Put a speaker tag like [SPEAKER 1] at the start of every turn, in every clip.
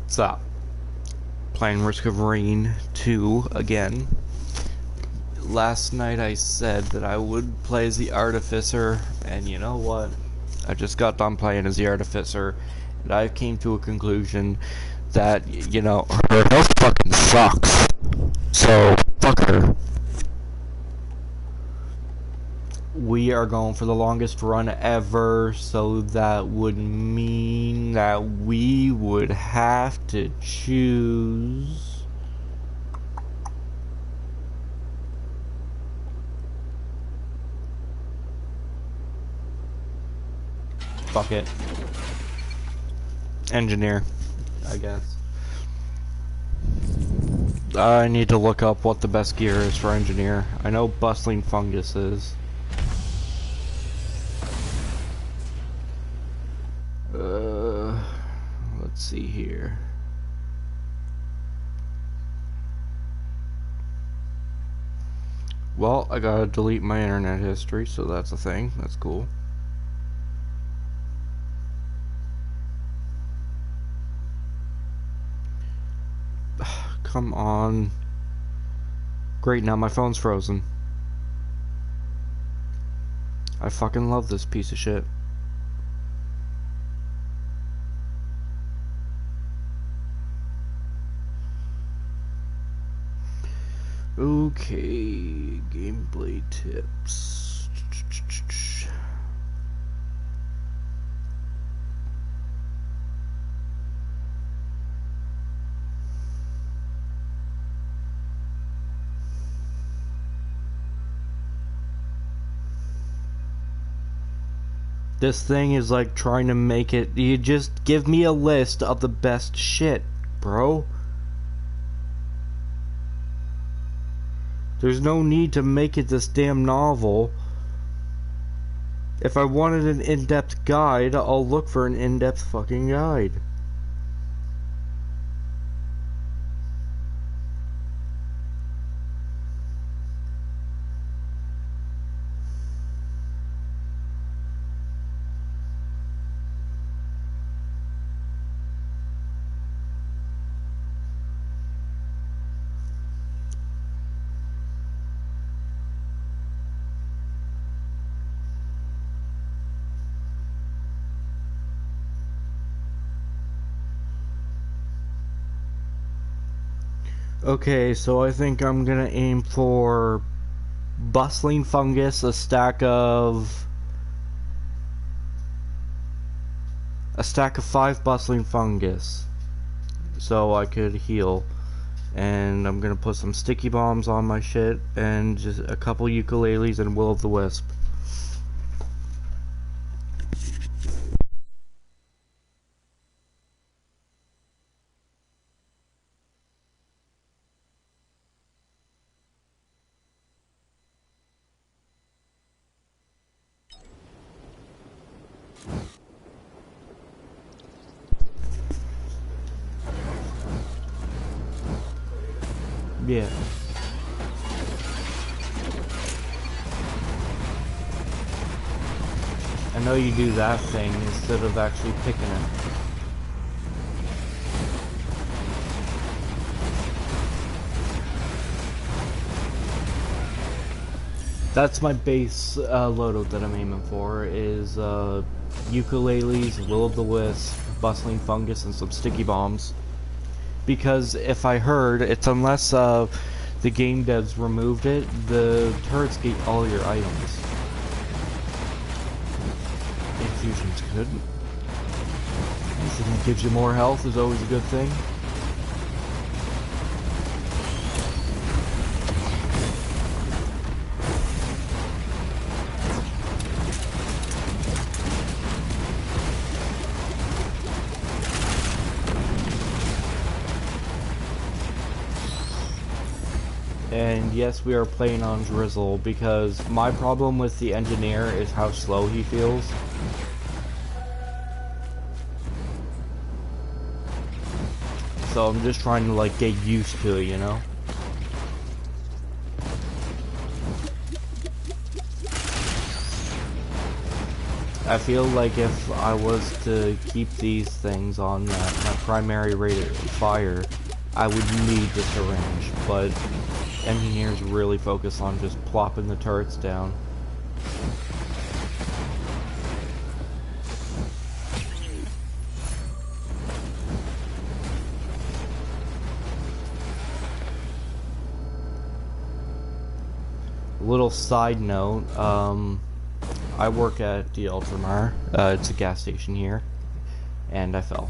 [SPEAKER 1] So, playing Risk of Rain 2 again. Last night I said that I would play as the Artificer, and you know what? I just got done playing as the Artificer, and I came to a conclusion that, you know, her health fucking sucks. So, fuck her. We are going for the longest run ever, so that would mean that we would have to choose... Fuck it. Engineer, I guess. I need to look up what the best gear is for Engineer. I know Bustling Fungus is. Let's see here. Well, I gotta delete my internet history, so that's a thing. That's cool. Come on. Great, now my phone's frozen. I fucking love this piece of shit. Okay, gameplay tips. This thing is like trying to make it. You just give me a list of the best shit, bro. There's no need to make it this damn novel. If I wanted an in-depth guide, I'll look for an in-depth fucking guide. Okay, so I think I'm gonna aim for Bustling Fungus, a stack of 5 Bustling Fungus, so I could heal. And I'm gonna put some sticky bombs on my shit, and just a couple ukuleles and Will of the Wisp. Yeah. I know you do that thing instead of actually picking it. That's my base loadout that I'm aiming for, is ukuleles, Will of the Wisp, Bustling Fungus, and some sticky bombs. Because if I heard, it's unless the game devs removed it, the turrets get all your items. Infusion's good. Anything that gives you more health is always a good thing. And yes, we are playing on Drizzle, because my problem with the Engineer is how slow he feels. So I'm just trying to like get used to it, you know? I feel like if I was to keep these things on my primary rate of fire, I would need the syringe, but engineers really focus on just plopping the turrets down. Little side note, I work at the Ultramar. It's a gas station here, and I fell.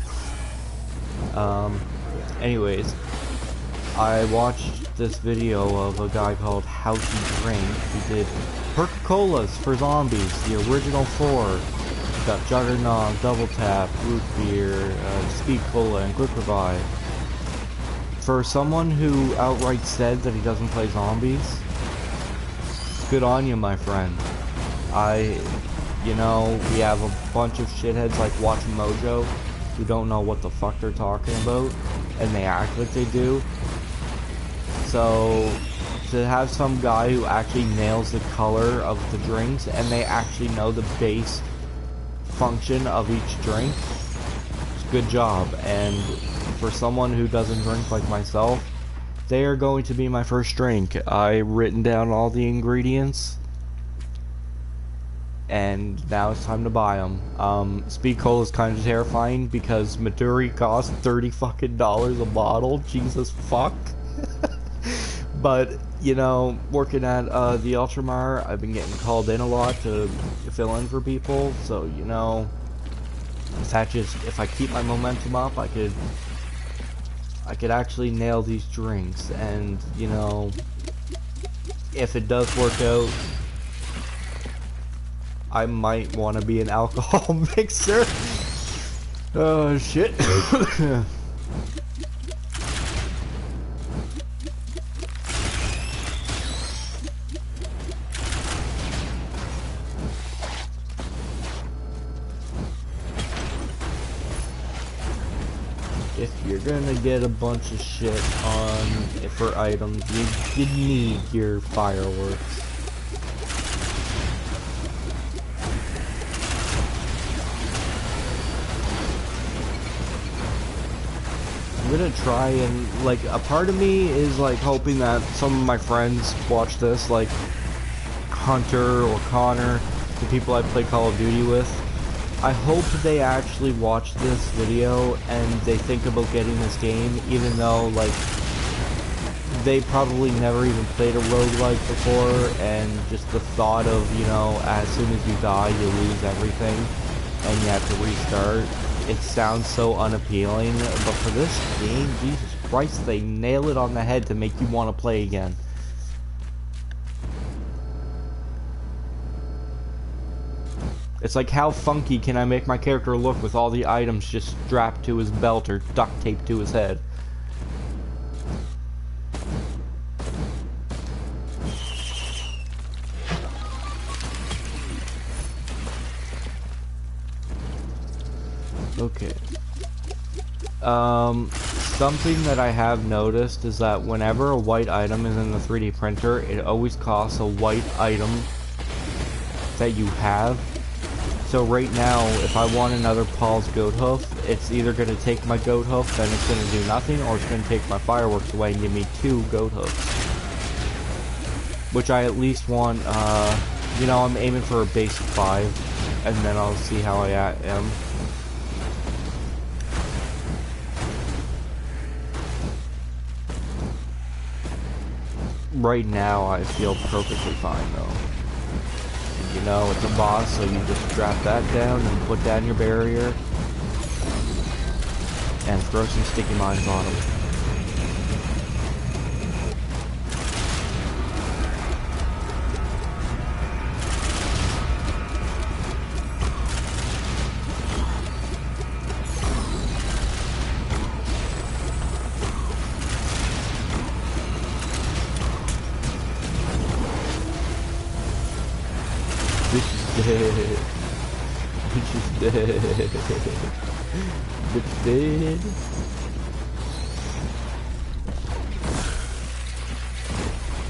[SPEAKER 1] Anyways, I watched this video of a guy called How to Drink who did Perk-Colas for zombies, the original 4. Got Juggernaut, Double Tap, Root Beer, Speed Cola, and Quick Revive. For someone who outright said that he doesn't play zombies, good on you, my friend. You know, we have a bunch of shitheads like Watching Mojo who don't know what the fuck they're talking about, and they act like they do. So, to have some guy who actually nails the color of the drinks, and they actually know the base function of each drink, it's a good job. And for someone who doesn't drink like myself, they are going to be my first drink. I've written down all the ingredients, and now it's time to buy them. Speed Cola is kind of terrifying because Midori costs $30 fucking a bottle. Jesus fuck. But, you know, working at the Ultramar, I've been getting called in a lot to fill in for people. So, you know, if I keep my momentum up, I could actually nail these drinks. And, you know, if it does work out, I might want to be an alcohol mixer. Oh shit. If you're gonna get a bunch of shit for items, you need your fireworks. I'm gonna try and, like, a part of me is like hoping that some of my friends watch this, like Hunter or Connor, the people I play Call of Duty with. I hope they actually watch this video and they think about getting this game, even though, like, they probably never even played a roguelike before, and just the thought of, you know, as soon as you die, you lose everything, and you have to restart. It sounds so unappealing, but for this game, Jesus Christ, they nail it on the head to make you want to play again. It's like, how funky can I make my character look with all the items just strapped to his belt or duct taped to his head? Okay. Something that I have noticed is that whenever a white item is in the 3D printer, it always costs a white item that you have. So right now, if I want another Paul's goat hoof, it's either going to take my goat hoof, then it's going to do nothing, or it's going to take my fireworks away and give me 2 goat hoofs. Which I at least want, you know, I'm aiming for a base of 5, and then I'll see how I am. Right now, I feel perfectly fine, though. You know, it's a boss, so you just strap that down and put down your barrier and throw some sticky mines on him. Bitch is dead. Bitch dead.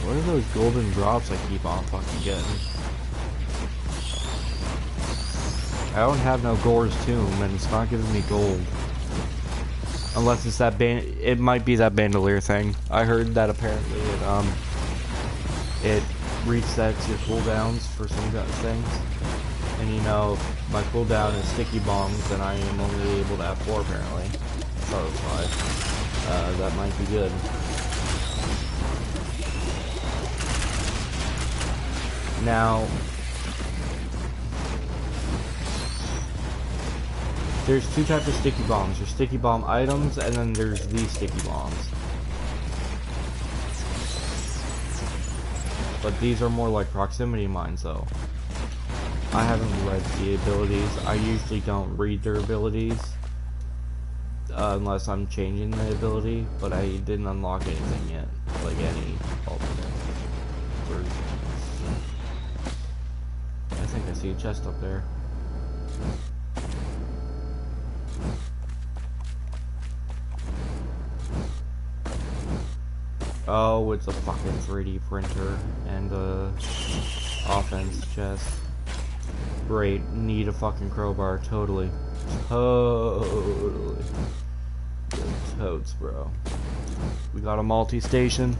[SPEAKER 1] What are those golden drops I keep on fucking getting? I don't have no Gore's Tomb, and it's not giving me gold. Unless it's that it might be that bandolier thing. I heard that apparently it resets your cooldowns for some things. And you know, if my cooldown is sticky bombs, then I am only able to have 4 apparently. I thought it was 5. That might be good. Now, there's 2 types of sticky bombs. There's sticky bomb items, and then there's these sticky bombs. But these are more like proximity mines, though. I haven't read the abilities. I usually don't read their abilities unless I'm changing the ability, but I didn't unlock anything yet, like any alternate versions. I think I see a chest up there. Oh, it's a fucking 3D printer and a offense chest. Great, need a fucking crowbar, totally. Totally. Good totes, bro. We got a multi-station.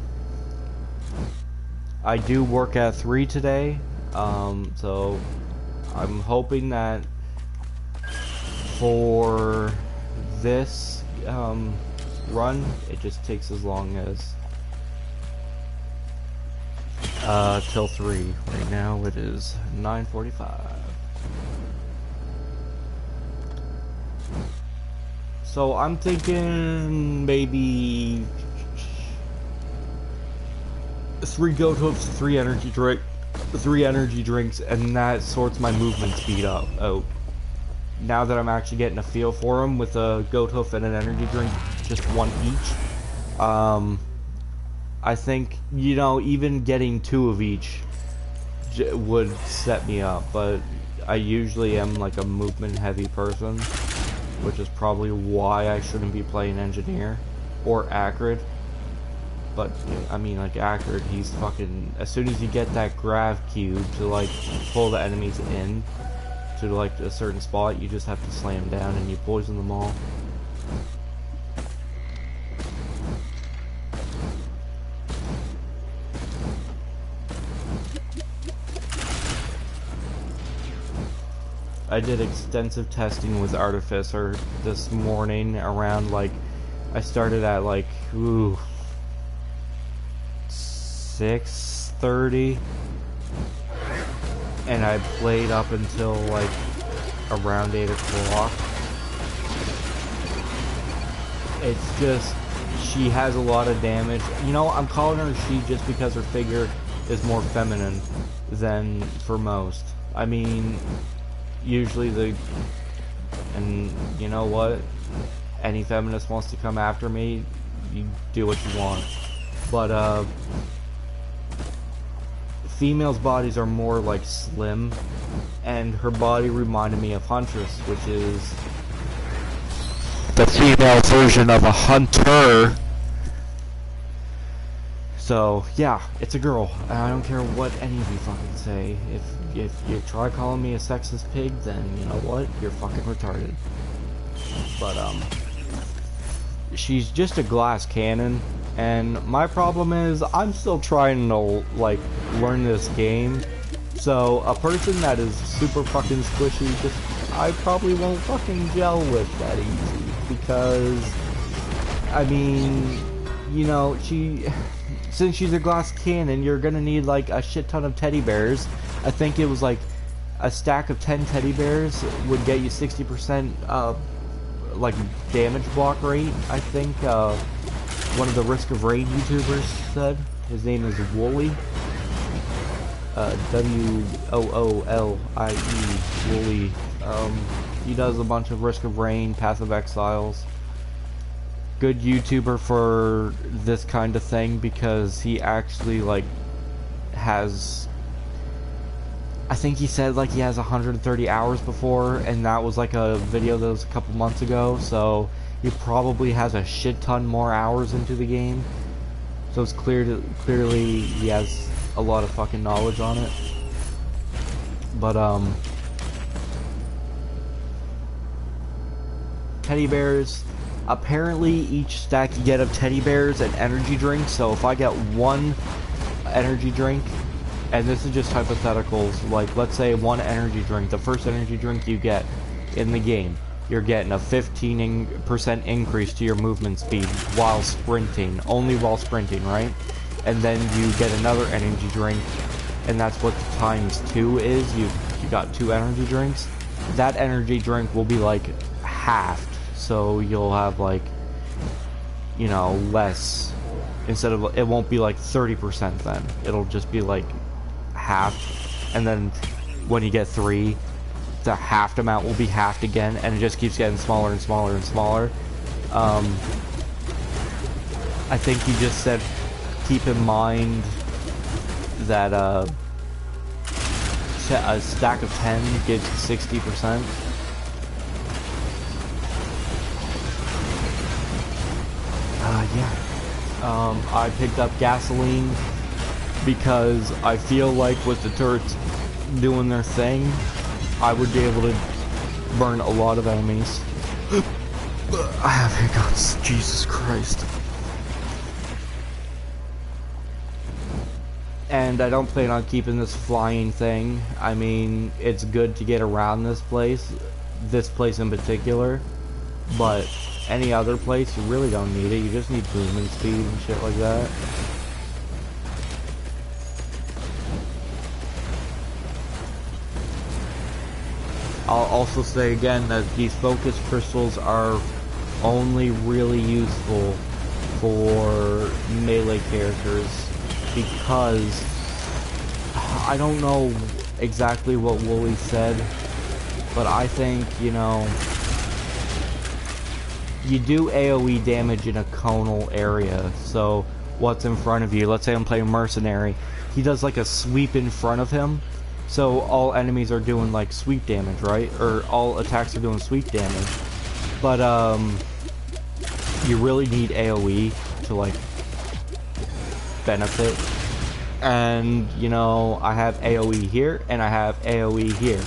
[SPEAKER 1] I do work at 3 today, so I'm hoping that for this run, it just takes as long as till 3. Right now it is 9:45. So I'm thinking maybe 3 goat hoofs, 3 energy drinks, and that sorts my movement speed up. Oh, now that I'm actually getting a feel for them with a goat hoof and an energy drink, just 1 each. I think, you know, even getting 2 of each would set me up, but I usually am like a movement heavy person, which is probably why I shouldn't be playing engineer or Acrid. But I mean, like Acrid, he's fucking, as soon as you get that grav cube to like pull the enemies in to like a certain spot, you just have to slam down and you poison them all. I did extensive testing with Artificer this morning around like, I started at like, 6:30, and I played up until like around 8 o'clock. It's just, she has a lot of damage. You know, I'm calling her she just because her figure is more feminine than for most. I mean, usually and you know what, any feminist wants to come after me, you do what you want, but females' bodies are more like slim, and her body reminded me of Huntress, which is the female version of a hunter. So yeah, it's a girl, and I don't care what any of you fucking say. If you try calling me a sexist pig, then you know what, you're fucking retarded. But she's just a glass cannon, and my problem is I'm still trying to like learn this game. So a person that is super fucking squishy, I probably won't fucking gel with that easy, because I mean, you know, since she's a glass cannon, you're gonna need like a shit ton of teddy bears. I think it was like a stack of 10 teddy bears would get you 60% like damage block rate. I think one of the Risk of Rain YouTubers said. His name is Woolie. W-O-O-L-I-E. Woolie. He does a bunch of Risk of Rain, Path of Exiles. Good YouTuber for this kind of thing, because he actually like has, I think he said like he has 130 hours before, and that was like a video that was a couple months ago, so he probably has a shit ton more hours into the game. So it's clearly he has a lot of fucking knowledge on it. But teddy bears. Apparently, each stack you get of teddy bears and energy drinks. So if I get one energy drink, and this is just hypotheticals, like let's say one energy drink, the first energy drink you get in the game, you're getting a 15% increase to your movement speed while sprinting, only while sprinting, right? And then you get another energy drink, and that's what the ×2 is. You got 2 energy drinks. That energy drink will be like halved, so you'll have like, you know, less. Instead of, it won't be like 30% then. It'll just be like half, and then when you get 3, the halved amount will be halved again, and it just keeps getting smaller and smaller and smaller. I think you just said keep in mind that a stack of 10 gives 60%. I picked up gasoline because I feel like with the turrets doing their thing, I would be able to burn a lot of enemies. I have hiccups, Jesus Christ. And I don't plan on keeping this flying thing. I mean, it's good to get around this place in particular, but any other place, you really don't need it. You just need movement speed and shit like that. I'll also say again that these focus crystals are only really useful for melee characters, because I don't know exactly what Wooly said, but I think, you know, you do AoE damage in a conal area. So what's in front of you, let's say I'm playing Mercenary, he does like a sweep in front of him, so all enemies are doing like sweep damage, right? Or all attacks are doing sweep damage. But you really need AoE to like benefit. And you know, I have AoE here and I have AoE here.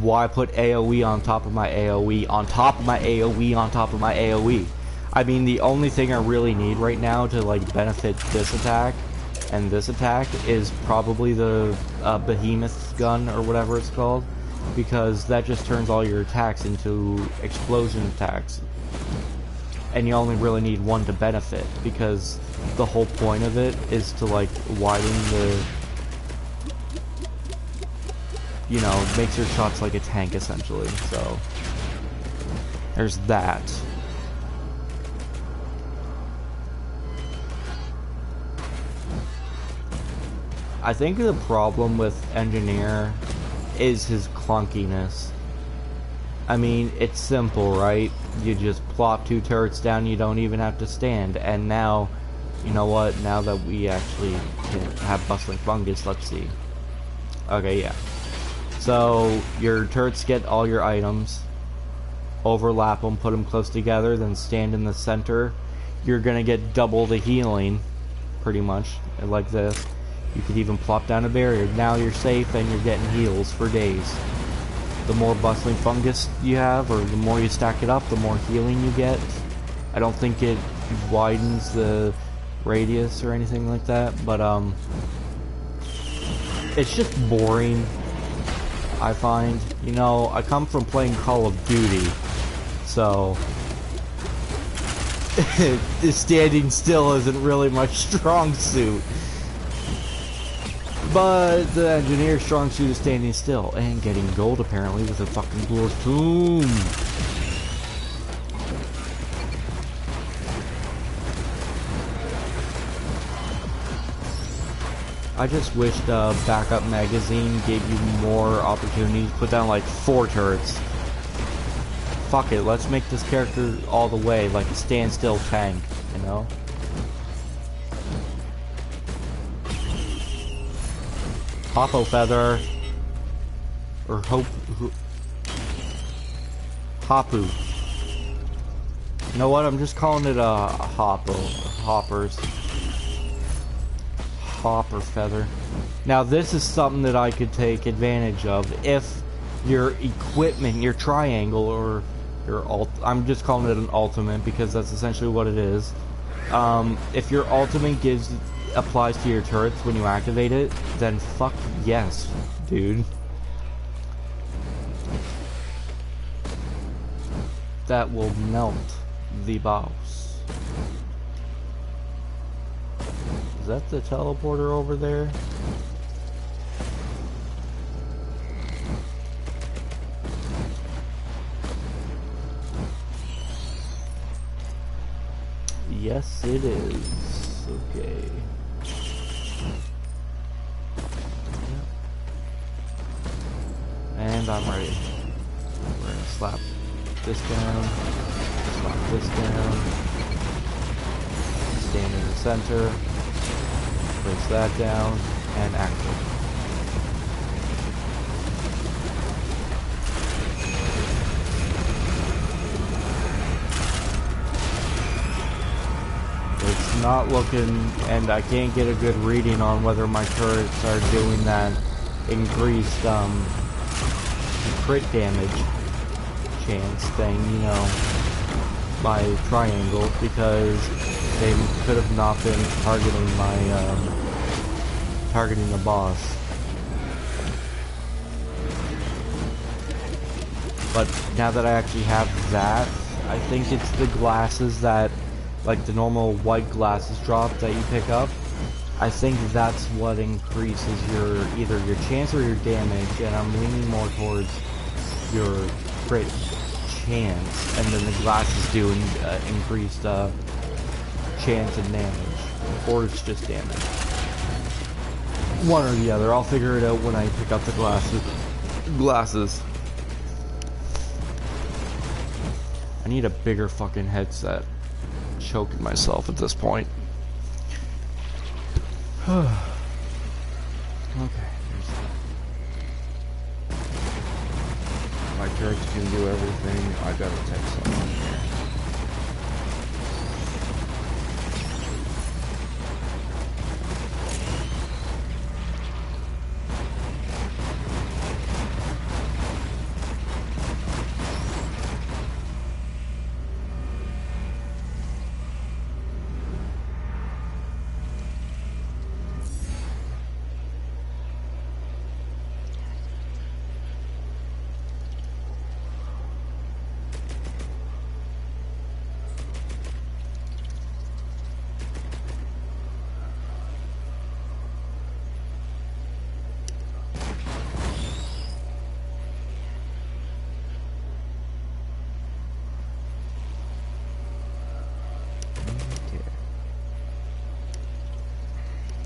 [SPEAKER 1] Why put AoE on top of my AoE on top of my AoE on top of my AoE? I mean, the only thing I really need right now to like benefit this attack and this attack is probably the Behemoth gun or whatever it's called, because that just turns all your attacks into explosion attacks, and you only really need one to benefit, because the whole point of it is to like widen the, you know, makes your shots like a tank essentially. So there's that. I think the problem with Engineer is his clunkiness. I mean, it's simple, right? You just plop 2 turrets down, you don't even have to stand. And now, you know what? Now that we actually can have Bustling Fungus, let's see. Okay, yeah. So, your turrets get all your items, overlap them, put them close together, then stand in the center. You're gonna get double the healing, pretty much, like this. You could even plop down a barrier. Now you're safe and you're getting heals for days. The more Bustling Fungus you have, or the more you stack it up, the more healing you get. I don't think it widens the radius or anything like that, but it's just boring, I find. You know, I come from playing Call of Duty, so standing still isn't really my strong suit. But the Engineer's strong suit is standing still and getting gold apparently with a fucking Glor's Tomb. I just wished Backup Magazine gave you more opportunities. Put down like 4 turrets. Fuck it, let's make this character all the way like a standstill tank, you know? Hoppo Feather, or Hapu. You know what? I'm just calling it a Hoppers. Hopper Feather. Now this is something that I could take advantage of if your equipment, your triangle, or your I'm just calling it an ultimate because that's essentially what it is. If your ultimate applies to your turrets when you activate it, then fuck yes, dude. That will melt the boss. Is that the teleporter over there? Yes, it is. Okay. And I'm ready. We're gonna slap this down, slap this down, stand in the center, place that down, and activate. It's not looking, and I can't get a good reading on whether my turrets are doing that increased crit damage chance thing, you know, by triangle, because they could have not been targeting my targeting the boss. But now that I actually have that, I think it's the glasses that, like the normal white glasses drop that you pick up, I think that's what increases either your chance or your damage, and I'm leaning more towards your crit chance, and then the glasses do increased chance and damage, or it's just damage. One or the other. I'll figure it out when I pick up the glasses. I need a bigger fucking headset. Choking myself at this point. Okay. My turrets can do everything. I gotta take someone here.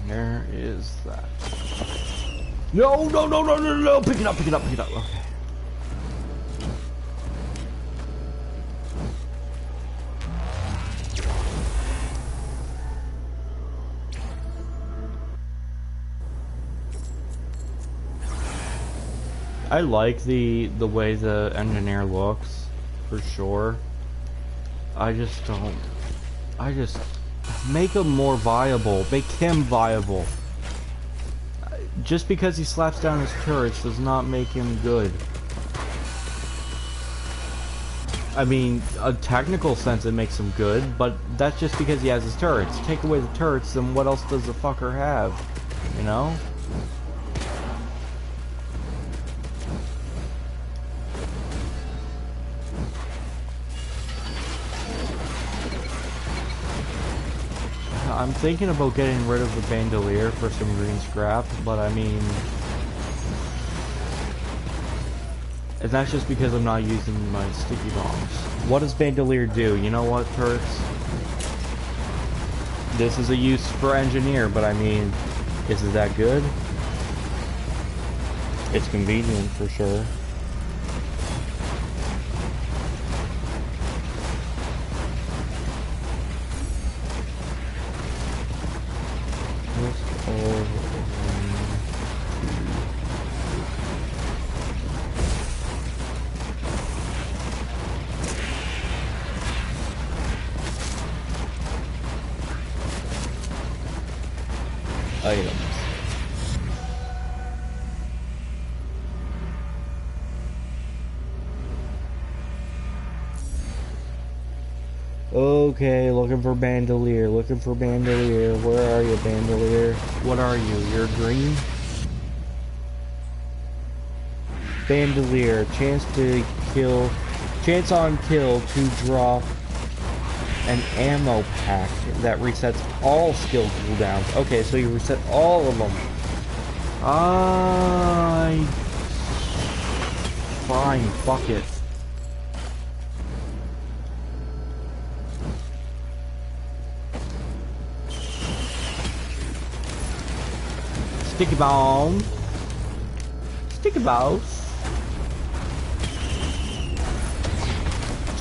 [SPEAKER 1] There is that. No, no, no, no, no, no, pick it up, pick it up, pick it up. Okay. I like the way the engineer looks, for sure. I just make him more viable. Make him viable. Just because he slaps down his turrets does not make him good. I mean, a technical sense it makes him good, but that's just because he has his turrets. Take away the turrets, then what else does the fucker have? You know? I'm thinking about getting rid of the bandolier for some green scrap, but I mean... And that's just because I'm not using my sticky bombs. What does bandolier do? You know what, turrets? This is a use for engineer, but I mean, is it that good? It's convenient for sure. Items. Okay, looking for Bandolier, looking for Bandolier. Where are you, Bandolier? What are you? You're green? Bandolier, chance on kill to drop an ammo pack that resets all skill cooldowns. Okay, so you reset all of them. Fine, fuck it. Sticky bomb. Sticky balls.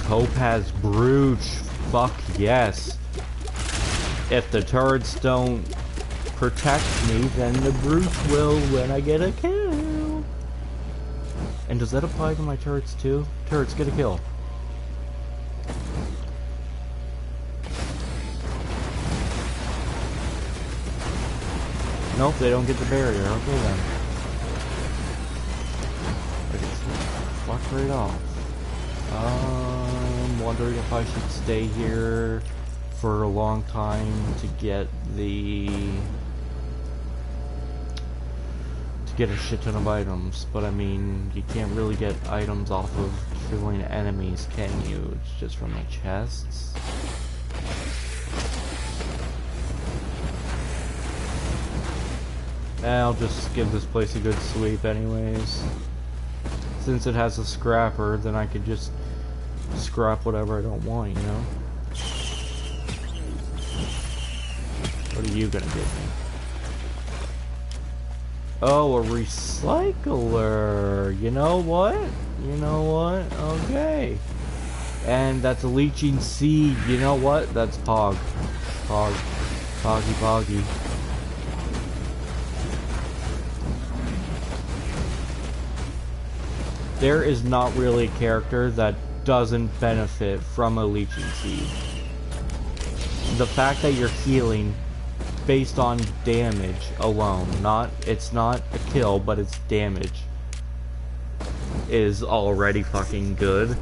[SPEAKER 1] Topaz Brooch. Fuck yes. If the turrets don't protect me, then the Brooch will when I get a kill. And does that apply to my turrets too? Turrets get a kill. Nope, they don't get the barrier. Okay then. I guess fuck right off. Wondering if I should stay here for a long time to get a shit ton of items, but I mean, you can't really get items off of killing enemies, can you? It's just from the chests. I'll just give this place a good sweep anyways. Since it has a scrapper, then I could just scrap whatever I don't want, you know? What are you gonna give me? Oh, a recycler. You know what? Okay. And that's a leeching seed. You know what? That's Pog. Poggy. There is not really a character that doesn't benefit from a leeching seed. The fact that you're healing based on damage alone, it's not a kill, but it's damage, is already fucking good.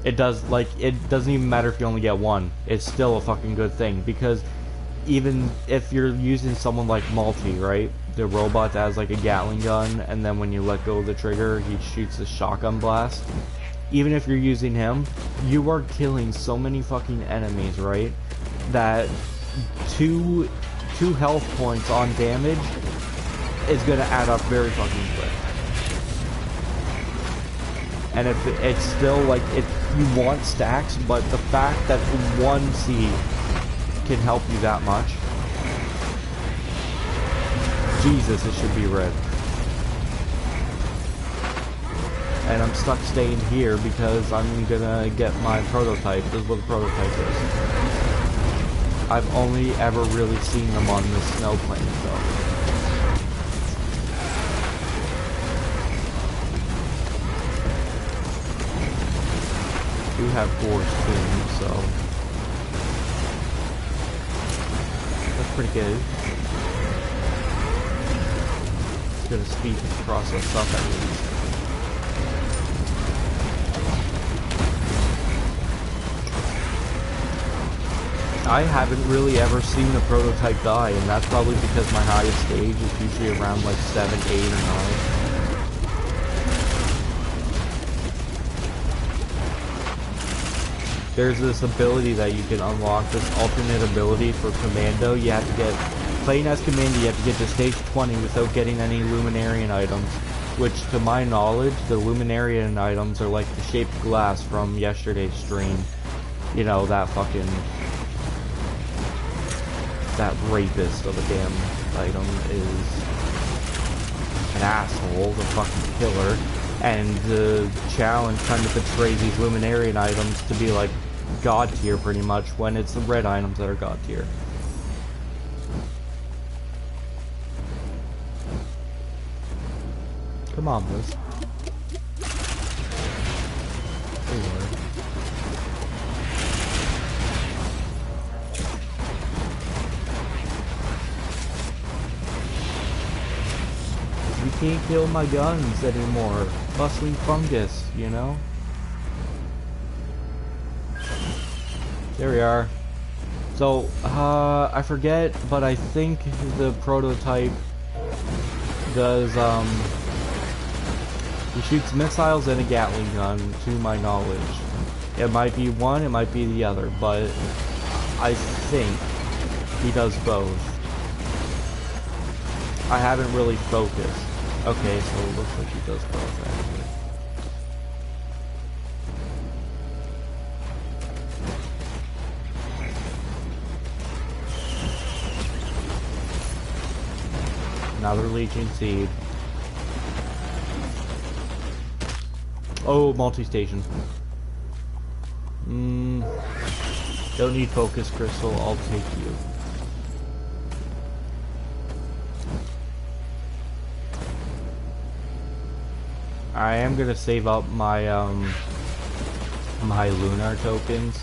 [SPEAKER 1] It doesn't even matter if you only get one. It's still a fucking good thing, because even if you're using someone like Multi, right? The robot that has like a Gatling gun, and then when you let go of the trigger, he shoots a shotgun blast. Even if you're using him, you are killing so many fucking enemies, right? That two health points on damage is gonna add up very fucking quick. And if it's still like, if you want stacks, but the fact that one seed can help you that much, Jesus, it should be red. And I'm stuck staying here because I'm gonna get my prototype. This is what the prototype is. I've only ever really seen them on the snow plane, though. We have force too, so that's pretty good. It's gonna speed the process up at least. I haven't really ever seen a prototype die, and that's probably because my highest stage is usually around like 7, 8, or 9. There's this ability that you can unlock, this alternate ability for Commando. You have to get, playing as Commando, you have to get to stage 20 without getting any Luminarian items, which to my knowledge, the Luminarian items are like the shaped glass from yesterday's stream. You know, that fucking, that rapist of a damn item is an asshole, the fucking killer, and the challenge kind of portrays these Luminarian items to be like god tier pretty much, when it's the red items that are god tier. Come on, Liz. You can't kill my guns anymore. Bustling fungus, you know? There we are. So, I forget, but I think the prototype does, he shoots missiles and a Gatling gun, to my knowledge. It might be one, it might be the other, but I think he does both. I haven't really focused. Okay, so it looks like he does both, actually. Another Legion Seed. Oh, multi-station. Don't need focus crystal, I'll take you. I am gonna save up my my lunar tokens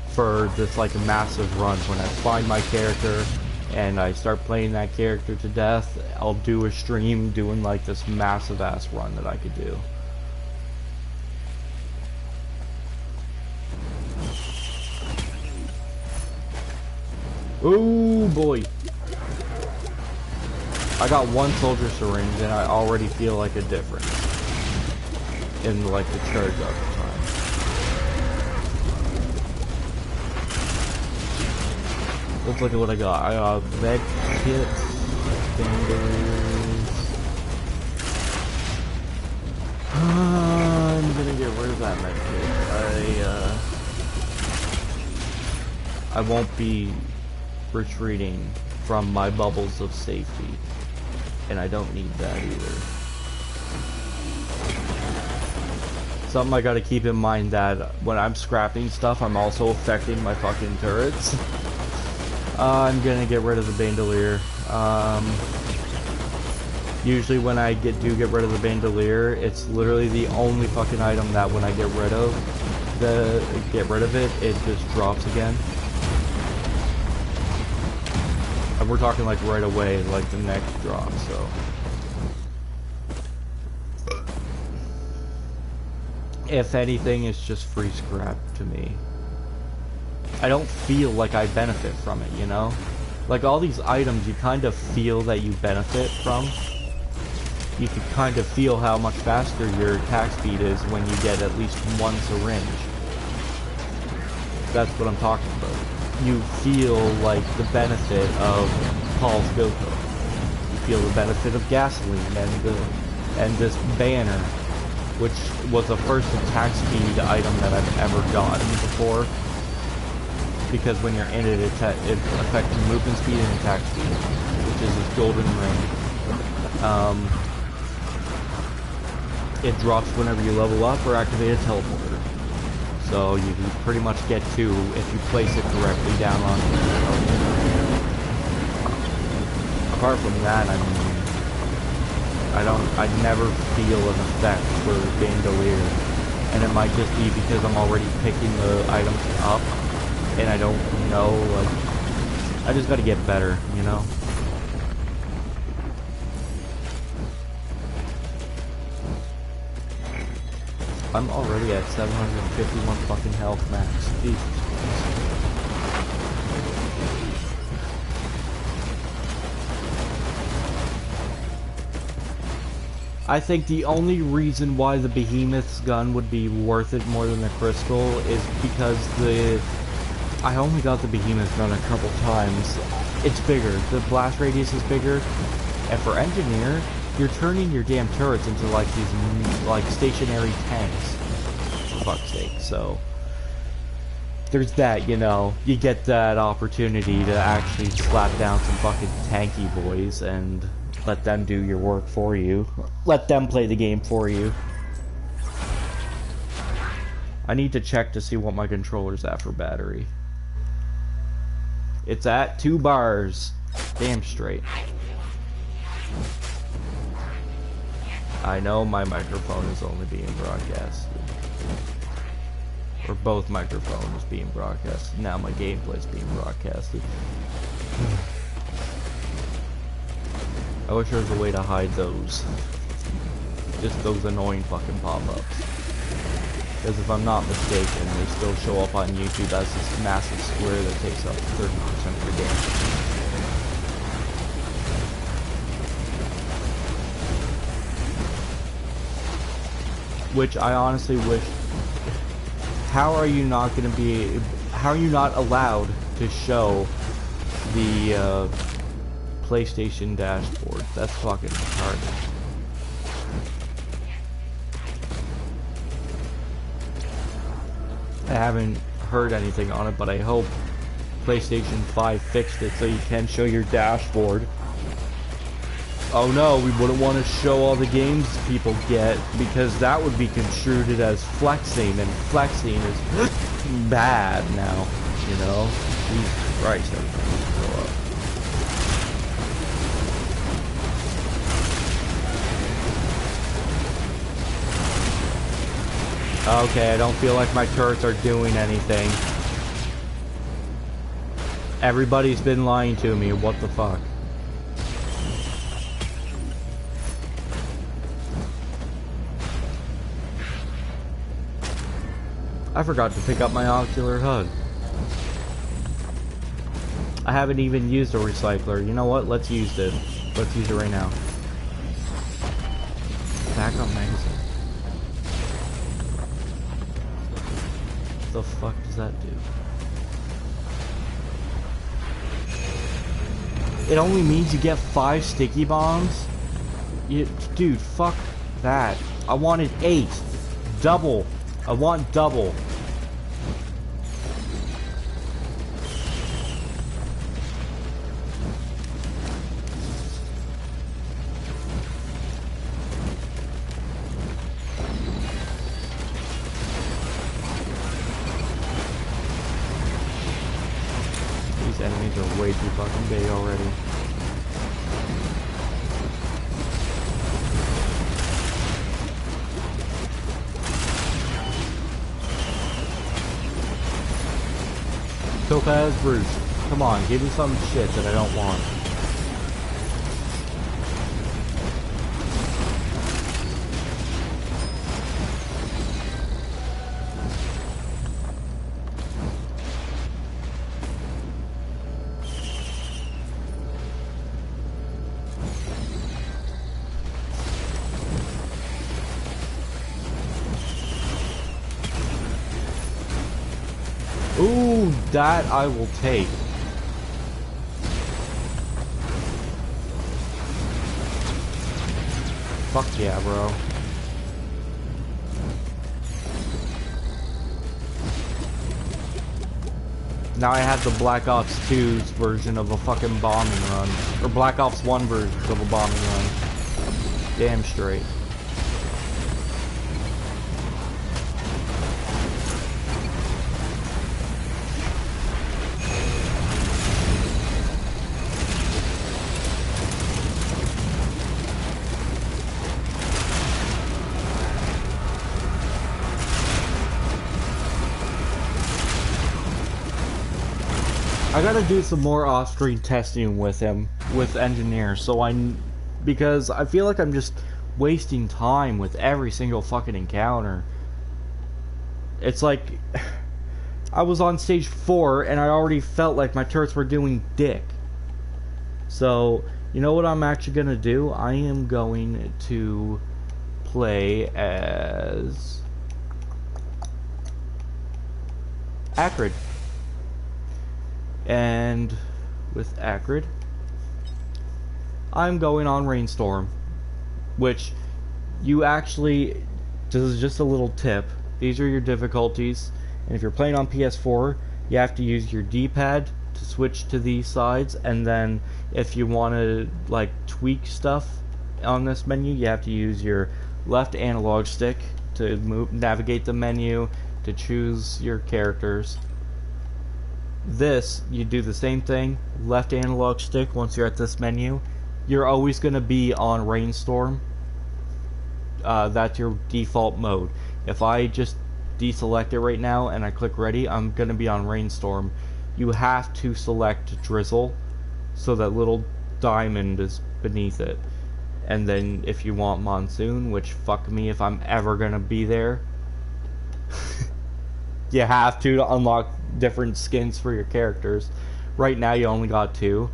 [SPEAKER 1] for this like massive run. When I find my character and I start playing that character to death, I'll do a stream doing like this massive ass run that I could do. Oh boy. I got one soldier syringe and I already feel like a difference in like the charge up time. Let's look at what I got. I got med kits, banders. I'm gonna get rid of that med kit. I won't be retreating from my bubbles of safety, and I don't need that either. Something I gotta keep in mind that when I'm scrapping stuff, I'm also affecting my fucking turrets. I'm gonna get rid of the Bandolier. Usually when I do get rid of the Bandolier, it's literally the only fucking item that when I get rid of it, it just drops again. And we're talking like right away, like the next drop, so. If anything, it's just free scrap to me. I don't feel like I benefit from it, you know? Like all these items, you kind of feel that you benefit from. You can kind of feel how much faster your attack speed is when you get at least one syringe. That's what I'm talking about. You feel like the benefit of Paul's Goto. You feel the benefit of gasoline and this banner, which was the first attack speed item that I've ever gotten before. Because when you're in it, it affects movement speed and attack speed, which is this golden ring. It drops whenever you level up or activate a teleporter. So you can pretty much get two if you place it correctly down on the teleporter. Apart from that, I mean, I never feel an effect for Bandolier. And it might just be because I'm already picking the items up. And I don't know, like, I just gotta get better, you know? I'm already at 751 fucking health max. Jesus Christ. I think the only reason why the Behemoth's gun would be worth it more than the Crystal is because I only got the Behemoth gun a couple times. It's bigger. The blast radius is bigger. And for Engineer, you're turning your damn turrets into like these like stationary tanks. For fuck's sake. So there's that, you know. You get that opportunity to actually slap down some fucking tanky boys and let them do your work for you. Let them play the game for you. I need to check to see what my controller's at for battery. It's at 2 bars. Damn straight. I know my microphone is only being broadcasted. Or both microphones being broadcasted. Now my gameplay's being broadcasted. I wish there was a way to hide those. Just those annoying fucking pop-ups. Because if I'm not mistaken, they still show up on YouTube as this massive square that takes up 30% of the game. Which I honestly wish... How are you not going to be... How are you not allowed to show the PlayStation dashboard? That's fucking retarded. I haven't heard anything on it, but I hope PlayStation 5 fixed it so you can show your dashboard. Oh no, we wouldn't want to show all the games people get, because that would be construed as flexing, and flexing is bad now, you know? Jesus Christ, everything will go up. Okay, I don't feel like my turrets are doing anything. Everybody's been lying to me, what the fuck? I forgot to pick up my ocular HUD. I haven't even used a recycler. You know what? Let's use this. Let's use it right now. Backup magazine. What the fuck does that do? It only means you get 5 sticky bombs? Dude, fuck that. I wanted 8. Double. I want double. These enemies are way too fucking big already. Topaz Bruce, come on, give me some shit that I don't want. Ooh, that I will take. Fuck yeah, bro. Now I have the Black Ops 2's version of a fucking bombing run. Or Black Ops 1 version of a bombing run. Damn straight. I gotta do some more off-screen testing with him, with Engineer, because I feel like I'm just wasting time with every single fucking encounter. It's like, I was on stage 4 and I already felt like my turrets were doing dick. So, you know what I'm actually gonna do? I am going to play as Acrid. And with Acrid, I'm going on Rainstorm, which you actually, this is just a little tip, these are your difficulties, and if you're playing on PS4, you have to use your D-pad to switch to these sides, and then if you want to like tweak stuff on this menu, you have to use your left analog stick to navigate the menu, to choose your characters. This, you do the same thing, left analog stick once you're at this menu. You're always going to be on Rainstorm. That's your default mode. If I just deselect it right now and I click ready, I'm going to be on Rainstorm. You have to select Drizzle so that little diamond is beneath it. And then if you want Monsoon, which fuck me if I'm ever going to be there. You have to unlock different skins for your characters. Right now you only got 2.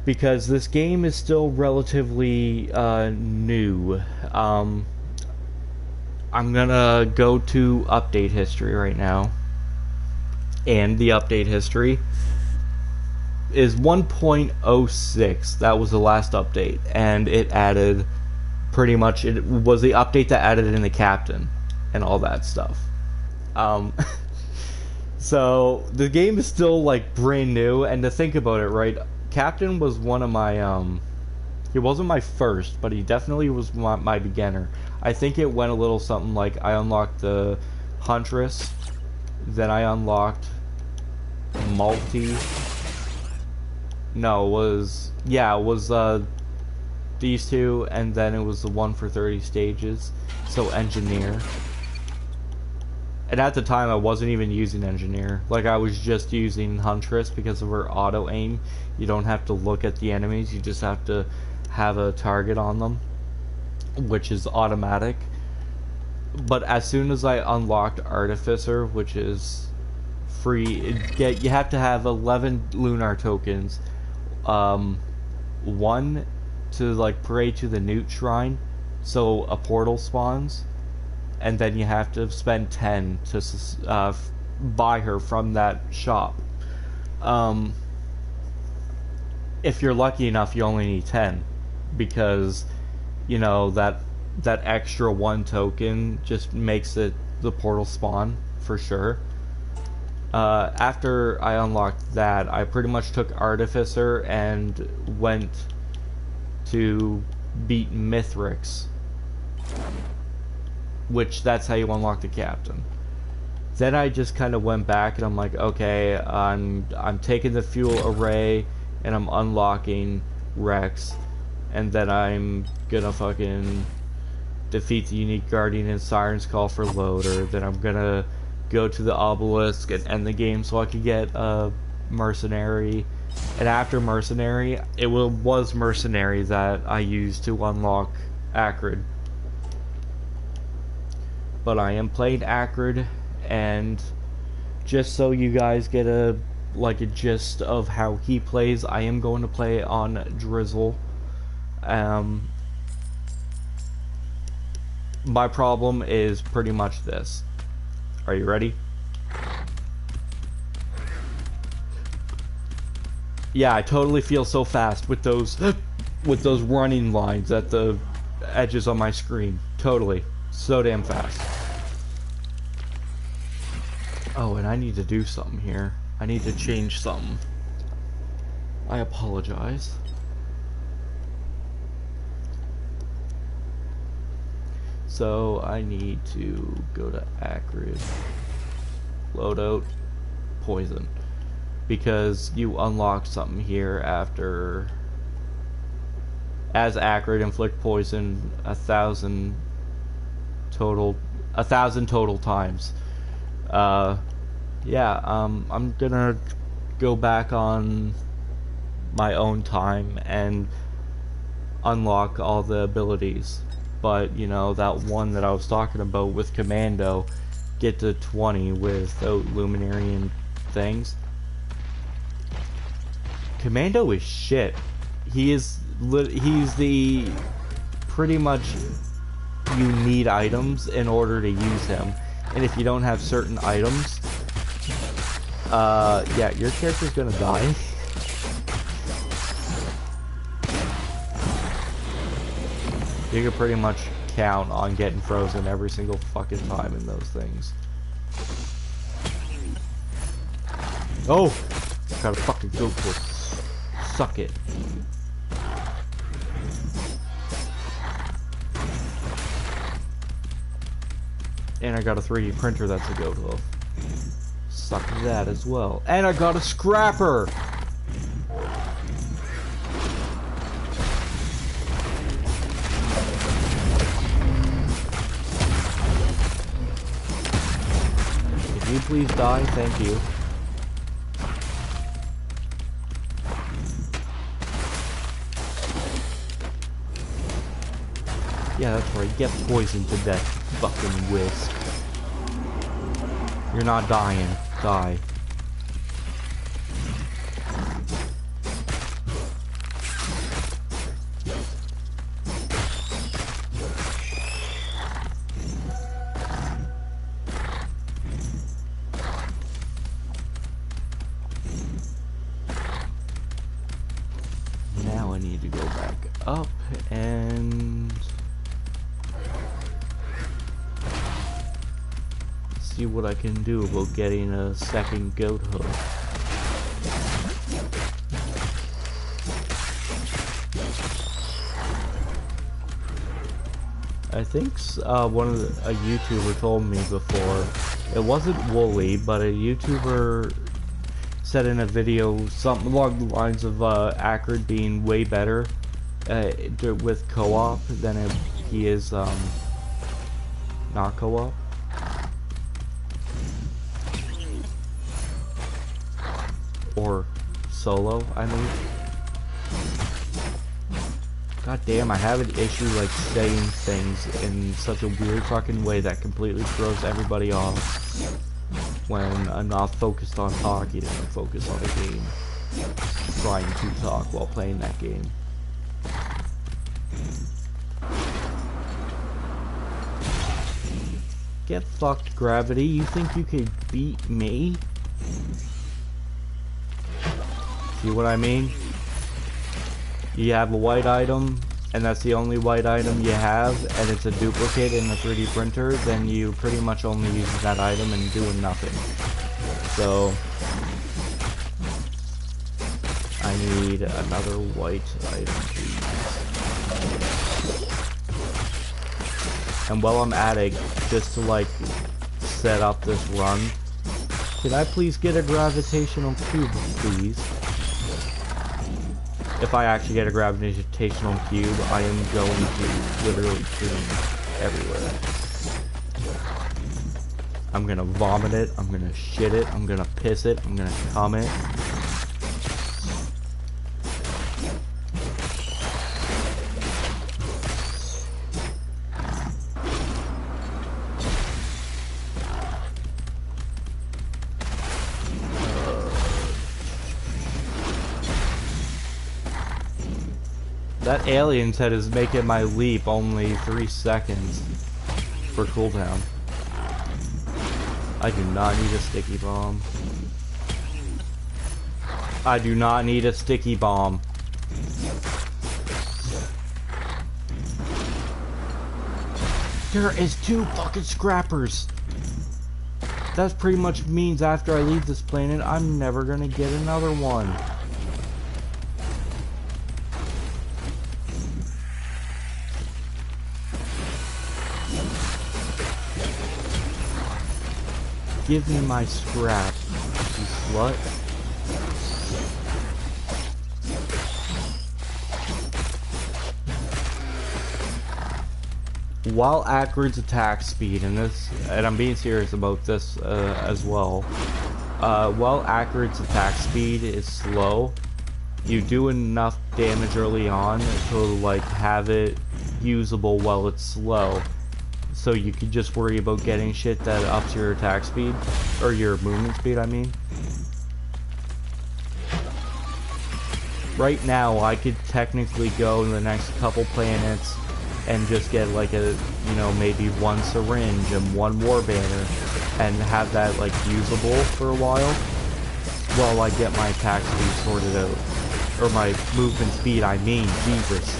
[SPEAKER 1] Because this game is still relatively new. I'm gonna go to update history right now. And the update history is 1.06. That was the last update. And it added pretty much, it was the update that added in the captain and all that stuff. So the game is still like brand new, and to think about it, right, Captain was one of my he wasn't my first, but he definitely was my beginner. I think it went a little something like I unlocked the Huntress, then I unlocked Multi. No, it was these two, and then it was the one for 30 stages. So Engineer. And at the time I wasn't even using Engineer. Like, I was just using Huntress because of her auto aim. You don't have to look at the enemies, you just have to have a target on them, which is automatic. But as soon as I unlocked Artificer, which is free, you have to have 11 Lunar tokens. 1 to like pray to the Newt Shrine, so a portal spawns, and then you have to spend 10 to buy her from that shop. If you're lucky enough, you only need 10, because you know that extra 1 token just makes it the portal spawn for sure. After I unlocked that, I pretty much took Artificer and went to beat Mithrix, which that's how you unlock the captain. Then I just kind of went back and I'm like, okay, I'm taking the fuel array and I'm unlocking Rex, and then I'm gonna fucking defeat the unique guardian in Siren's Call for Loader. Then I'm gonna go to the obelisk and end the game so I could get a mercenary. And after mercenary, it was mercenary that I used to unlock Acrid. But I am playing Acrid, and just so you guys get a gist of how he plays, I am going to play on Drizzle. My problem is pretty much this. Are you ready? Yeah, I totally feel so fast with those running lines at the edges on my screen. Totally. So damn fast. Oh, and I need to do something here. I need to change something. I apologize. So I need to go to Acrid, loadout, poison, because you unlock something here after, as Acrid, inflict poison 1,000 total times. Yeah, I'm gonna go back on my own time and unlock all the abilities. But, you know, that one that I was talking about with Commando, get to 20 without Luminary and things. Commando is shit. He's the pretty much, you need items in order to use him. And if you don't have certain items, yeah, your character's gonna die. You can pretty much count on getting frozen every single fucking time in those things. Oh! Gotta fucking go for it. Suck it. And I got a 3D printer that's a go to. Suck that as well. And I got a scrapper! Can you please die? Thank you. Yeah, that's right. Get poisoned to death, fucking whiz. You're not dying. Die. Now I need to go back up and see what I can do about getting a second goat hook. I think a YouTuber told me before, it wasn't Wooly, but a YouTuber said in a video something along the lines of Acrid being way better with co-op than he is not co-op. Or solo, I mean. God damn, I have an issue like saying things in such a weird fucking way that completely throws everybody off when I'm not focused on talking, I'm focused on a game. Trying to talk while playing that game. Get fucked, Gravity. You think you could beat me? See what I mean? You have a white item, and that's the only white item you have, and it's a duplicate in the 3D printer, then you pretty much only use that item and doing nothing. So I need another white item, please. And while I'm at it, just to like set up this run, can I please get a gravitational cube, please? If I actually get a gravitational cube, I am going to literally clean everywhere. I'm gonna vomit it, I'm gonna shit it, I'm gonna piss it, I'm gonna cum it. That alien head is making my leap only 3 seconds for cooldown. I do not need a sticky bomb. I do not need a sticky bomb. There is 2 fucking scrappers. That pretty much means after I leave this planet, I'm never gonna get another one. Give me my scrap, you slut. While Acrid's attack speed, and I'm being serious about this as well, while Acrid's attack speed is slow, you do enough damage early on to like have it usable while it's slow. So you could just worry about getting shit that ups your attack speed, or your movement speed, I mean. Right now, I could technically go in the next couple planets and just get like a, you know, maybe 1 syringe and 1 war banner, and have that like usable for a while I get my attack speed sorted out. Or my movement speed, I mean, Jesus.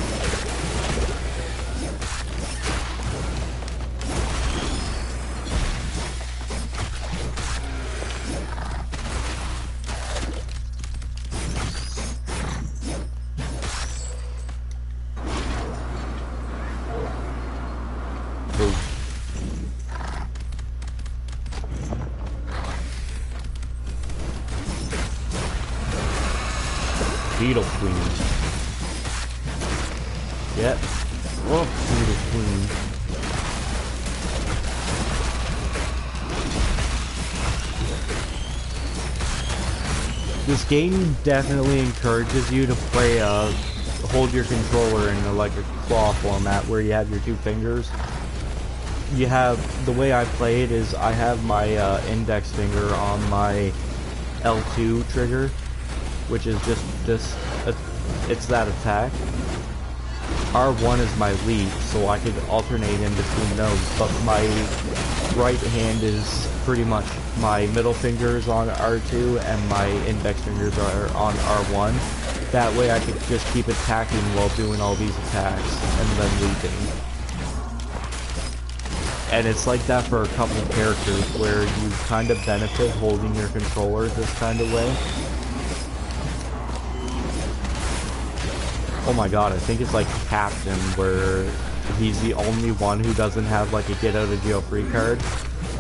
[SPEAKER 1] Beetle Queen. Yep. Oh, Beetle Queen. This game definitely encourages you to play hold your controller in like a claw format where you have your 2 fingers. you have, the way I play it is I have my index finger on my L2 trigger, which is just it's that attack. R1 is my lead, so I could alternate in between those, but my right hand is pretty much, my middle finger is on R2 and my index fingers are on R1. That way I could just keep attacking while doing all these attacks and then leaping. And it's like that for a couple of characters where you kind of benefit holding your controller this kind of way. Oh my god, I think it's like Captain, where he's the only one who doesn't have like a get out of jail free card.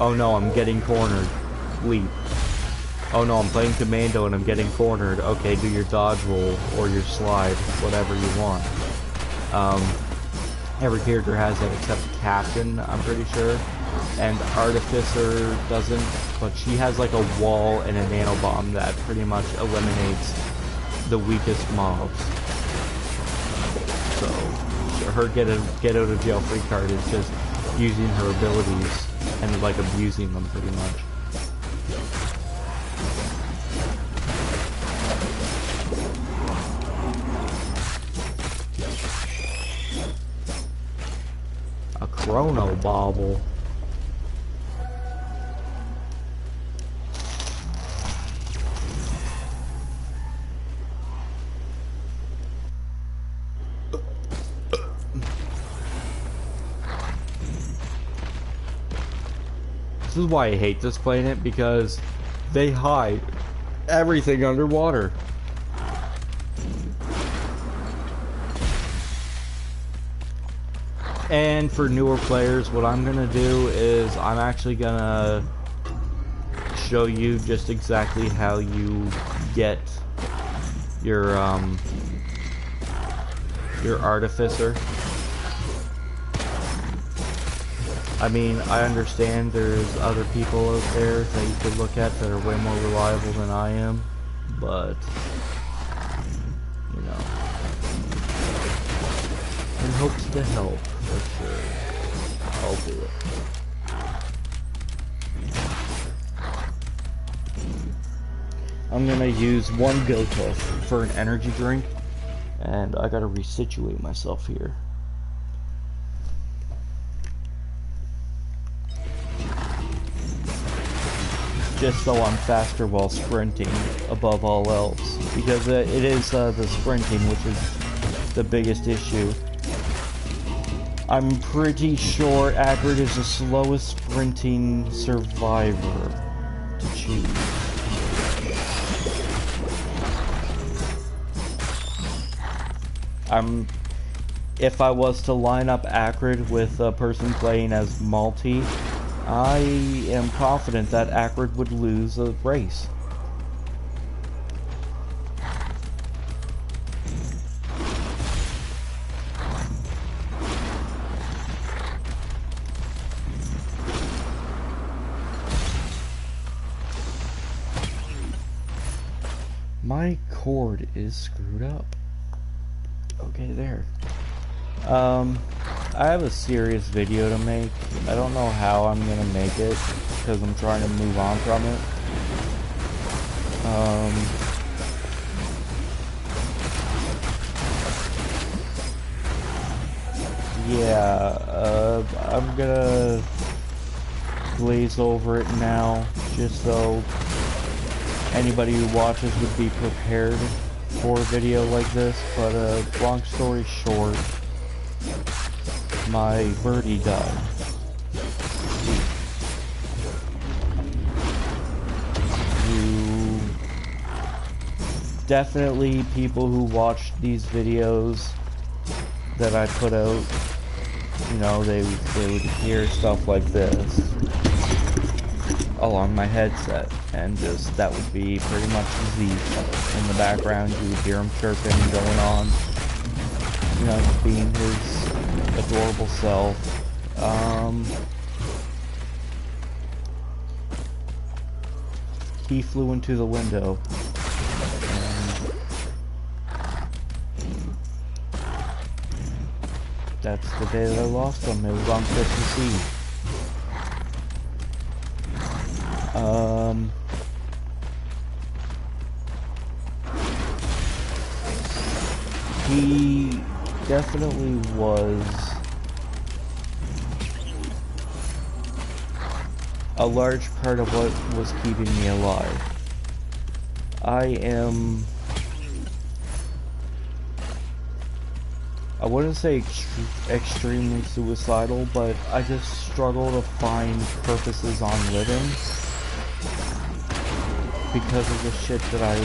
[SPEAKER 1] Oh no, I'm getting cornered. Leap. Oh no, I'm playing Commando and I'm getting cornered. Okay, do your dodge roll or your slide, whatever you want. Every character has that except Captain, I'm pretty sure. And Artificer doesn't, but she has like a wall and a nanobomb that pretty much eliminates the weakest mobs. So her get out of jail free card is just using her abilities and like abusing them pretty much. A Chrono Bobble. This is why I hate this planet, because they hide everything underwater. And for newer players, what I'm gonna do is I'm actually gonna show you just exactly how you get your Artificer. I mean, I understand there's other people out there that you could look at that are way more reliable than I am, but, you know, in hopes to help, for sure, I'll do it. I'm gonna use one Gotuff for an energy drink, and I gotta resituate myself here. Just so I'm faster while sprinting above all else, because it is the sprinting which is the biggest issue. I'm pretty sure Acrid is the slowest sprinting survivor to choose. If I was to line up Acrid with a person playing as Malty, I am confident that Acrid would lose a race. My cord is screwed up. Okay, there. I have a serious video to make. I don't know how I'm gonna make it, because I'm trying to move on from it. Yeah, I'm gonna glaze over it now, just so anybody who watches would be prepared for a video like this. But long story short, my birdie died. You definitely, people who watch these videos that I put out, you know, they would hear stuff like this along my headset, and just that would be pretty much Z. In the background you would hear him chirping going on, you know, just being his adorable self. He flew into the window. That's the day that I lost him. It was on Christmas Eve. He definitely was a large part of what was keeping me alive. I wouldn't say extremely suicidal, but I just struggle to find purposes on living because of the shit that I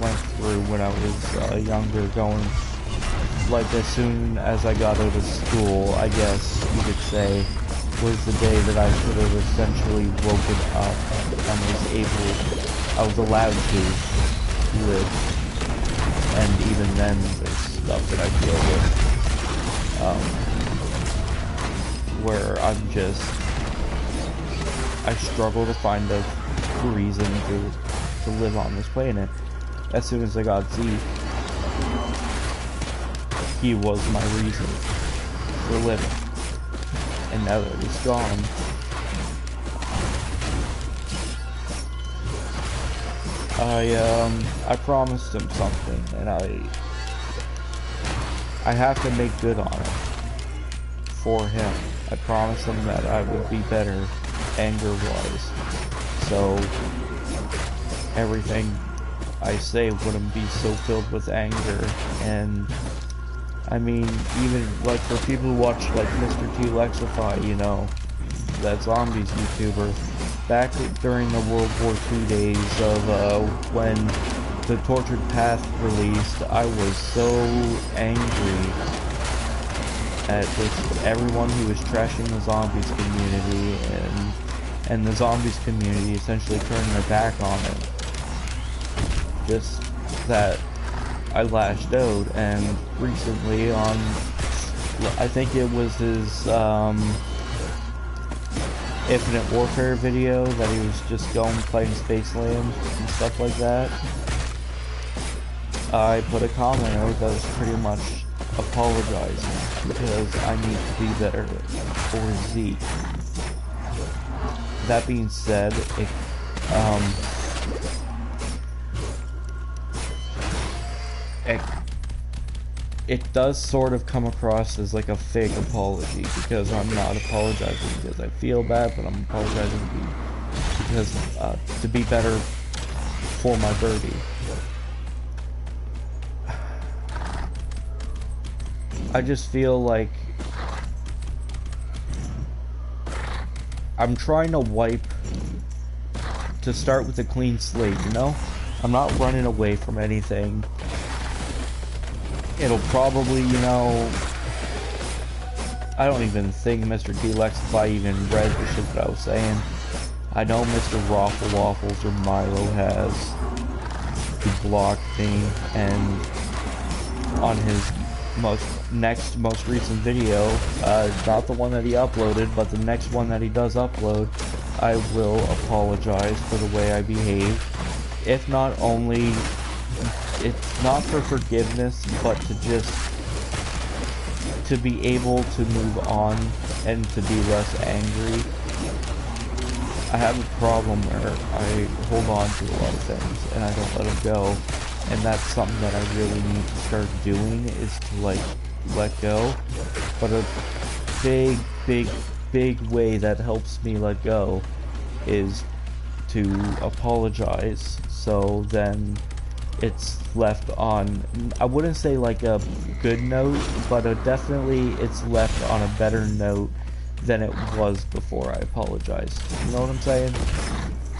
[SPEAKER 1] went through when I was younger. Going, like, as soon as I got out of school, I guess you could say, was the day that I should have essentially woken up and I was allowed to live. And even then, there's stuff that I deal with, where I struggle to find a reason to live on this planet. As soon as I got Zeke, he was my reason for living. And now that he's gone, I promised him something, and I have to make good on it for him. I promised him that I would be better anger-wise, so everything I say wouldn't be so filled with anger. And I mean, even like for people who watch like Mr. T Lexify, you know, that zombies YouTuber, back during the World War II days of when the Tortured Path released, I was so angry at just everyone who was trashing the zombies community, and the zombies community essentially turning their back on it. Just that I lashed out, and recently on, I think it was his Infinite Warfare video that he was just going playing Spaceland and stuff like that, I put a comment out that was pretty much apologizing because I need to be better for Zeke. That being said, it does sort of come across as like a fake apology, because I'm not apologizing because I feel bad, but I'm apologizing because to be better for my birdie. I just feel like I'm trying to start with a clean slate, you know? I'm not running away from anything. It'll probably, you know, I don't even think Mr. T Lexify even read the shit that I was saying. I know Mr. Raffle Waffles or Milo has. He blocked me, and on his most recent video, not the one that he uploaded, but the next one that he does upload, I will apologize for the way I behaved. If not only, it's not for forgiveness, but to be able to move on and to be less angry. I have a problem where I hold on to a lot of things and I don't let them go, and that's something that I really need to start doing, is to like let go. But a big way that helps me let go is to apologize, so then it's left on, I wouldn't say like a good note, but definitely it's left on a better note than it was before I apologized. You know what I'm saying?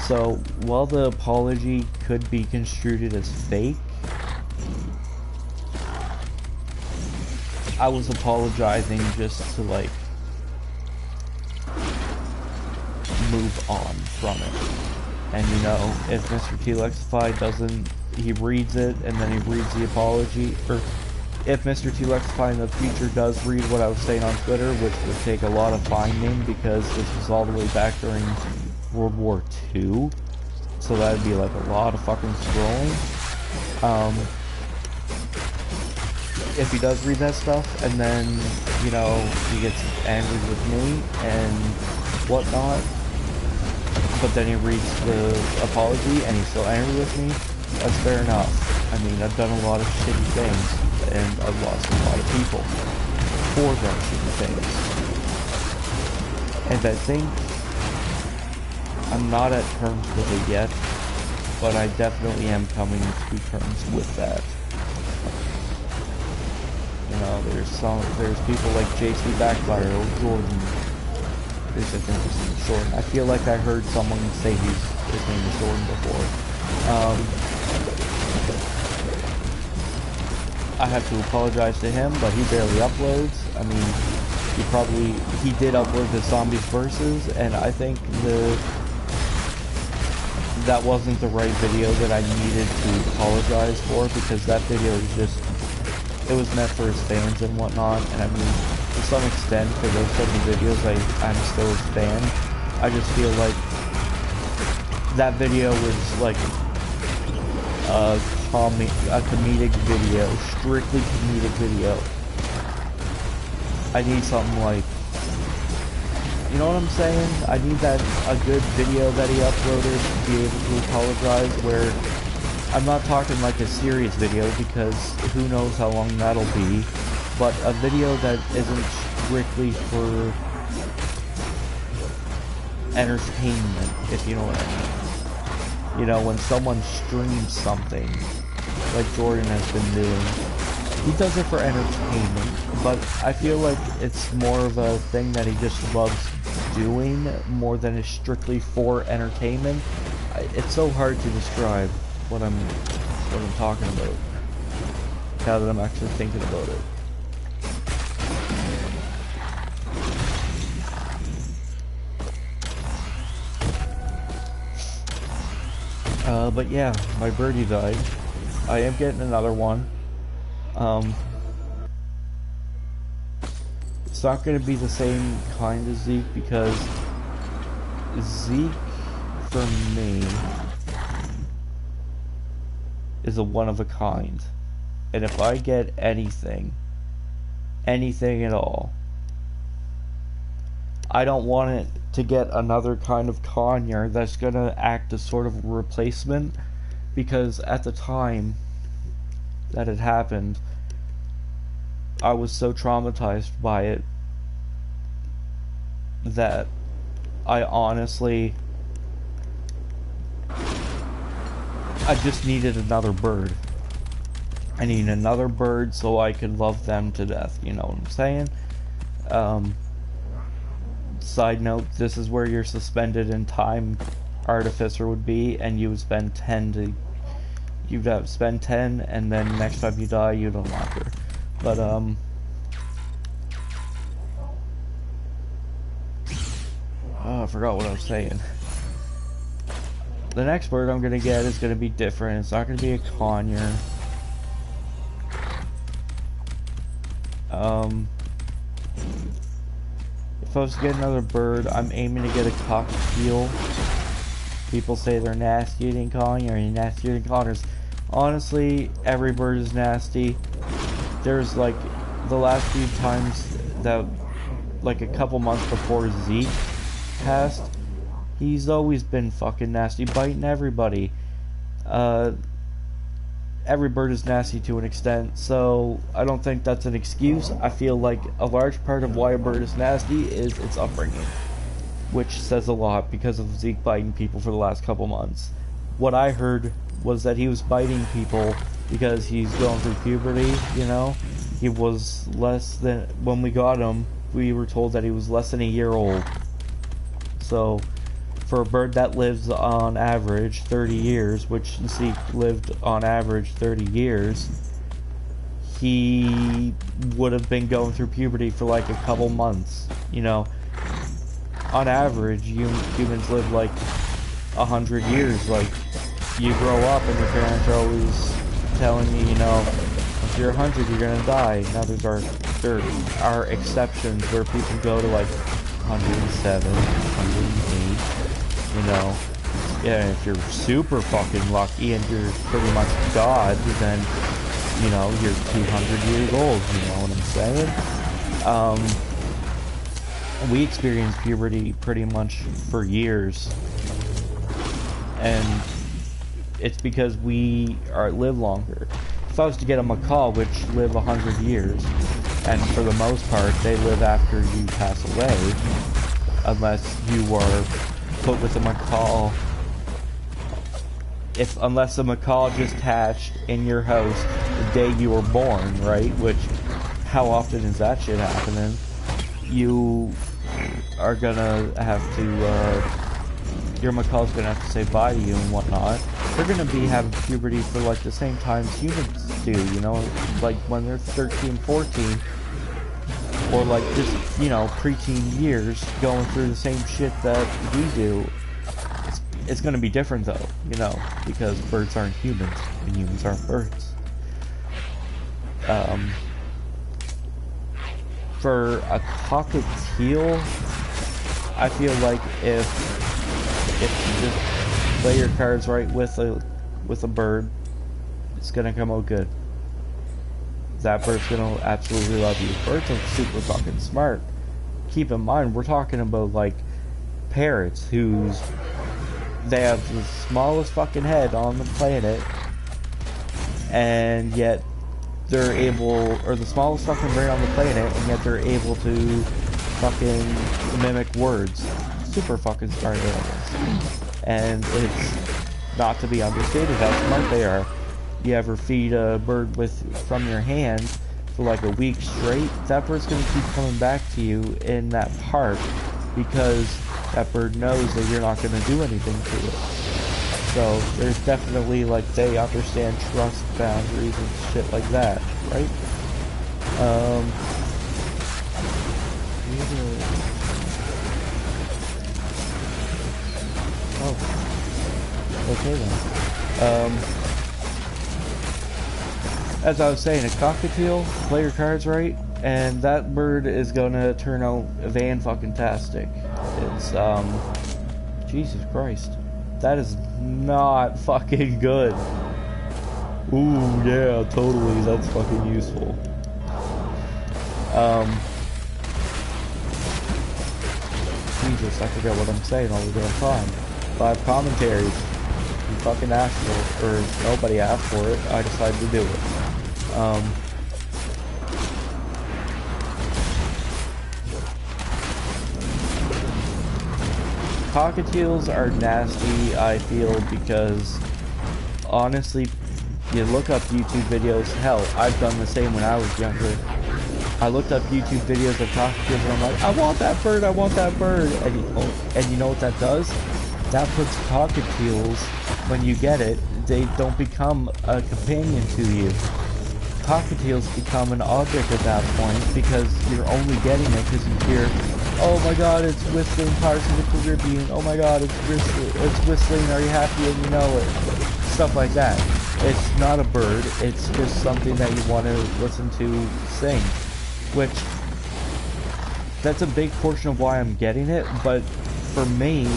[SPEAKER 1] So while the apology could be construed as fake, I was apologizing just to like move on from it. And you know, if Mr. T Lexify doesn't, he reads it and then he reads the apology, or if Mr. T Lexify in the future does read what I was saying on Twitter, which would take a lot of finding because this was all the way back during World War II, so that'd be like a lot of fucking scrolling. If he does read that stuff and then, you know, he gets angry with me and whatnot, but then he reads the apology and he's still angry with me. That's fair enough. I mean, I've done a lot of shitty things, and I've lost a lot of people for those shitty things. And I think I'm not at terms with it yet, but I definitely am coming to terms with that. You know, there's people like JC Backfire or Jordan. There's I think his name is Jordan. I feel like I heard someone say his name is Jordan before. I have to apologize to him, but he barely uploads. I mean, he did upload the Zombies Versus, and I think that wasn't the right video that I needed to apologize for, because that video it was meant for his fans and whatnot, and I mean, to some extent, for those type of videos, I'm still his fan. I just feel like that video was like a comedic video, strictly comedic video. I need something like, you know what I'm saying? I need a good video that he uploaded to be able to apologize, where I'm not talking like a serious video, because who knows how long that'll be, but a video that isn't strictly for entertainment, if you know what I mean. You know, when someone streams something, like Jordan has been doing, he does it for entertainment, but I feel like it's more of a thing that he just loves doing, more than it's strictly for entertainment. It's so hard to describe what I'm talking about, now that I'm actually thinking about it. But yeah, my birdie died. I am getting another one. It's not going to be the same kind as Zeke, because Zeke, for me, is a one of a kind. And if I get anything at all, I don't want it to get another kind of conure that's gonna act as sort of a replacement, because at the time that it happened, I was so traumatized by it that I just needed another bird. I need another bird so I could love them to death, you know what I'm saying? Side note, this is where your suspended in time artificer would be, and you would spend 10 you'd have to spend 10, and then next time you die, you'd unlock her. But, oh, I forgot what I was saying. The next bird I'm gonna get is gonna be different. It's not gonna be a conure. If I was to get another bird, I'm aiming to get a cockatiel. People say they're nasty eating conure, or nasty eating conures. Honestly, every bird is nasty. There's like the last few times that, like a couple months before Zeke passed, he's always been fucking nasty, biting everybody. Every bird is nasty to an extent, so I don't think that's an excuse. I feel like a large part of why a bird is nasty is its upbringing, which says a lot because of Zeke biting people for the last couple months. What I heard was that he was biting people because he's going through puberty, you know? He was less than, when we got him, we were told that he was less than a year old. So, for a bird that lives on average 30 years, which Zeke lived on average 30 years, he would have been going through puberty for like a couple months, you know? On average, humans live like 100 years. Like, you grow up and your parents are always telling you, you know, if you're 100, you're gonna die. Now there are exceptions where people go to like 107, 108, you know. Yeah, if you're super fucking lucky and you're pretty much God, then, you know, you're 200 years old, you know what I'm saying? We experienced puberty pretty much for years. and it's because we live longer. If I was to get a macaw, which live 100 years, and for the most part, they live after you pass away, unless you are put with a macaw. Unless a macaw just hatched in your house the day you were born, right? Which, how often is that shit happening? You are gonna have to, your macaw's gonna have to say bye to you and whatnot. They're gonna be having puberty for like the same times humans do, you know? Like when they're 13, 14, or like just, you know, preteen years, going through the same shit that we do. It's gonna be different though, you know, because birds aren't humans, and humans aren't birds. For a cockatiel, I feel like if you just play your cards right with a bird, it's gonna come out good. That bird's gonna absolutely love you. Birds are super fucking smart. Keep in mind, we're talking about like parrots they have the smallest fucking head on the planet, and yet they're able, or the smallest fucking brain on the planet, and yet they're able to fucking mimic words. Super fucking smart animals. And it's not to be understated how smart they are. You ever feed a bird from your hand for like a week straight, that bird's gonna keep coming back to you in that park, because that bird knows that you're not going to do anything to it. So there's definitely, like, they understand trust boundaries and shit like that, right? Oh, okay then. As I was saying, a cockatiel, play your cards right, and that bird is gonna turn out van-fucking-tastic. It's, Jesus Christ. That is not fucking good. Ooh, yeah, totally, that's fucking useful. Jesus, I forget what I'm saying all the damn time. 5 commentaries. You fucking asked for it, or nobody asked for it, I decided to do it. Cockatiels are nasty, I feel, because honestly, you look up YouTube videos, hell, I've done the same when I was younger. I looked up YouTube videos of cockatiels and I'm like, I want that bird, I want that bird. And you know what that does? That puts cockatiels, when you get it, they don't become a companion to you. Cockatiels become an object at that point, because you're only getting it because you hear, oh my god, it's whistling Pirates of the Caribbean, oh my god, it's whistling, are you happy and you know it? Stuff like that. It's not a bird, it's just something that you want to listen to sing. Which, that's a big portion of why I'm getting it, but for me,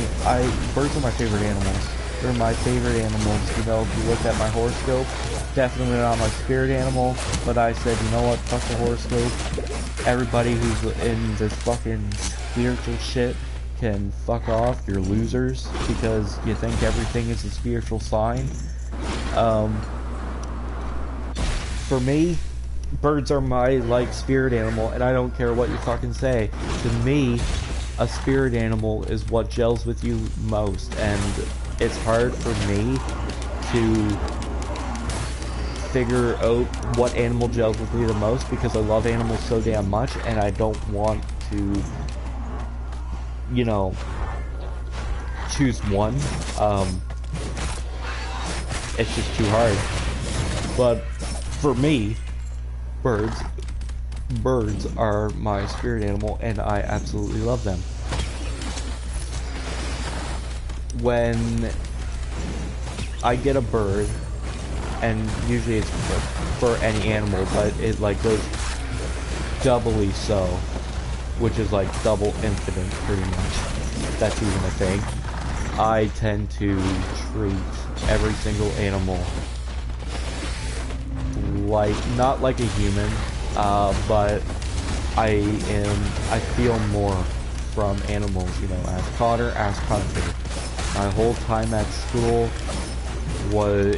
[SPEAKER 1] birds are my favorite animals. They're my favorite animals. You know, if you look at my horoscope, definitely not my spirit animal, but I said, you know what, fuck the horoscope. Everybody who's in this fucking spiritual shit can fuck off. You're losers because you think everything is a spiritual sign. For me, birds are my, like, spirit animal, and I don't care what you fucking say. To me, a spirit animal is what gels with you most, and it's hard for me to figure out what animal gels with me the most, because I love animals so damn much, and I don't want to, you know, choose one. It's just too hard. But for me, birds are my spirit animal, and I absolutely love them. When I get a bird, and usually it's for any animal, but it like goes doubly so, which is like double infinite pretty much, if that's even a thing. I tend to treat every single animal like, not like a human, but I feel more from animals, you know, as Connor, as Hunter. My whole time at school was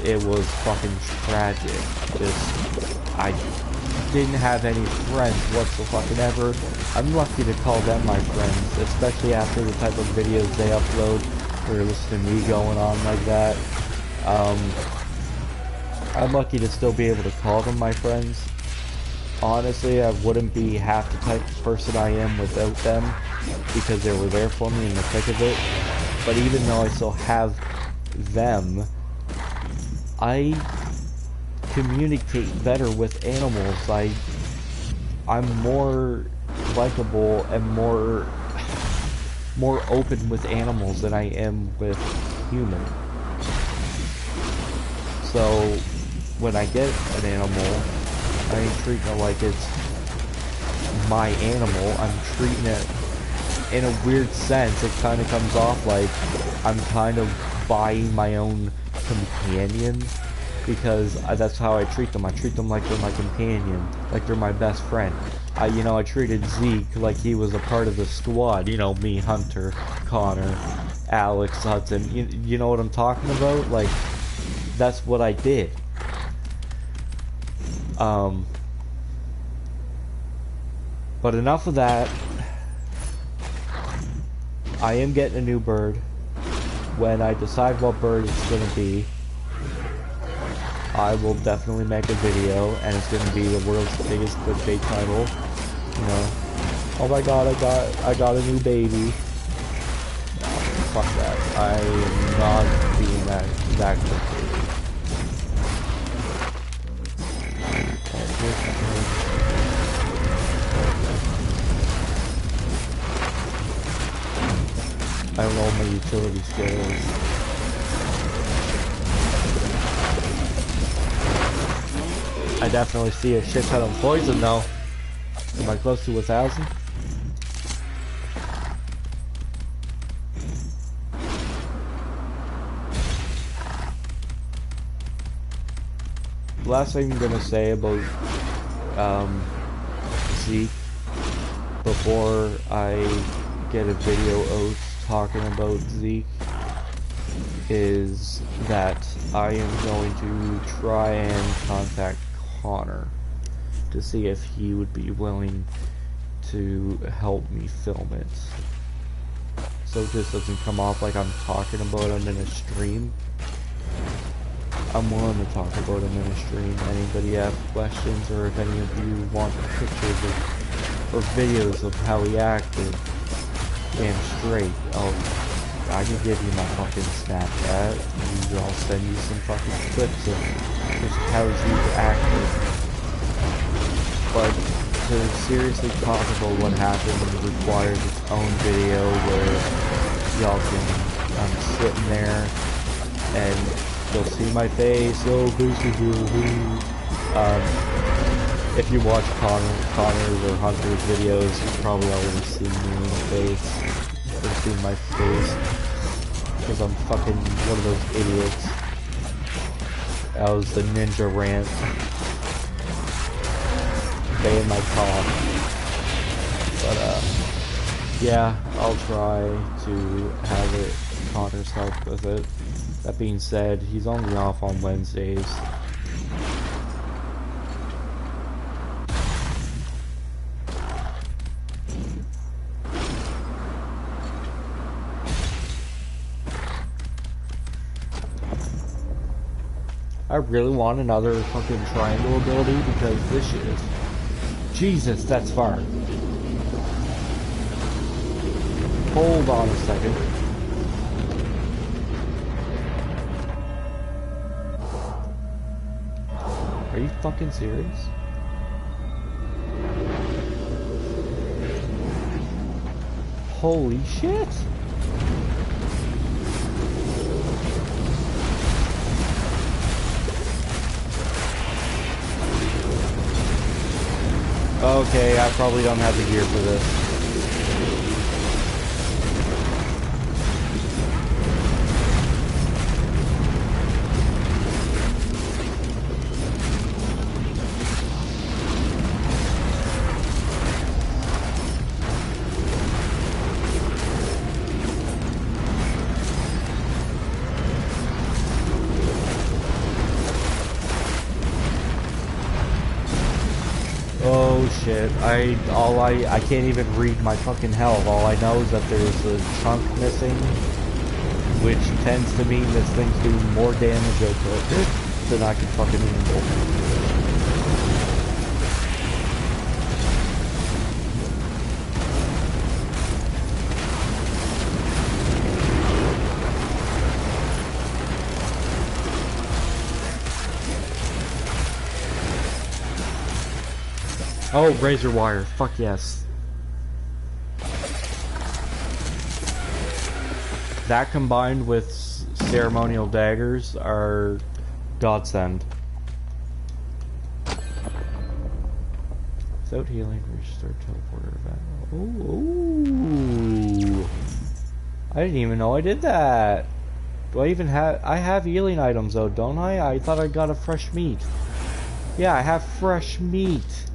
[SPEAKER 1] fucking tragic. I didn't have any friends whatsoever. I'm lucky to call them my friends, especially after the type of videos they upload or listen to me going on like that. I'm lucky to still be able to call them my friends. Honestly, I wouldn't be half the type of person I am without them, because they were there for me in the thick of it. But even though I still have them, I communicate better with animals. I'm more likable and more open with animals than I am with humans. So when I get an animal, I ain't treating it like it's my animal. I'm treating it in a weird sense. It kind of comes off like I'm kind of buying my own companion, because that's how I treat them. I treat them like they're my companion, like they're my best friend. I treated Zeke like he was a part of the squad. Me, Hunter, Connor, Alex, Hudson. You know what I'm talking about? Like, that's what I did. But enough of that. I am getting a new bird. When I decide what bird it's gonna be, I will definitely make a video, and it's gonna be the world's biggest clickbait title. Oh my god, I got a new baby. No, fuck that. I am not being that clickbait. I don't know what my utility skill is. I definitely see a shit ton of poison though. Am I close to 1,000? The last thing I'm gonna say about Zeke before I get a video out talking about Zeke is that I am going to try and contact Connor to see if he would be willing to help me film it, so this doesn't come off like I'm talking about him in a stream. I'm willing to talk about him in a stream. Anybody have questions, or if any of you want pictures or videos of how he acted, damn straight, I can give you my fucking Snapchat, and I'll send you some fucking clips of just how Zeke acted. But to seriously talk about what happened requires its own video where y'all can, I'm sitting there and you'll see my face. If you watch Connor's or Hunter's videos, you've probably already seen me in the face, or seen my face, because I'm fucking one of those idiots. That was the ninja rant. Stay in my car. But yeah, I'll try to have it, Connor's help with it. That being said, he's only off on Wednesdays. I really want another fucking triangle ability, because this shit is... Jesus, that's far. Hold on a second. Are you fucking serious? Holy shit! Okay, I probably don't have the gear for this. shit. I can't even read my fucking health. All I know is that there's a chunk missing, which tends to mean this thing's doing more damage than I can fucking handle. Oh, razor wire. Fuck yes. That combined with ceremonial daggers are godsend. Without healing, restore teleporter event. Ooh. I didn't even know I did that. Do I even have... I have healing items though, don't I? I thought I got a fresh meat. Yeah, I have fresh meat.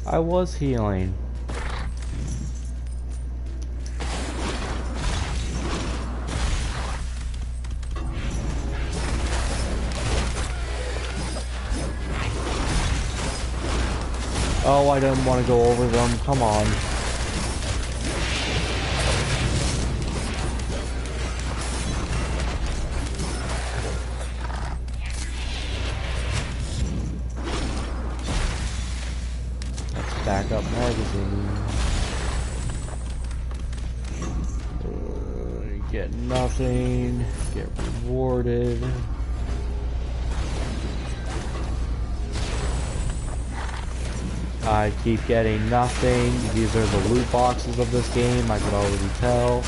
[SPEAKER 1] I was healing. Oh, I didn't want to go over them. Come on. Backup magazine. Get nothing. Get rewarded. I keep getting nothing. These are the loot boxes of this game, I can already tell.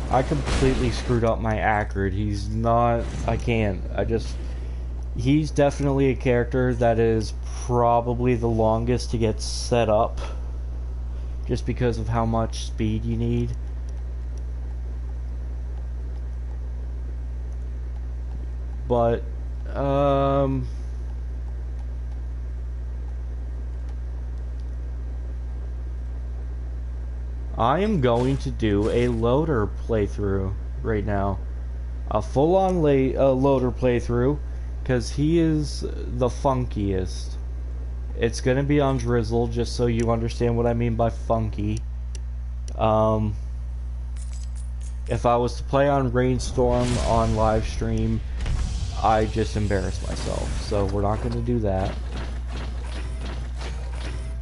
[SPEAKER 1] I completely screwed up my Acrid. He's not... I can't. He's definitely a character that is probably the longest to get set up. Just because of how much speed you need. But, I am going to do a loader playthrough right now. A full-on loader playthrough, because he is the funkiest. It's going to be on Drizzle, just so you understand what I mean by funky. If I was to play on Rainstorm on live stream, I just embarrass myself. So we're not going to do that.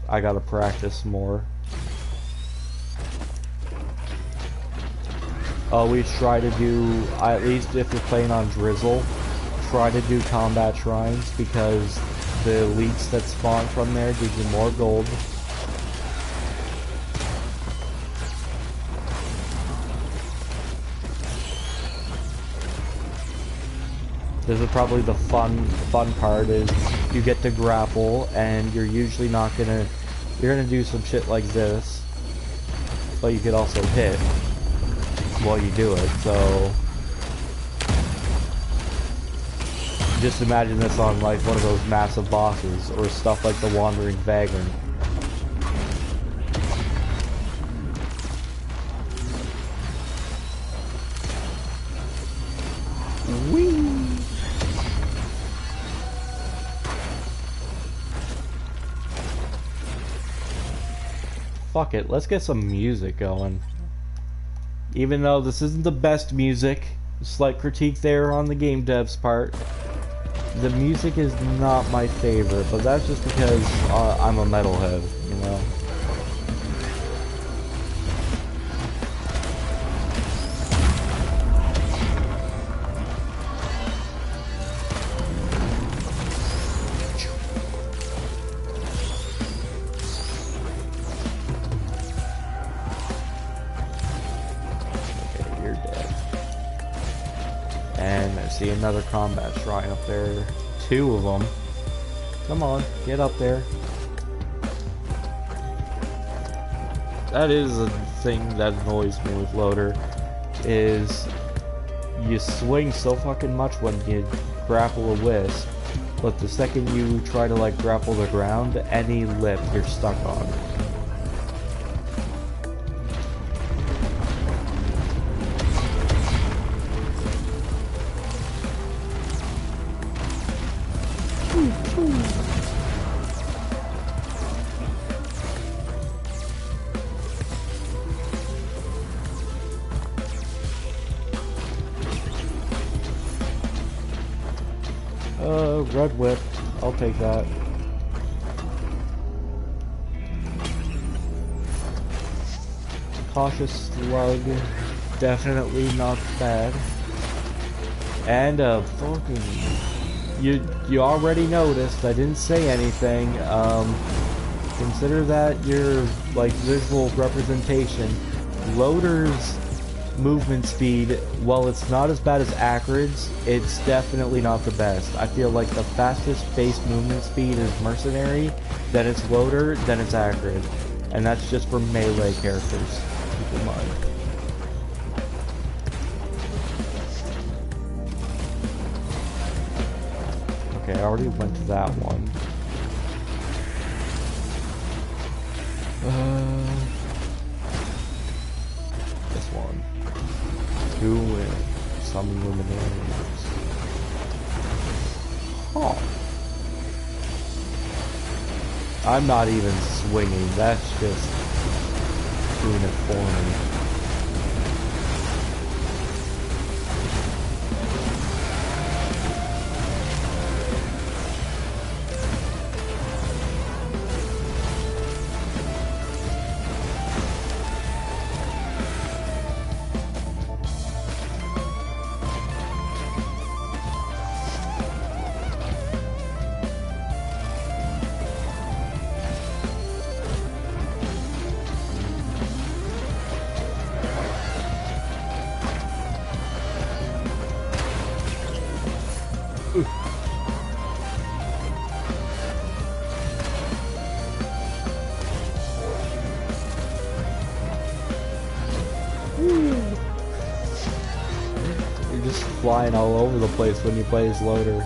[SPEAKER 1] I got to practice more. Always try to do, at least if you're playing on Drizzle, try to do combat shrines, because the elites that spawn from there give you more gold. This is probably the fun part, is you get to grapple, and you're usually not gonna, you're gonna do some shit like this, but you could also hit while you do it, so just imagine this on like one of those massive bosses, or stuff like the Wandering Vagrant. Whee! Fuck it, let's get some music going. Even though this isn't the best music, slight critique there on the game dev's part. The music is not my favorite, but that's just because I'm a metalhead, you know? And I see another combat shrine up there. 2 of them. Come on, get up there. That is a thing that annoys me with Loader, is you swing so fucking much when you grapple a wisp, but the second you try to like grapple the ground, any lip you're stuck on. Red whip. I'll take that. Cautious slug. Definitely not bad. And fucking... You already noticed, I didn't say anything. Consider that your, like, visual representation. Loader's movement speed, while it's not as bad as Acrid's, it's definitely not the best. I feel like the fastest base movement speed is Mercenary, then it's Loader, then it's Acrid. And that's just for melee characters. Keep in mind. Okay, I already went to that one. This one. 2 wins. Summon Luminaries. Huh. I'm not even swinging, that's just doing it for me. You're just flying all over the place when you play as Loader.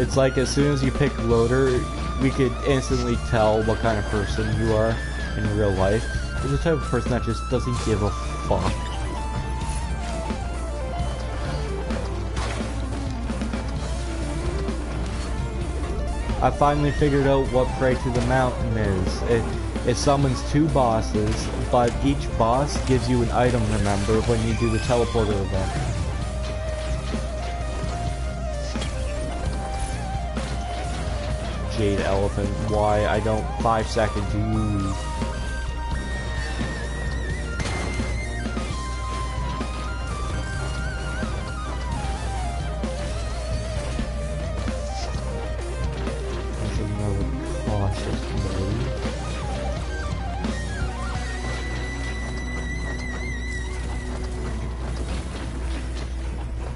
[SPEAKER 1] It's like as soon as you pick Loader, we could instantly tell what kind of person you are in real life. You're the type of person that just doesn't give a fuck. I finally figured out what Pray to the Mountain is. It summons 2 bosses, but each boss gives you an item, remember, when you do the teleporter event. Jade Elephant, why I don't 5 seconds, ooh.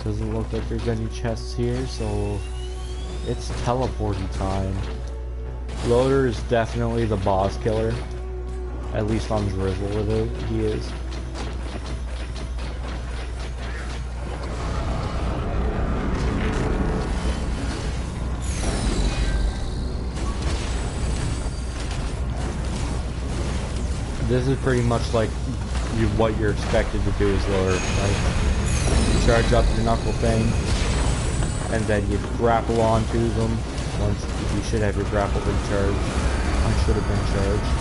[SPEAKER 1] Doesn't look like there's any chests here, so it's teleporting time. Loader is definitely the boss killer. At least on Drizzle with it, he is. This is pretty much like what you're expected to do as Loader, right? Charge up your knuckle thing, and then you grapple onto them. Once you should have your grapple recharged. I should have been charged.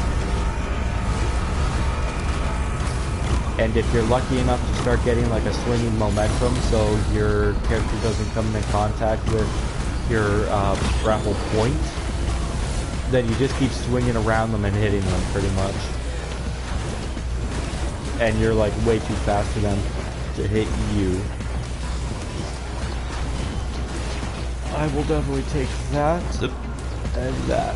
[SPEAKER 1] And if you're lucky enough to start getting like a swinging momentum, so your character doesn't come into contact with your grapple point, then you just keep swinging around them and hitting them pretty much. And you're like way too fast for them to hit you. I will definitely take that and that.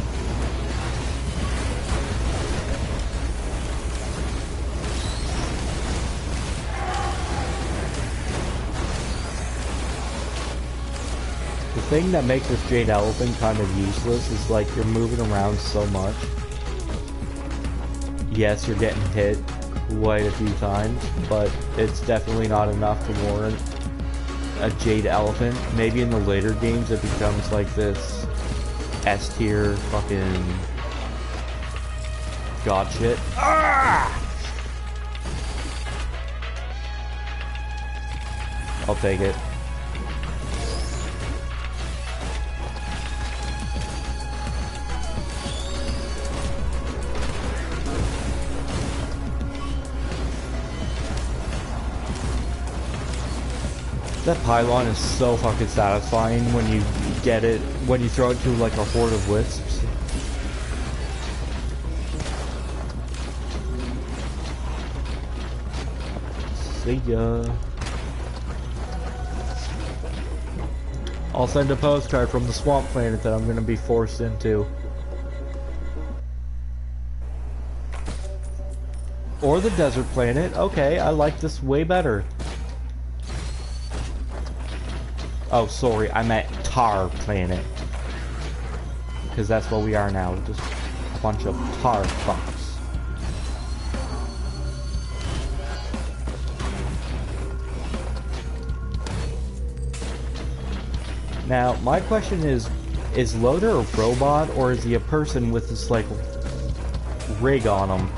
[SPEAKER 1] The thing that makes this Jade Elephant kind of useless is like you're moving around so much. Yes, you're getting hit quite a few times, but it's definitely not enough to warrant a Jade Elephant. Maybe in the later games it becomes like this S tier fucking god shit. Ah! I'll take it. That pylon is so fucking satisfying when you get it, when you throw it to like a horde of wisps. See ya. I'll send a postcard from the swamp planet that I'm gonna be forced into. Or the desert planet. Okay, I like this way better. Oh, sorry, I meant tar planet. Because that's what we are now, just a bunch of tar fucks. Now, my question is Loader a robot, or is he a person with this, like, rig on him?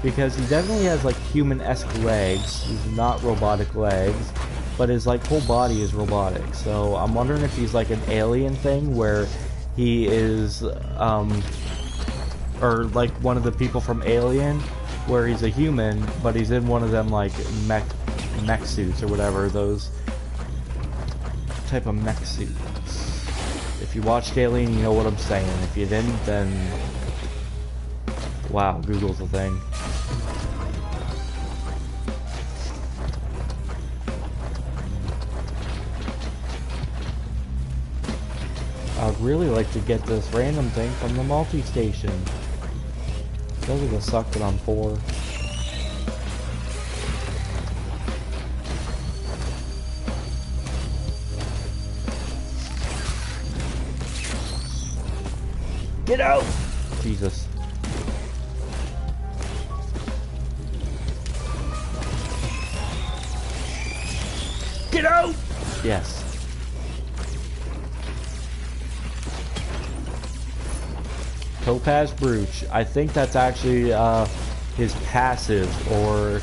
[SPEAKER 1] Because he definitely has, like, human-esque legs. He's not robotic legs. But his, like, whole body is robotic. So, I'm wondering if he's, like, an alien thing, where he is, or, like, one of the people from Alien, where he's a human, but he's in one of them, like, mech suits, or whatever, those type of mech suits. If you watched Alien, you know what I'm saying. If you didn't, then wow, Google's a thing. I'd really like to get this random thing from the multi-station. It doesn't suck that I'm poor. Get out! Jesus. Get out! Yes. Topaz Brooch. I think that's actually his passive, or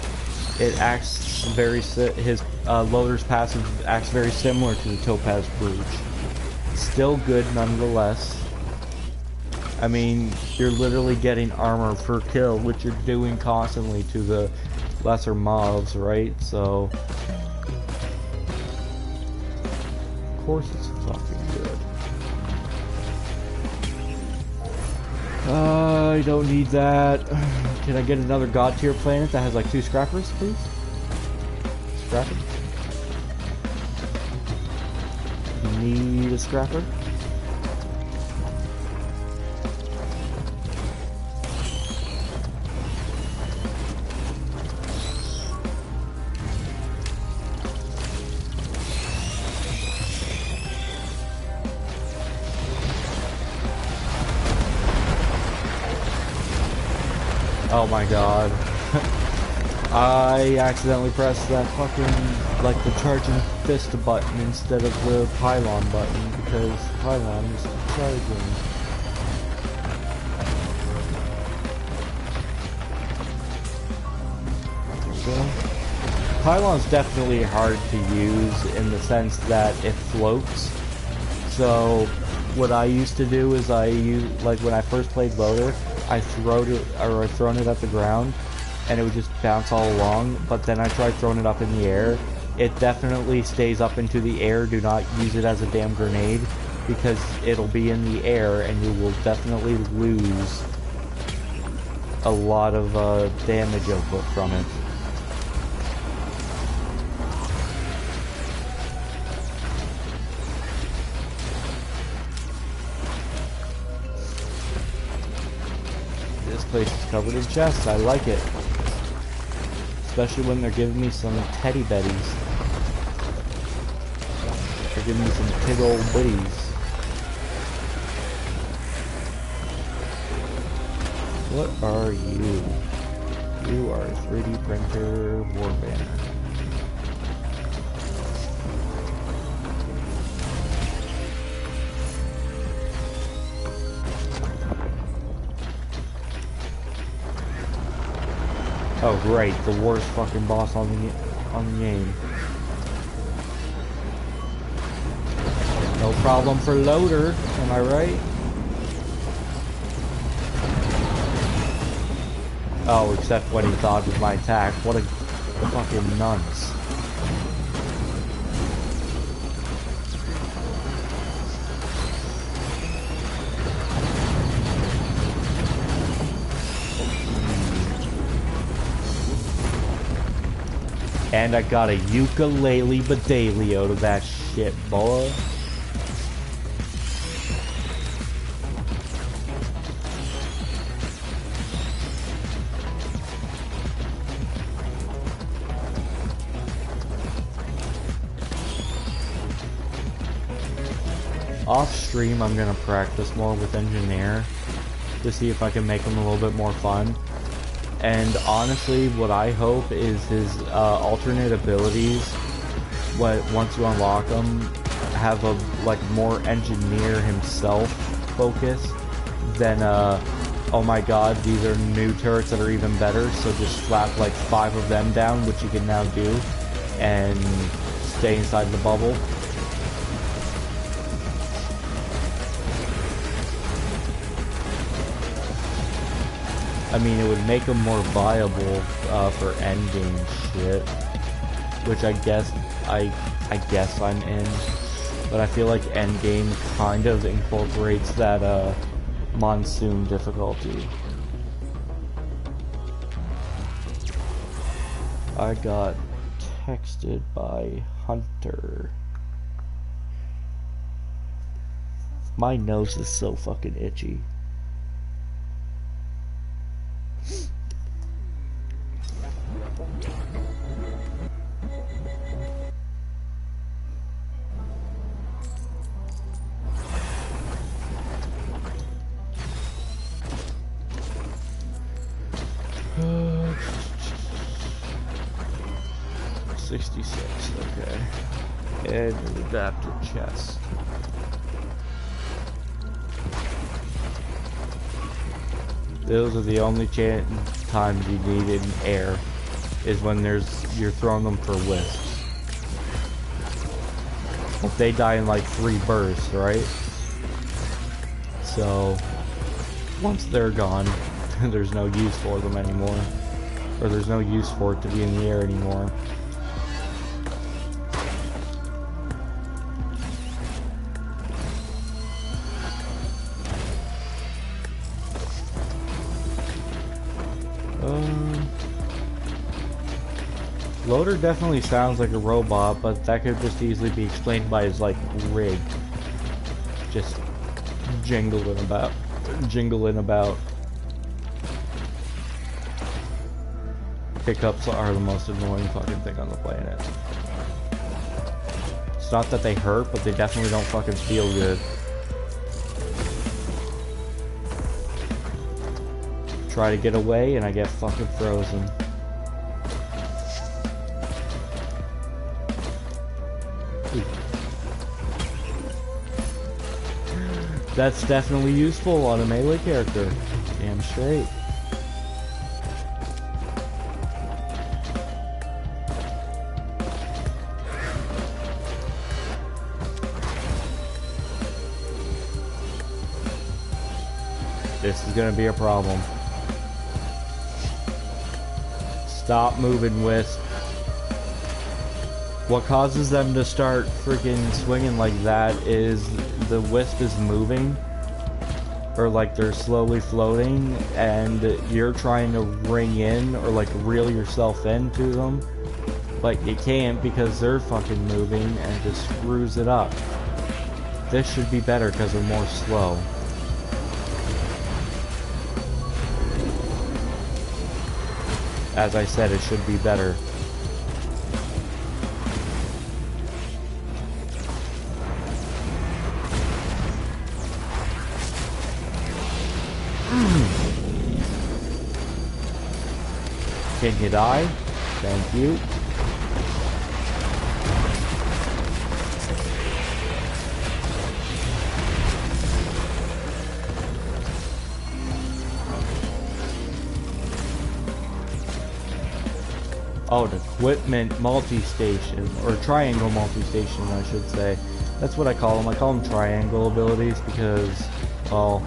[SPEAKER 1] it acts very his Loader's passive acts very similar to the Topaz Brooch. Still good nonetheless. I mean, you're literally getting armor per kill, which you're doing constantly to the lesser mobs, right? So, of course it's fucking good. I don't need that. Can I get another god tier planet that has like 2 scrappers, please? Scrapper? Need a scrapper? Oh my god. I accidentally pressed that fucking, like, the charging fist button instead of the pylon button, because the pylon is charging. So, pylon's definitely hard to use in the sense that it floats. So, what I used to do is like when I first played Loader, I thrown it at the ground, and it would just bounce all along. But then I tried throwing it up in the air. It definitely stays up into the air. Do not use it as a damn grenade, because it'll be in the air, and you will definitely lose a lot of damage output from it. This place is covered in chests. I like it. Especially when they're giving me some teddy betties. They're giving me some big old bitties. What are you? You are a 3D printer warband. Oh great, the worst fucking boss on the game. No problem for Loader, am I right? Oh, except when he dodges my attack. What a fucking nuns. And I got a ukulele bedaily out of that shit, boy. Off stream, I'm gonna practice more with Engineer to see if I can make him a little bit more fun. And honestly, what I hope is his alternate abilities, once you unlock them, have a more Engineer himself focus than oh my god, these are new turrets that are even better, so just slap like 5 of them down, which you can now do, and stay inside the bubble. I mean, it would make them more viable for endgame shit, which I guess I'm in, but I feel like endgame kind of incorporates that monsoon difficulty. I got texted by Hunter. My nose is so fucking itchy. Okay. And an adaptive chest. Those are the only times you need it in air, is when you're throwing them for wisps. But they die in like 3 bursts, right? So once they're gone, there's no use for them anymore. Or there's no use for it to be in the air anymore. Loader definitely sounds like a robot, but that could just easily be explained by his rig. Just jingling about. Pickups are the most annoying fucking thing on the planet. It's not that they hurt, but they definitely don't fucking feel good. Try to get away and I get fucking frozen. That's definitely useful on a melee character. Damn straight. This is gonna be a problem. Stop moving, Wisp. What causes them to start freaking swinging like that is the Wisp is moving, or they're slowly floating, and you're trying to ring in or reel yourself into them, but you can't because they're fucking moving, and it just screws it up. This should be better because they're more slow. As I said, it should be better. Can you die? Thank you. Oh, the equipment multi-station, or triangle multi-station, I should say. That's what I call them. I call them triangle abilities because, well,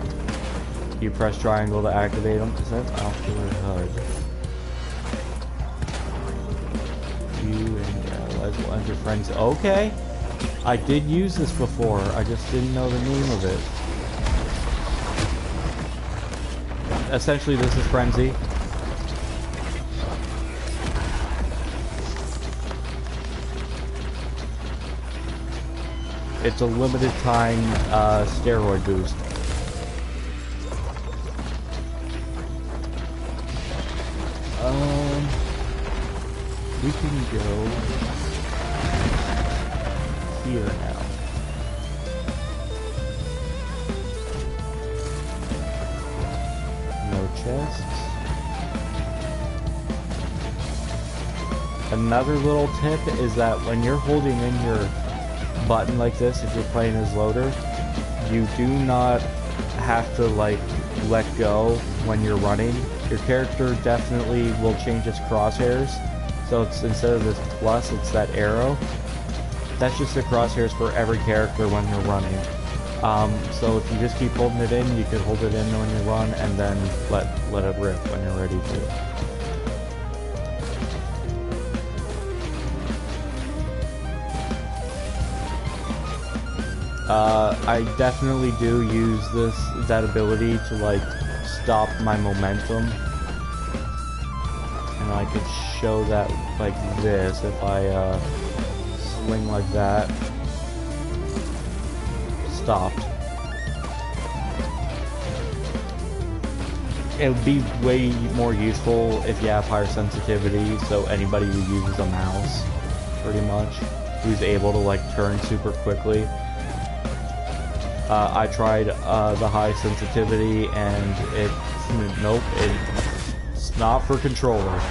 [SPEAKER 1] you press triangle to activate them. Is that Ocular HUD? You and allies will enter friends. Okay. I did use this before. I just didn't know the name of it. Essentially, this is Frenzy. It's a limited time steroid boost. We can go here now. No chests. Another little tip is that when you're holding in your button like this, if you're playing as loader, you do not have to like let go when you're running. Your character definitely will change its crosshairs, so it's instead of this plus, it's that arrow. That's just the crosshairs for every character when you're running. So if you just keep holding it in, you can hold it in when you run and then let it rip when you're ready to. I definitely do use that ability to like stop my momentum, and I could show that like this if I swing like that. Stopped. It would be way more useful if you have higher sensitivity, so anybody who uses a mouse, pretty much, who's able to like turn super quickly. I tried the high sensitivity and nope, it's not for controller.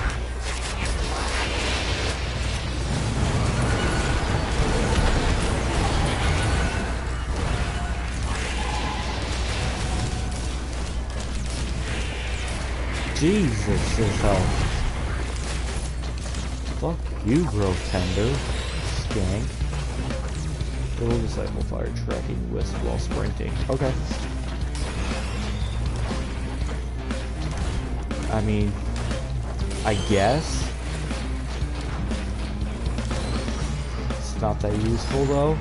[SPEAKER 1] Jesus, this health. Fuck you, growth tender. Skank. Little disciple fire tracking wisp while sprinting. Okay. I mean, I guess. It's not that useful though.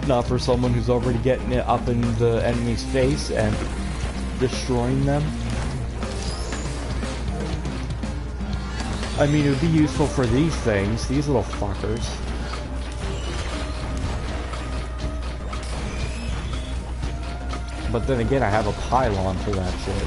[SPEAKER 1] Not for someone who's already getting it up in the enemy's face and destroying them. I mean, it would be useful for these things, these little fuckers. But then again, I have a pylon for that shit.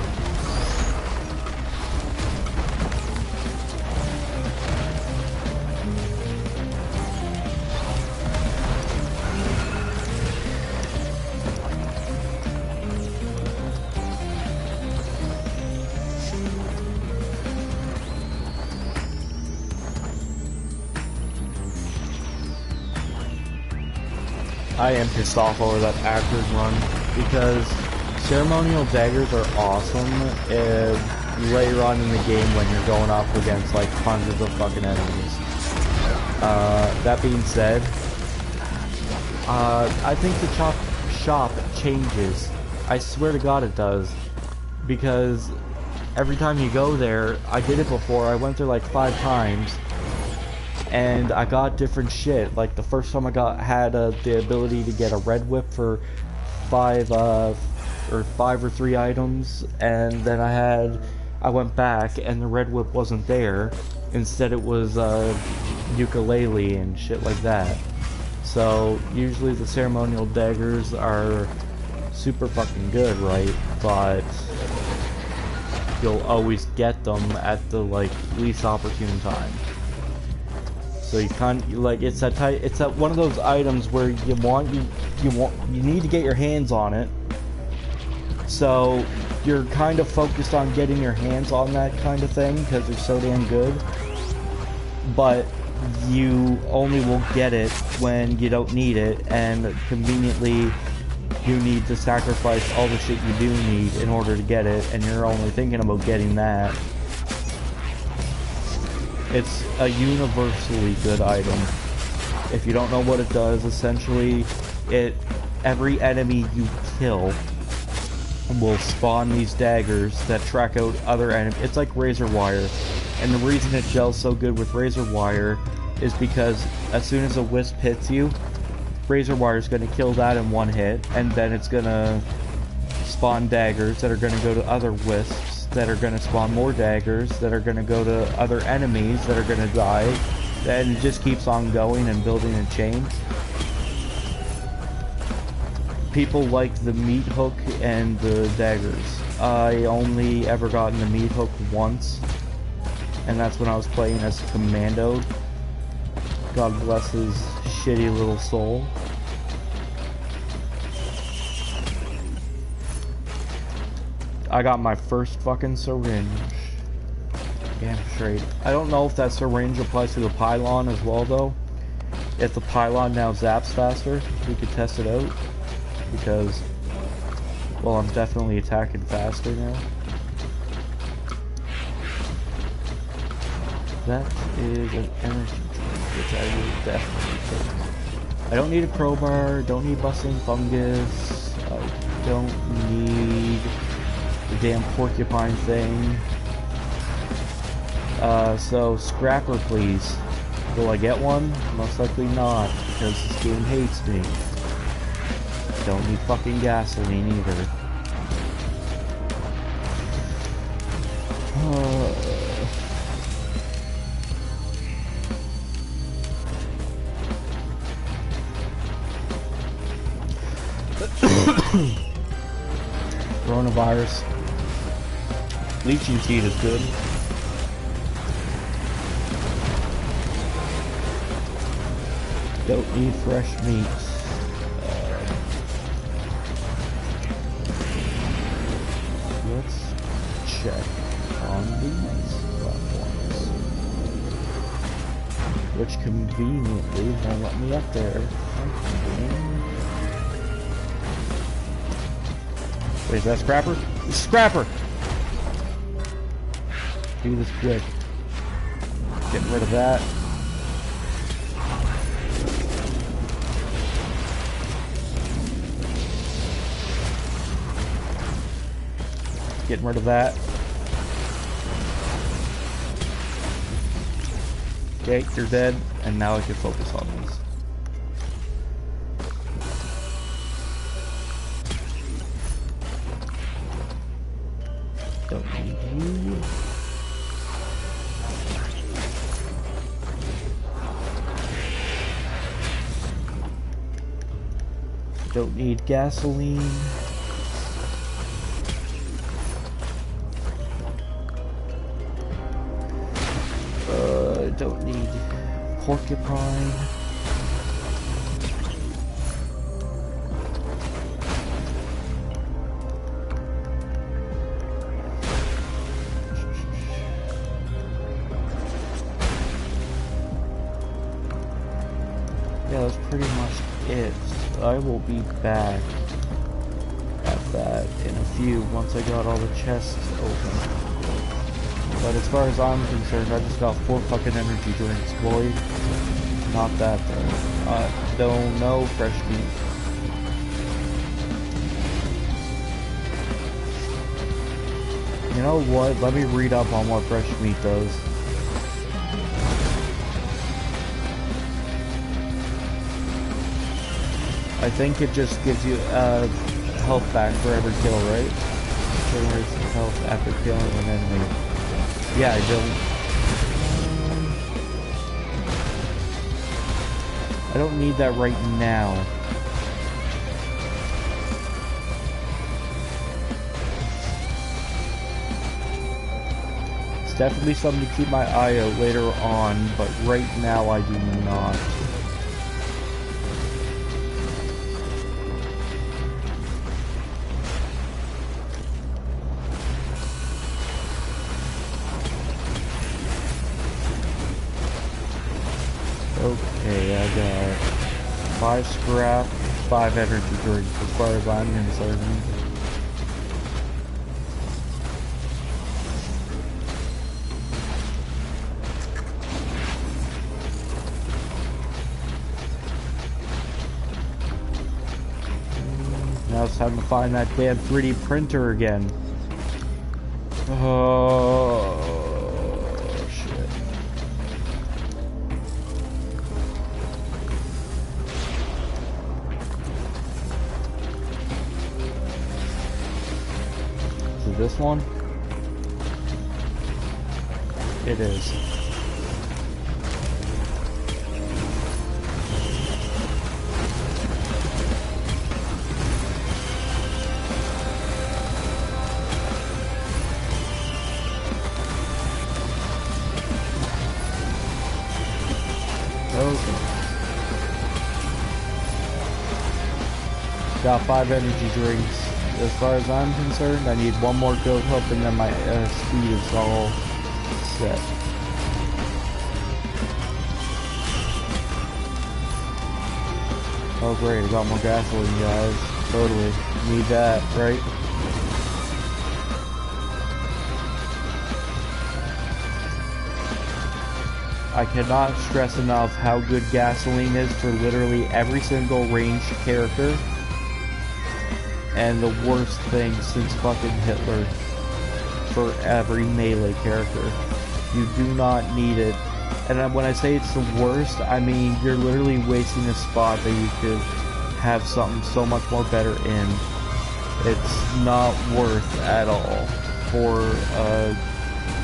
[SPEAKER 1] I am pissed off over that actors run, because ceremonial daggers are awesome later on in the game when you're going up against like hundreds of fucking enemies. That being said, I think the shop changes. I swear to God it does, because every time you go there, I did it before, I went there like 5 times, and I got different shit. Like the first time I had the ability to get a red whip for 5 or 3 items, and then I went back and the red whip wasn't there. Instead it was ukulele and shit like that. So usually the ceremonial daggers are super fucking good, right? But you'll always get them at the like least opportune time. So you can't it's that one of those items where you need to get your hands on it. So you're kind of focused on getting your hands on that kind of thing because they're so damn good. But you only will get it when you don't need it, and conveniently you need to sacrifice all the shit you do need in order to get it, and you're only thinking about getting that. It's a universally good item. If you don't know what it does, essentially, every enemy you kill will spawn these daggers that track out other enemies. It's like razor wire, and the reason it gels so good with razor wire is because as soon as a wisp hits you, razor wire is going to kill that in one hit, and then it's going to spawn daggers that are going to go to other wisps that are going to spawn more daggers that are going to go to other enemies that are going to die, and it just keeps on going and building a chain. people like the meat hook and the daggers. I only ever gotten the meat hook once, and that's when I was playing as Commando. God bless his shitty little soul. I got my first fucking syringe. Damn straight. I don't know if that syringe applies to the pylon as well though. If the pylon now zaps faster, we could test it out. Because, well, I'm definitely attacking faster now. That is an energy drink, which I will definitely take. I don't need a crowbar, don't need bustling fungus, I don't need the damn porcupine thing. So, scrapper please. Will I get one? Most likely not, because this game hates me. Don't need fucking gasoline either. Coronavirus. Leeching seed is good. Don't need fresh meats. Let's check on these platforms, which conveniently won't let me up there. Wait, is that Scrapper? It's Scrapper! Do this quick. Getting rid of that. Getting rid of that. Okay, you're dead, and now I can focus on these. Don't need you. Don't need gasoline. Don't need porcupine. Yeah, that's pretty much it. I will be back at that in a few once I got all the chests open. But as far as I'm concerned, I just got 4 fucking energy drinks, boy. Not that though. Don't know fresh meat. You know what? Let me read up on what fresh meat does. I think it just gives you health back for every kill, right? Generates health after killing an enemy. Yeah, I don't need that right now. It's definitely something to keep my eye out later on, but right now I do not. Okay, I got 5 scrap, 5 energy drinks as far as I'm concerned. Now it's time to find that damn 3D printer again. Oh, shit. Is it this one? It is. Got 5 energy drinks. As far as I'm concerned, I need one more goat hope and then my speed is all set. Oh great, I got more gasoline, guys. Totally. Need that, right? I cannot stress enough how good gasoline is for literally every single ranged character. And the worst thing since fucking Hitler for every melee character. You do not need it. And when I say it's the worst, I mean you're literally wasting a spot that you could have something so much more better in. It's not worth at all for a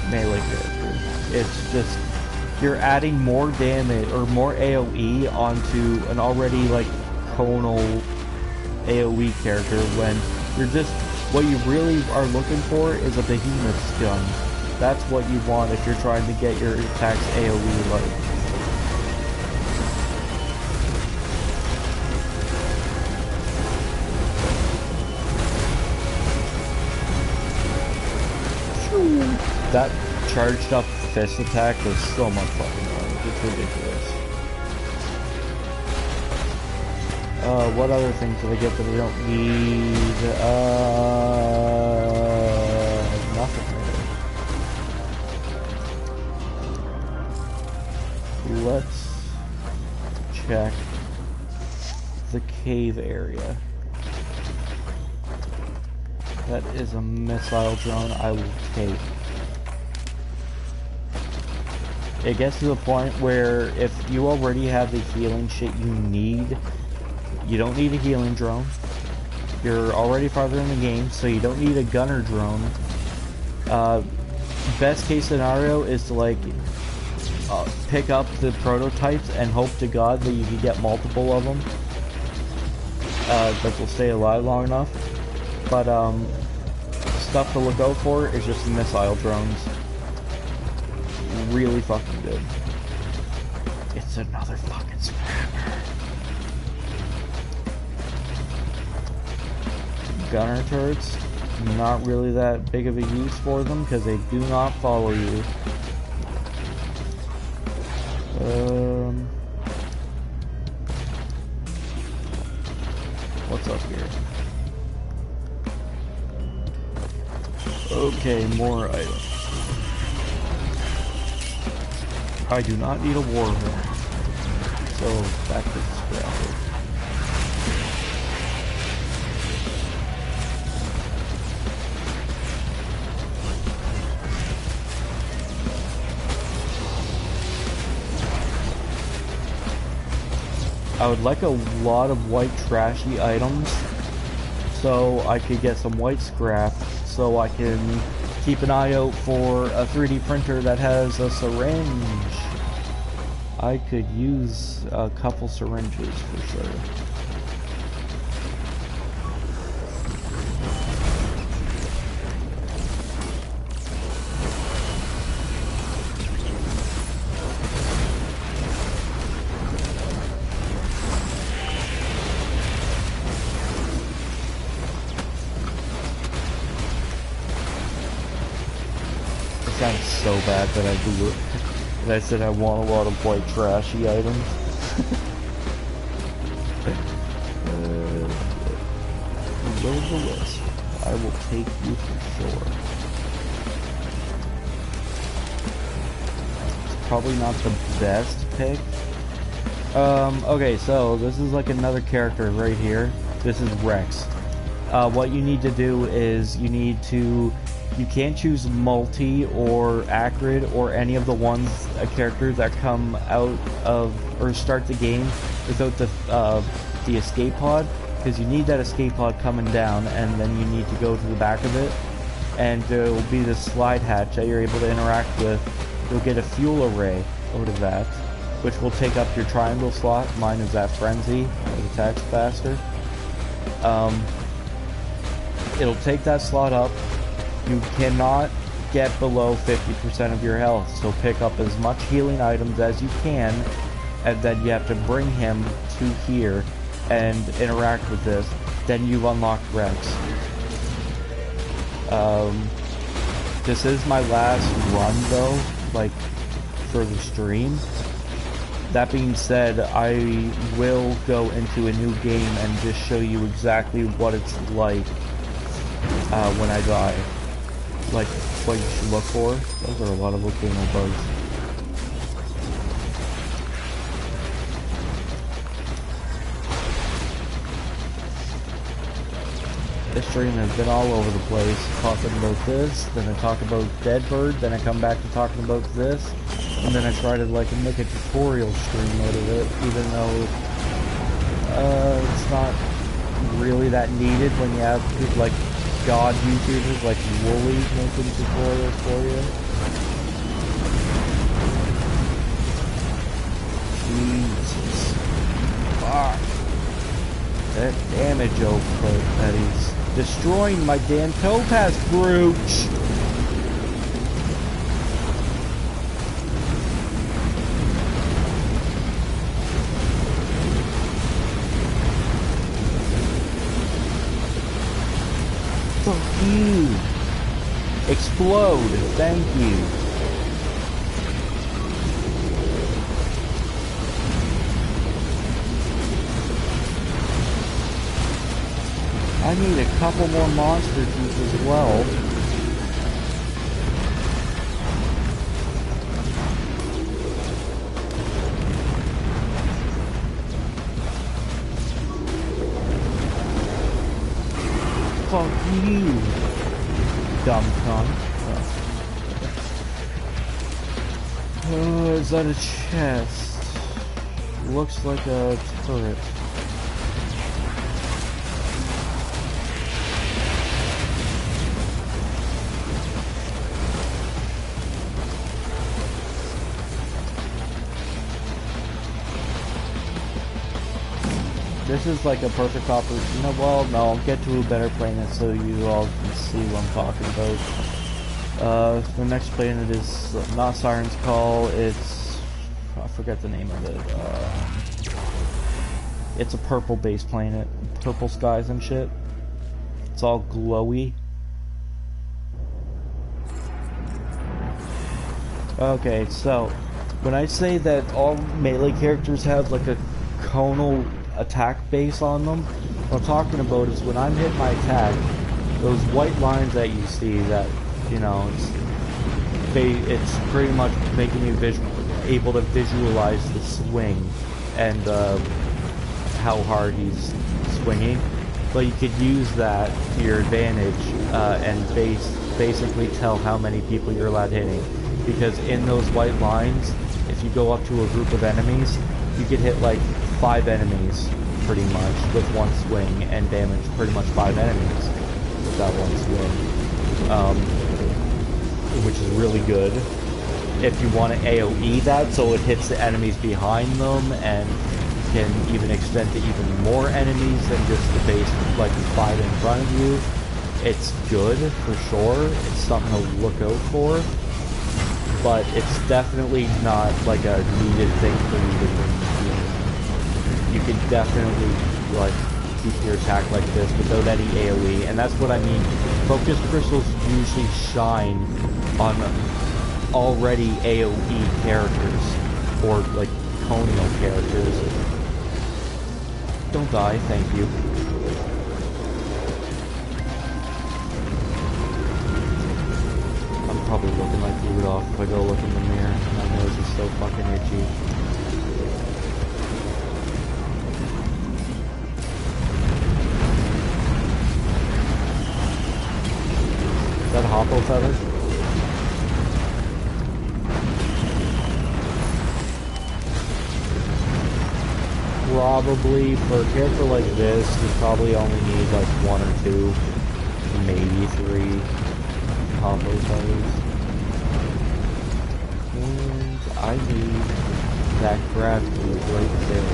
[SPEAKER 1] melee character. It's just, you're adding more damage or more AoE onto an already like conal AoE character when you're just, what you really are looking for is a behemoth gun. That's what you want if you're trying to get your attacks AoE like. That charged up fist attack was so much fucking damage. It's ridiculous. What other things did I get that I don't need? Nothing really. Let's check the cave area. That is a missile drone I will take. It gets to the point where if you already have the healing shit you need, you don't need a healing drone. You're already farther in the game, so you don't need a gunner drone. Best case scenario is to like pick up the prototypes and hope to God that you can get multiple of them that will stay alive long enough. But stuff to look out for is just the missile drones. Really fucking good. It's another fucking scrapper. Gunner turrets, not really that big of a use for them because they do not follow you. What's up here? Okay, more items. I do not need a warhammer. So back to the scrapper. I would like a lot of white trashy items so I could get some white scrap so I can keep an eye out for a 3D printer that has a syringe. I could use a couple syringes for sure. Sounds so bad that I do it. And I said I want a lot of white trashy items. Load the list. I will take you for sure. It's probably not the best pick. Okay, so this is like another character right here. This is Rex. What you need to do is you can't choose multi or acrid or any of the ones characters that come out of or start the game without the escape pod, because you need that escape pod coming down, and then you need to go to the back of it, and there will be this slide hatch that you're able to interact with. You'll get a fuel array out of that, which will take up your triangle slot. Mine is that frenzy, it attacks faster. It'll take that slot up. You cannot get below 50% of your health, so pick up as much healing items as you can, and then you have to bring him to here, and interact with this, then you've unlocked Rex. This is my last run though, like, for the stream. That being said, I will go into a new game and just show you exactly what it's like when I die. Like, what you should look for. Those are a lot of volcano bugs. This stream has been all over the place, talking about this, then I talk about Deadbird, then I come back to talking about this, and then I try to like make a tutorial stream out of it, even though it's not really that needed when you have like god YouTubers like Wooly making tutorials for you. Jesus. Fuck. That damage output that he's destroying my damn topaz brooch. Fuck you. Explode. Thank you. I need a couple more monster teeth as well. Fuck you, dumb cunt. Oh, is that a chest? Looks like a turret. This is like a perfect opportunity. No, well, no, I'll get to a better planet so you all can see what I'm talking about. The next planet is not Siren's Call, it's... I forget the name of it. It's a purple-based planet. Purple skies and shit. It's all glowy. Okay, so, when I say that all melee characters have like a conal attack base on them, what I'm talking about is when I'm hitting my attack, those white lines that you see that, you know, it's pretty much making me able to visualize the swing and how hard he's swinging. But you could use that to your advantage and basically tell how many people you're allowed hitting. Because in those white lines, if you go up to a group of enemies, you could hit like 5 enemies pretty much with one swing and damage pretty much 5 enemies with that one swing, which is really good. If you want to AoE that so it hits the enemies behind them and can even extend to even more enemies than just the base like 5 in front of you, it's good for sure. It's something to look out for, but it's definitely not like a needed thing for you to bring. You can definitely like keep your attack like this without any AoE, and that's what I mean. Focus crystals usually shine on already AoE characters or like conal characters. Don't die, thank you. I'm probably looking like Rudolph if I go look in the mirror. My nose is so fucking itchy. Is that a Hoppo feather? Probably, for a character like this, you probably only need like 1 or 2, maybe 3 Hoppo feathers. And I need that grass root right there.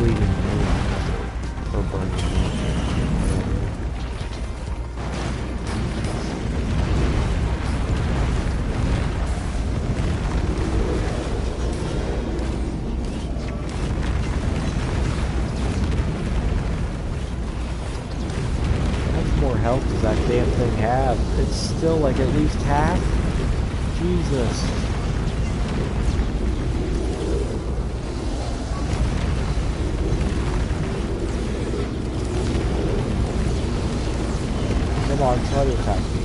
[SPEAKER 2] bleeding wounds or burning wounds. How much more health does that damn thing have? It's still like at least half? Jesus. Come on, try to attack me.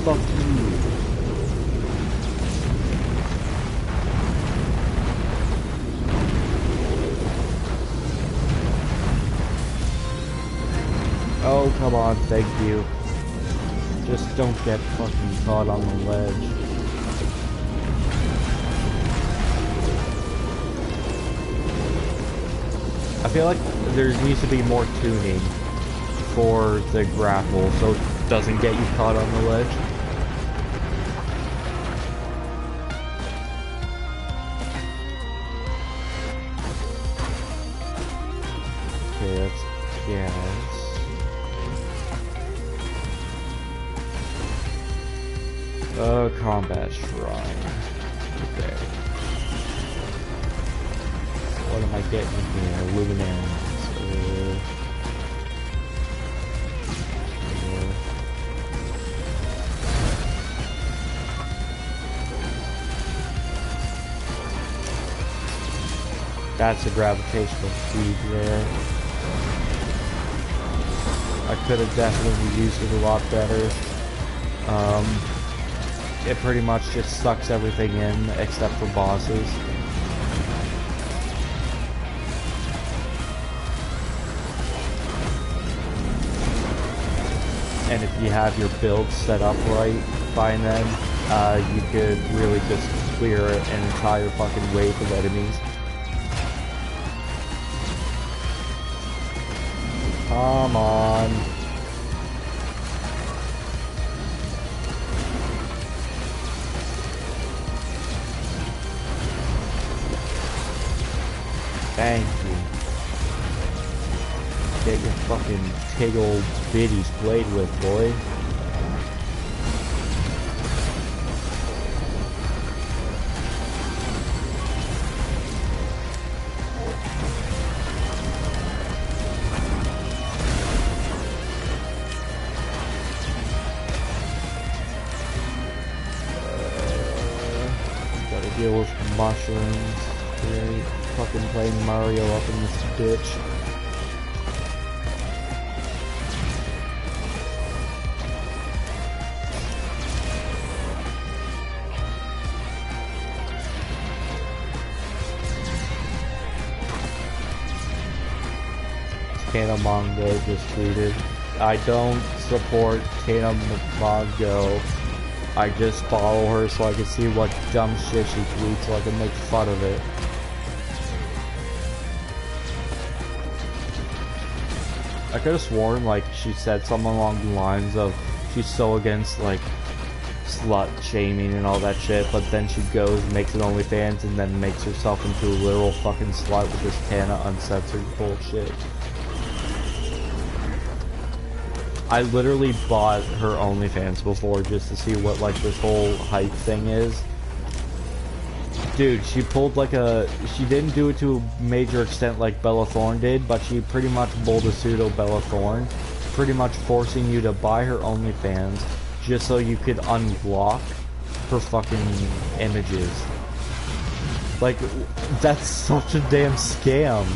[SPEAKER 2] Fuck you. Oh, come on, thank you. Just don't get fucking caught on the ledge. I feel like there needs to be more tuning for the grapple so it doesn't get you caught on the ledge. Okay, that's gas. Combat shrine. Okay. What am I getting here? Luminaries. That's a gravitational feed there. I could have definitely used it a lot better. It pretty much just sucks everything in except for bosses. And if you have your build set up right by then, you could really just clear an entire fucking wave of enemies. Come on. Thank you. Get your fucking tiggle bitties played with, boy. Gotta deal with mushrooms. Great. Fucking playing Mario up in this bitch. Tana Mongo just tweeted, I don't support Tana Mongo. I just follow her so I can see what dumb shit she tweets so I can make fun of it. I could have sworn like she said something along the lines of she's so against like slut shaming and all that shit, but then she goes and makes an OnlyFans and then makes herself into a literal fucking slut with this Tana uncensored bullshit. I literally bought her OnlyFans before just to see what like this whole hype thing is. Dude, she pulled like she didn't do it to a major extent like Bella Thorne did, but she pretty much pulled a pseudo Bella Thorne, pretty much forcing you to buy her OnlyFans just so you could unblock her fucking images. Like, that's such a damn scam.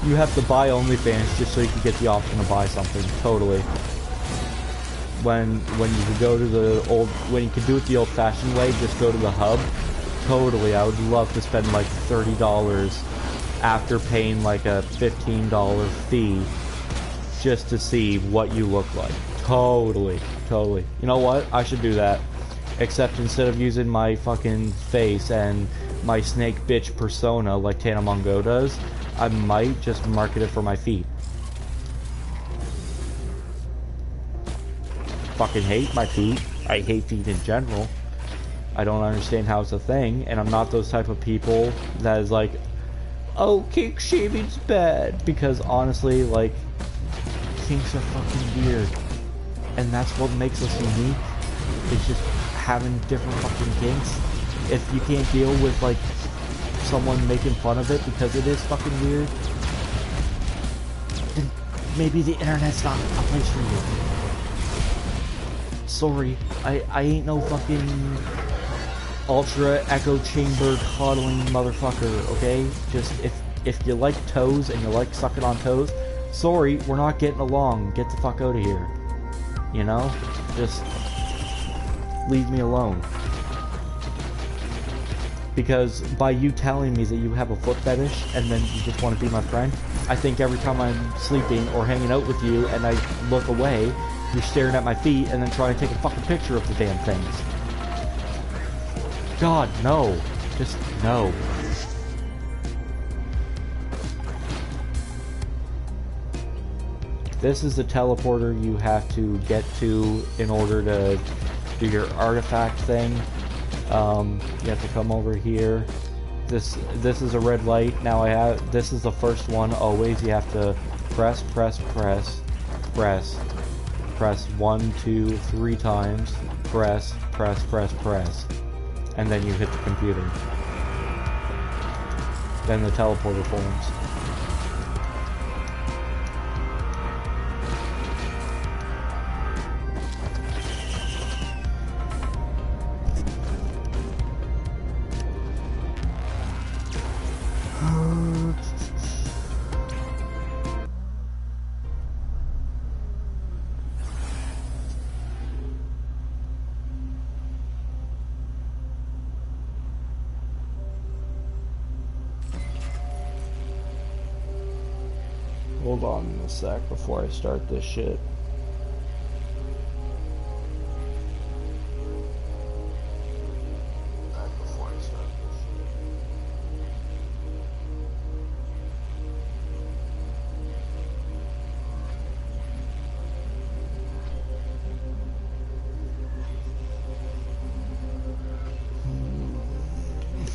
[SPEAKER 2] You have to buy OnlyFans just so you can get the option to buy something. Totally. When you could go to when you could do it the old-fashioned way, just go to the hub. Totally, I would love to spend like $30 after paying like a $15 fee just to see what you look like. Totally, totally. You know what? I should do that. Except instead of using my fucking face and my snake bitch persona like Tana Mongo does, I might just market it for my feet. Fucking hate my feet. I hate feet in general. I don't understand how it's a thing, and I'm not those type of people that is like, oh, kink shaming's bad. Because honestly, like, kinks are fucking weird. And that's what makes us unique. It's just having different fucking kinks. If you can't deal with, like, someone making fun of it because it is fucking weird, then maybe the internet's not a place for you. Sorry, I ain't no fucking ultra echo chamber coddling motherfucker, okay? Just if you like toes and you like sucking on toes, sorry, we're not getting along. Get the fuck out of here. You know? Just leave me alone. Because by you telling me that you have a foot fetish and then you just want to be my friend, I think every time I'm sleeping or hanging out with you and I look away, you're staring at my feet and then trying to take a fucking picture of the damn things. God, no. Just no. This is the teleporter you have to get to in order to do your artifact thing. You have to come over here. This is a red light. Now this is the first one always. You have to press 1, 2, 3 times. Press. And then you hit the computer. Then the teleporter forms. Hold on a sec before I start this shit.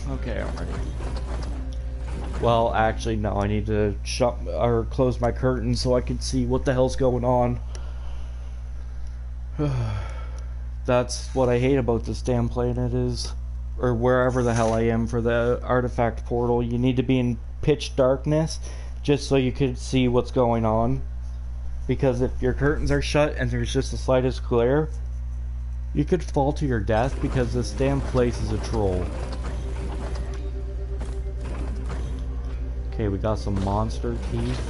[SPEAKER 2] Okay, I'm ready. Well, actually, no, I need to shut or close my curtains so I can see what the hell's going on. That's what I hate about this damn planet is, or wherever the hell I am for the artifact portal, you need to be in pitch darkness just so you can see what's going on. Because if your curtains are shut and there's just the slightest glare, you could fall to your death because this damn place is a troll. Okay, we got some monster teeth.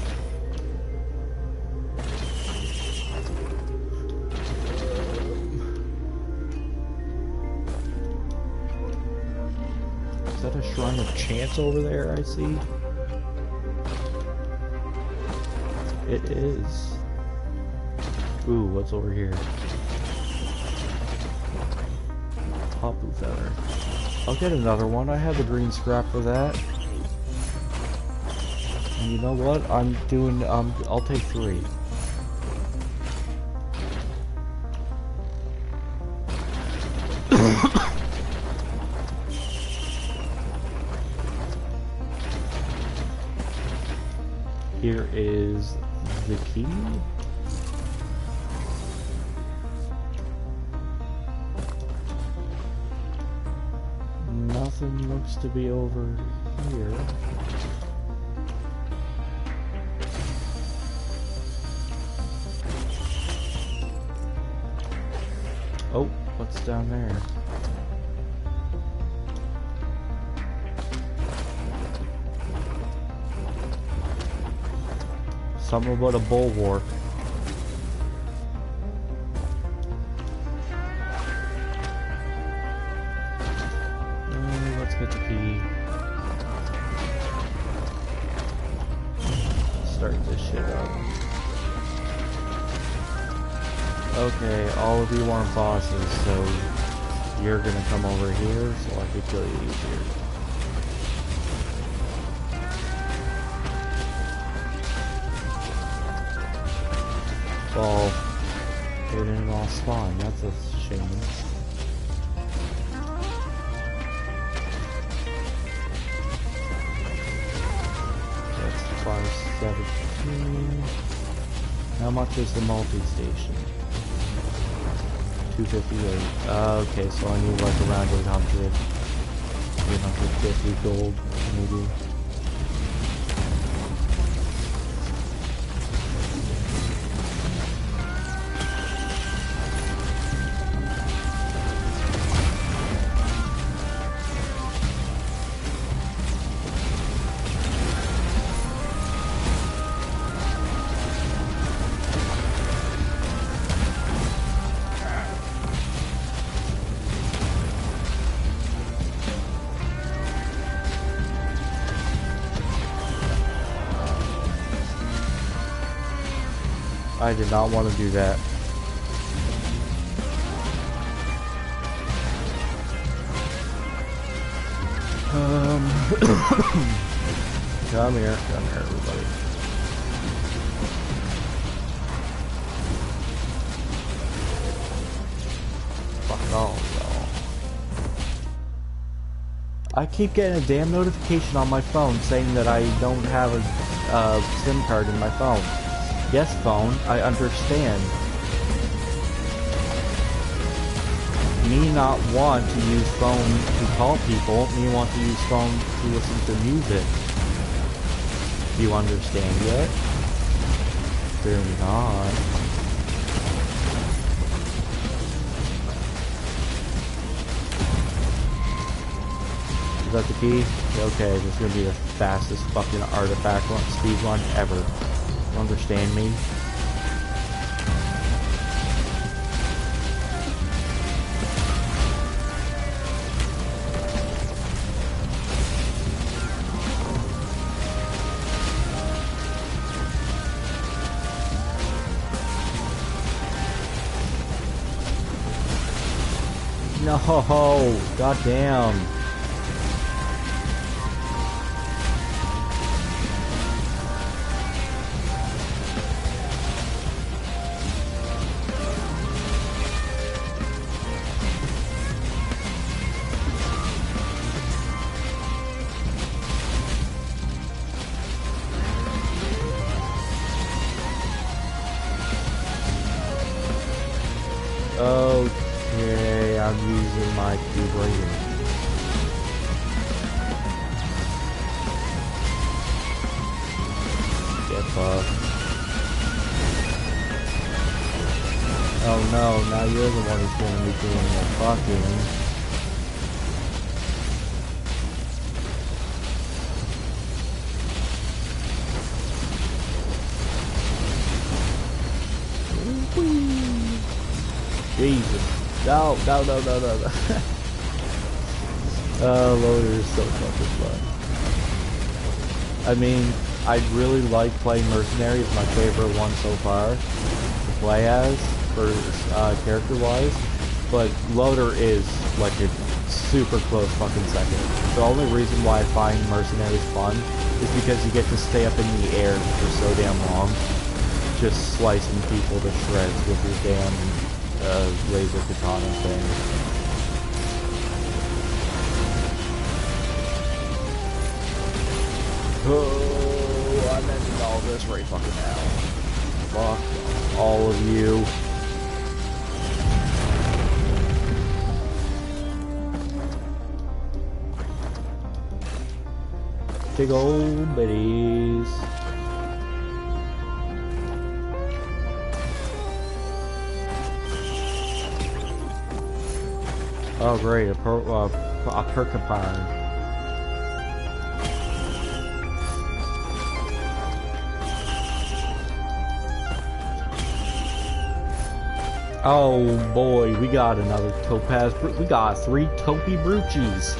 [SPEAKER 2] Is that a Shrine of Chance over there I see? It is. Ooh, what's over here? Hapu feather. I'll get another one. I have the green scrap for that. And you know what? I'll take 3. Here is the key. Nothing looks to be over here. Oh, what's down there? Something about a bulwark. Let's get the key. Start this shit up. Okay, all of you aren't bosses, so you're gonna come over here so I can kill you easier. Well, they didn't all spawn, that's a shame. How much is the multi-station? 258. Okay, so I need like around 800. 850 gold, maybe. I did not want to do that. Come here, everybody. Fuck off, y'all. I keep getting a damn notification on my phone saying that I don't have a SIM card in my phone. Yes, phone, I understand. Me not want to use phone to call people, me want to use phone to listen to music. Do you understand yet? Do not. Is that the key? Okay, this is gonna be the fastest fucking artifact speed run ever. Understand me? No, goddamn. Okay, I'm using my cube rating. Get fucked. Oh no, now you're the one who's gonna be doing the fucking. Jesus. No. Oh, Loader is so fucking fun. I mean, I really like playing Mercenary. It's my favorite one so far to play as, for character-wise. But Loader is like a super close fucking second. The only reason why I find Mercenaries fun is because you get to stay up in the air for so damn long, just slicing people to shreds with your damn laser katana thing. Oh, I'm ending all this right fucking now. Fuck all of you. Big old bitties. Oh great, a porcupine. Oh boy, we got another topaz. We got 3 Topi Bruchis.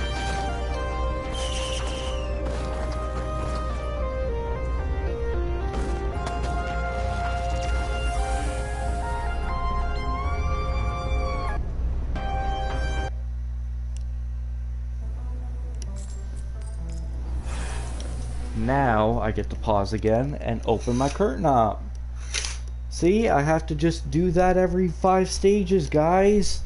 [SPEAKER 2] Now I get to pause again and open my curtain up. See, I have to just do that every 5 stages, guys.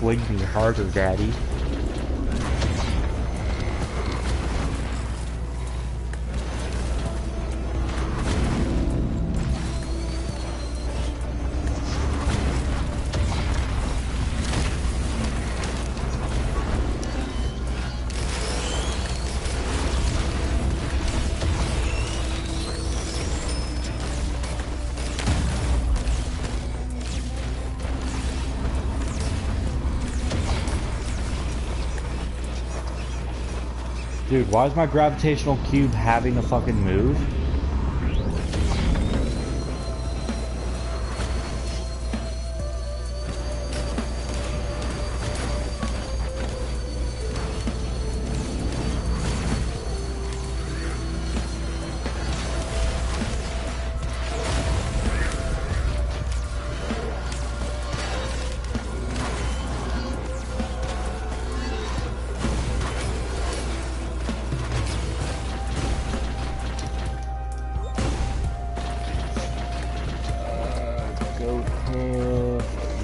[SPEAKER 2] swing me harder, daddy. Dude, why is my gravitational cube having a fucking move?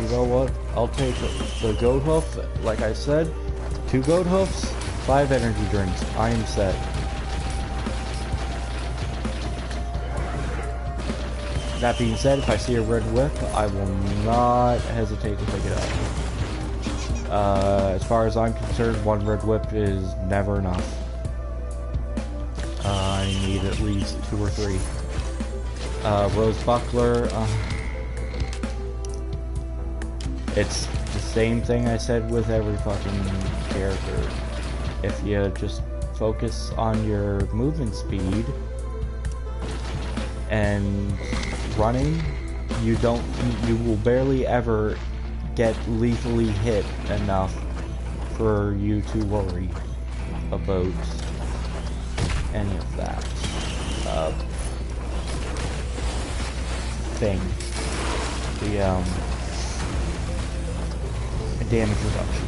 [SPEAKER 2] You know what? I'll take the goat hoof, like I said, 2 goat hoofs, 5 energy drinks. I am set. That being said, if I see a red whip, I will not hesitate to pick it up. As far as I'm concerned, 1 red whip is never enough. I need at least 2 or 3. Rose Buckler, it's the same thing I said with every fucking character. If you just focus on your movement speed and running, you will barely ever get lethally hit enough for you to worry about any of that thing. The damage reduction.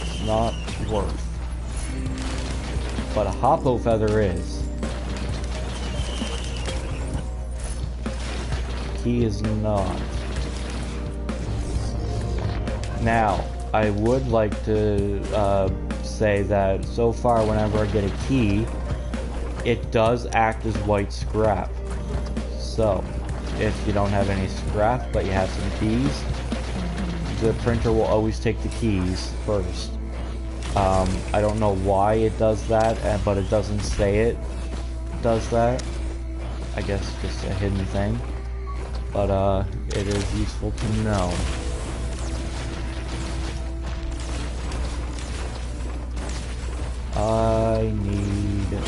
[SPEAKER 2] It's not worth. But a Hoppo Feather is. He is not. Now, I would like to say that so far whenever I get a key, it does act as white scrap. So, if you don't have any scrap but you have some keys, the printer will always take the keys first. I don't know why it does that, but it doesn't say it does that. I guess just a hidden thing. But it is useful to know. I need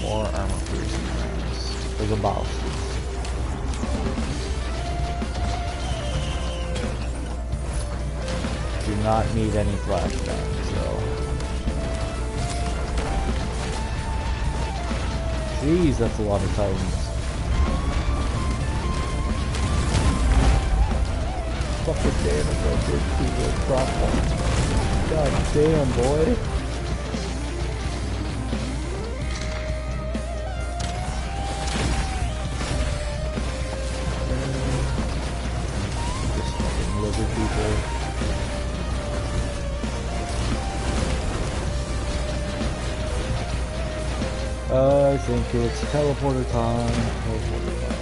[SPEAKER 2] more armor piercing rounds for the bosses. Do not need any flashbangs, though. Jeez, that's a lot of titans. Fucking damn it, bro. Dude, drop one. God damn, boy. Just fucking lizard people. I think it's teleporter time. Teleporter time.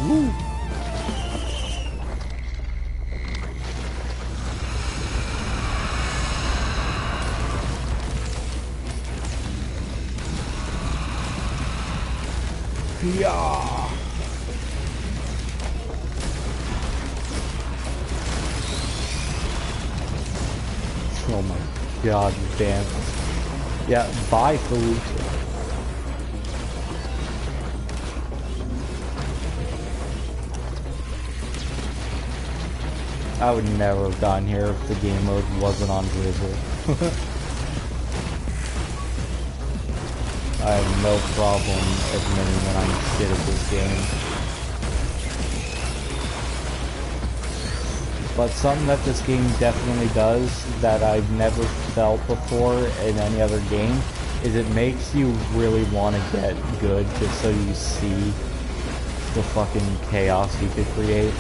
[SPEAKER 2] Woo! Yeah. Oh my god, damn. Yeah, bye, Felicia. I would never have gotten here if the game mode wasn't on Drizzle. I have no problem admitting that I'm shit at this game. But something that this game definitely does that I've never felt before in any other game is it makes you really want to get good just so you see the fucking chaos you could create.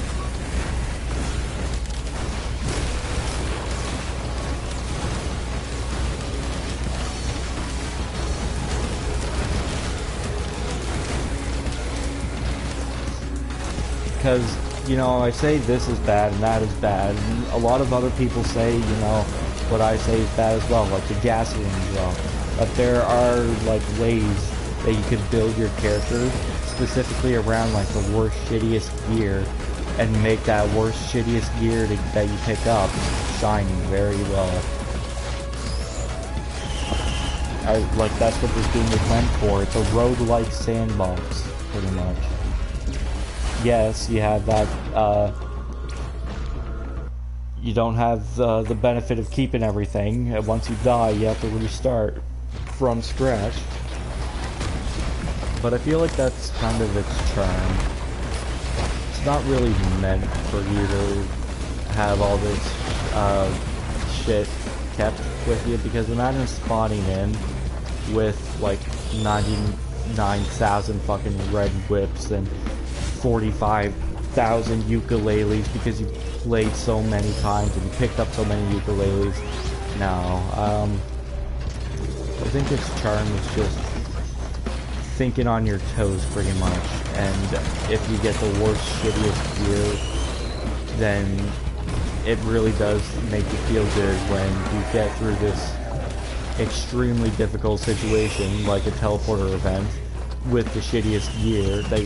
[SPEAKER 2] Because, you know, I say this is bad and that is bad, and a lot of other people say, you know, what I say is bad as well, like the gasoline drop. But there are, like, ways that you could build your character specifically around, like, the worst, shittiest gear, and make that worst, shittiest gear that you pick up shining very well. Like, that's what this game is meant for. It's a roguelike sandbox, pretty much. Yes, you have that, you don't have the benefit of keeping everything. Once you die, you have to restart from scratch. But I feel like that's kind of its charm. It's not really meant for you to have all this shit kept with you, because imagine spawning in with like 99,000 fucking red whips and 45,000 ukuleles because you played so many times and you picked up so many ukuleles. No, I think its charm is just thinking on your toes pretty much, and if you get the worst, shittiest gear, then it really does make you feel good when you get through this extremely difficult situation, like a teleporter event, with the shittiest gear that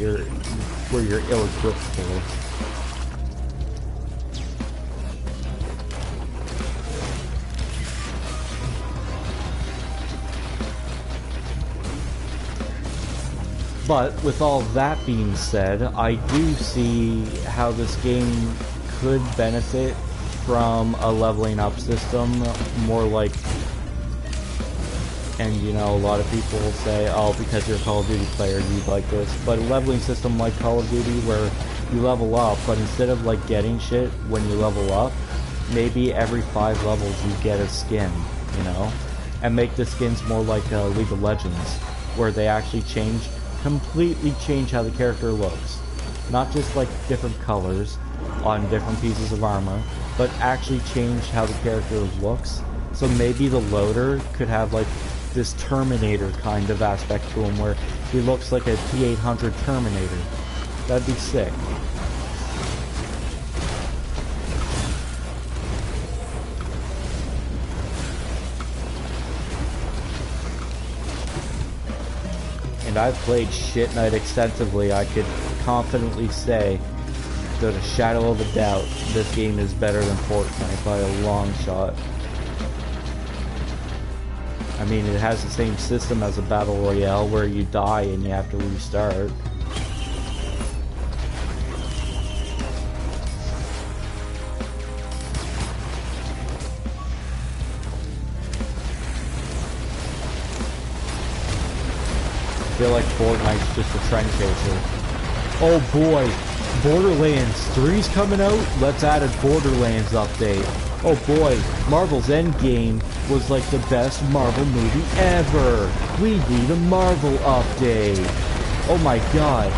[SPEAKER 2] where you're ill-equipped for. But with all that being said, I do see how this game could benefit from a leveling up system, more like, and you know, a lot of people will say, oh, because you're a Call of Duty player, you'd like this, but a leveling system like Call of Duty where you level up, but instead of like getting shit when you level up, maybe every 5 levels you get a skin, you know? And make the skins more like League of Legends, where they actually completely change how the character looks. Not just like different colors on different pieces of armor, but actually change how the character looks. So maybe the loader could have like this Terminator kind of aspect to him where he looks like a T-800 Terminator. That'd be sick. And I've played Shit Knight extensively. I could confidently say, without a shadow of a doubt, this game is better than Fortnite by a long shot. I mean, it has the same system as a Battle Royale where you die and you have to restart. I feel like Fortnite's just a trend chaser. Oh boy, Borderlands 3's coming out? Let's add a Borderlands update. Oh boy, Marvel's Endgame was like the best Marvel movie ever. We need a Marvel update. Oh my god,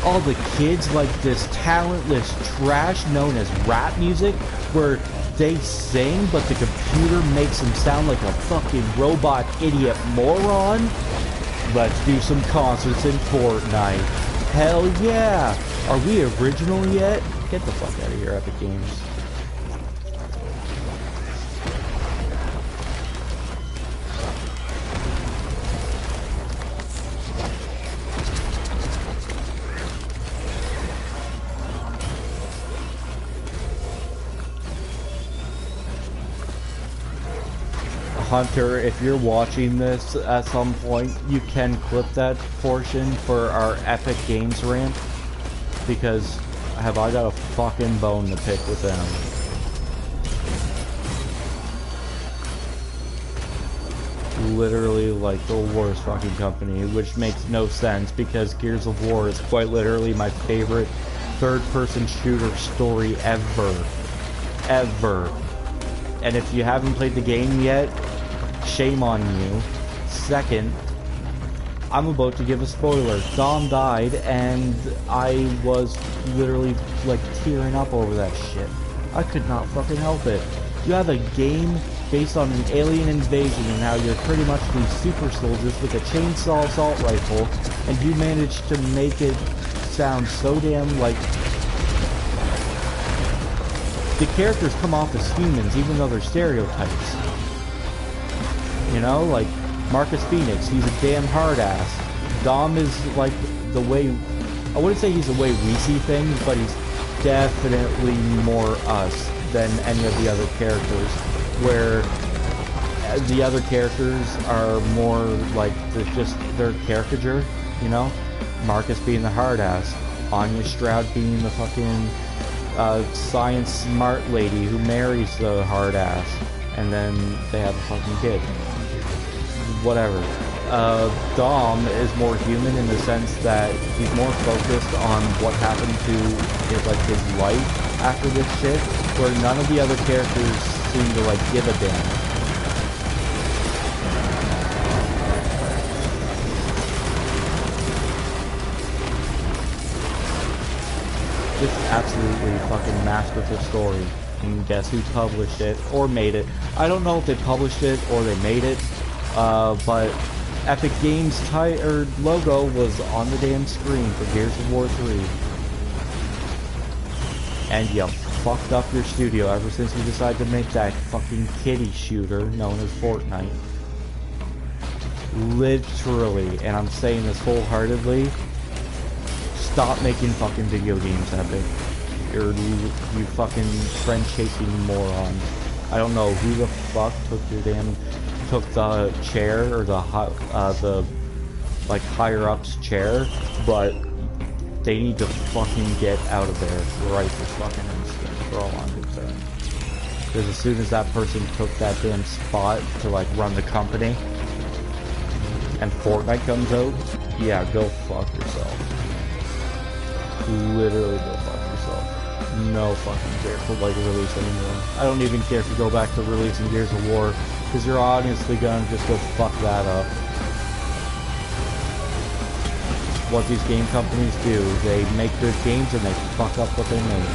[SPEAKER 2] all the kids like this talentless trash known as rap music, where they sing but the computer makes them sound like a fucking robot idiot moron. Let's do some concerts in Fortnite. Hell yeah! Are we original yet? Get the fuck out of here, Epic Games. Hunter, if you're watching this at some point, you can clip that portion for our Epic Games rant, because have I got a fucking bone to pick with them. Literally like the worst fucking company, which makes no sense because Gears of War is quite literally my favorite third-person shooter story ever. ever. And if you haven't played the game yet, shame on you. Second, I'm about to give a spoiler. Dom died, and I was literally, like, tearing up over that shit. I could not fucking help it. You have a game based on an alien invasion and how you're pretty much these super soldiers with a chainsaw assault rifle, and you managed to make it sound so damn, like... The characters come off as humans, even though they're stereotypes. You know, like... Marcus Phoenix, he's a damn hard ass. Dom is like the way, I wouldn't say he's the way we see things, but he's definitely more us than any of the other characters, where the other characters are more like, they're caricature, you know? Marcus being the hard ass, Anya Stroud being the fucking science smart lady who marries the hard ass, and then they have a fucking kid. Whatever. Dom is more human in the sense that he's more focused on what happened to his life after this shit, where none of the other characters seem to like give a damn. Just absolutely fucking masterful story. And guess who published it or made it? I don't know if they published it or they made it. But Epic Games logo was on the damn screen for Gears of War 3. And you fucked up your studio ever since you decided to make that fucking kiddie shooter known as Fortnite. Literally, and I'm saying this wholeheartedly, stop making fucking video games, Epic. You fucking friend-chasing morons. I don't know who the fuck took the chair, or the like higher ups chair, but they need to fucking get out of there right this fucking instant, for all I'm concerned. Because as soon as that person took that damn spot to like run the company, and Fortnite comes out, yeah, go fuck yourself. Literally go fuck yourself. No fucking care for like release anymore. I don't even care if you go back to releasing Gears of War, because you're honestly gonna just go fuck that up. What these game companies do, they make good games and they fuck up what they make.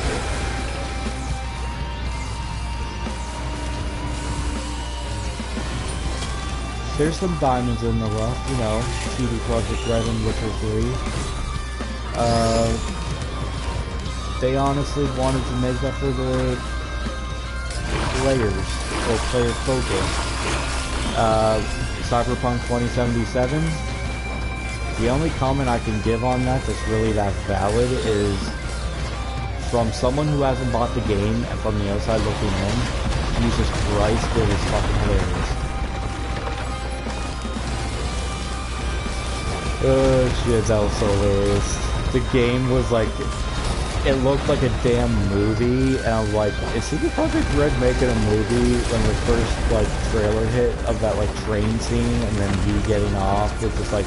[SPEAKER 2] There's some diamonds in the rough, you know, CD Projekt Red and Witcher 3. They honestly wanted to make that for the players, or player focus. Cyberpunk 2077, the only comment I can give on that that's really that valid is from someone who hasn't bought the game and from the outside looking in, Jesus Christ, it is fucking hilarious. Oh shit, that was so hilarious. The game was like, it looked like a damn movie, and I'm like, is CD Projekt Red making a movie when the first, like, trailer hit of that, like, train scene, and then he getting off with this, like,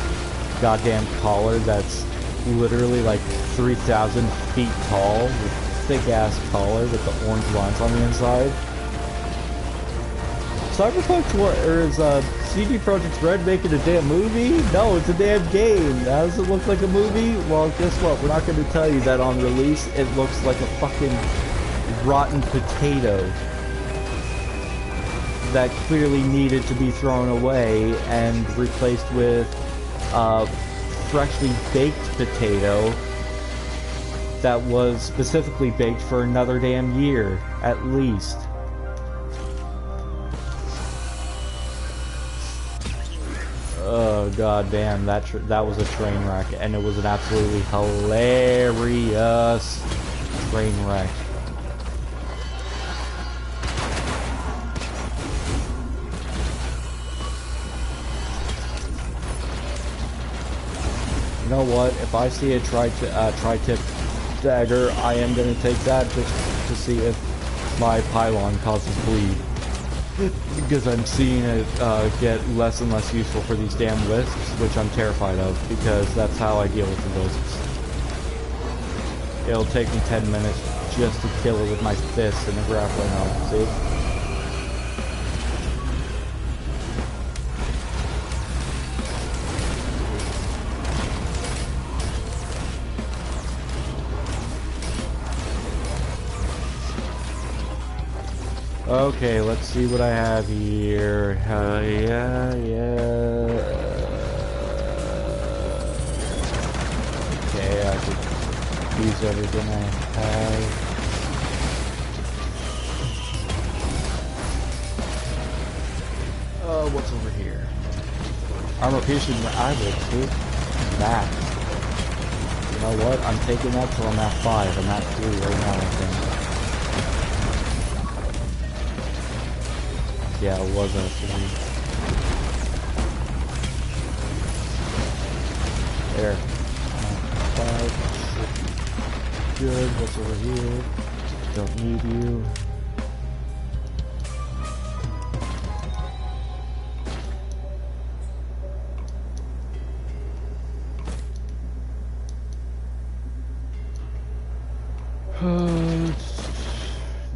[SPEAKER 2] goddamn collar that's literally, like, 3,000 feet tall, with thick-ass collar with the orange lines on the inside? Cyberpunk, or is, CD Projekt Red making a damn movie? No, it's a damn game. How does it look like a movie? Well, guess what? We're not going to tell you that on release it looks like a fucking rotten potato that clearly needed to be thrown away and replaced with a freshly baked potato that was specifically baked for another damn year, at least. Oh god damn, that was a train wreck, and it was an absolutely hilarious train wreck. You know what? If I see a tri-tip dagger, I am gonna take that just to see if my pylon causes bleed. Because I'm seeing it get less and less useful for these damn wisps, which I'm terrified of, because that's how I deal with the wisps. It'll take me 10 minutes just to kill it with my fists in the grappling hook, see? Okay, let's see what I have here. Yeah. Okay, I could use everything I have. What's over here? Armor piercing, I will take that. You know what? I'm taking that till I'm at 5. I'm at 3 right now, I think. Yeah, it was actually. There. 5. Good. What's over here? Don't need you.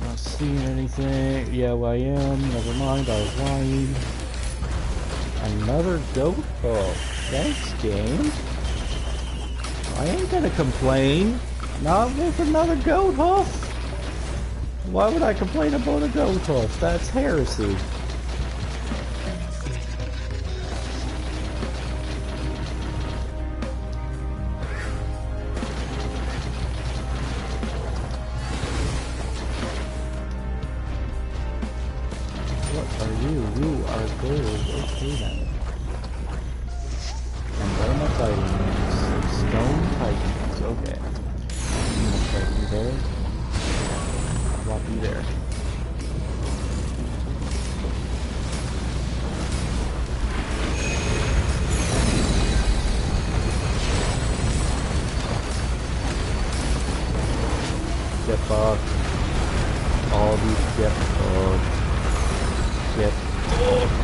[SPEAKER 2] Not seeing anything. Yeah, well, I am. Never mind, I was lying. Another goat? Oh, thanks, game. I ain't gonna complain. Not with another goat hoof. Why would I complain about a goat hoof? That's heresy. What are you? You are gold. Okay then. And what am I fighting? Stone Titans. Okay. I'm gonna fight you there. Drop you there. Get fucked. All these get fucked. Get fucked.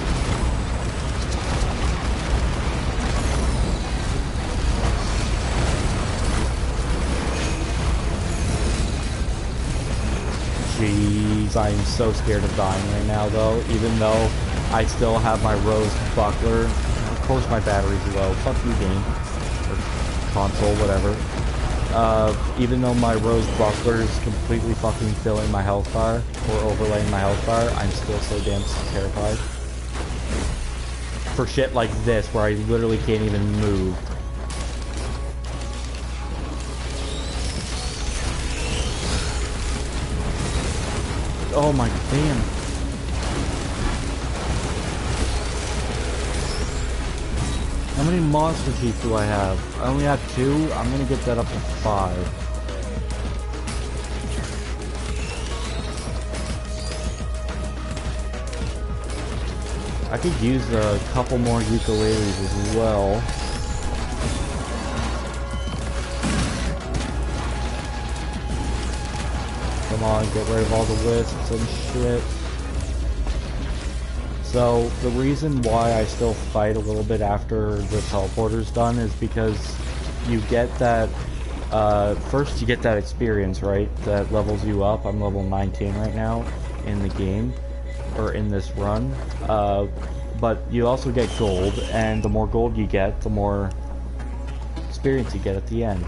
[SPEAKER 2] Jeez, I am so scared of dying right now though, even though I still have my rose buckler. Of course my battery's low. Fuck you, game. Or console, whatever. Even though my rose buckler is completely fucking filling my health bar, or overlaying my health bar, I'm still so damn terrified. For shit like this, where I literally can't even move. Oh my damn. How many monster teeth do I have? I only have 2. I'm gonna get that up to 5. I could use a couple more ukuleles as well. Come on, get rid of all the wisps and shit. So, the reason why I still fight a little bit after the teleporter's done is because you get that, first you get that experience, right? That levels you up. I'm level 19 right now in the game, or in this run. But you also get gold, and the more gold you get, the more experience you get at the end.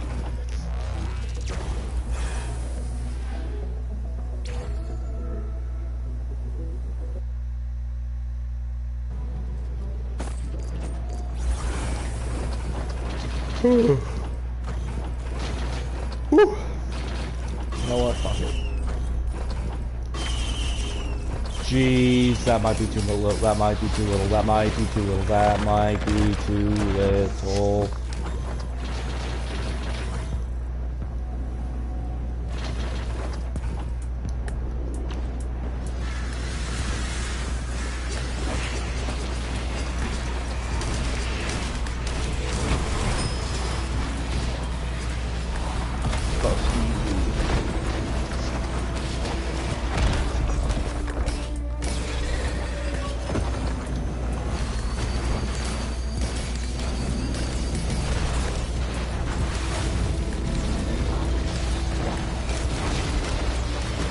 [SPEAKER 2] You know what? Fuck it. Jeez, that might be too little. That might be too little. That might be too little. That might be too little.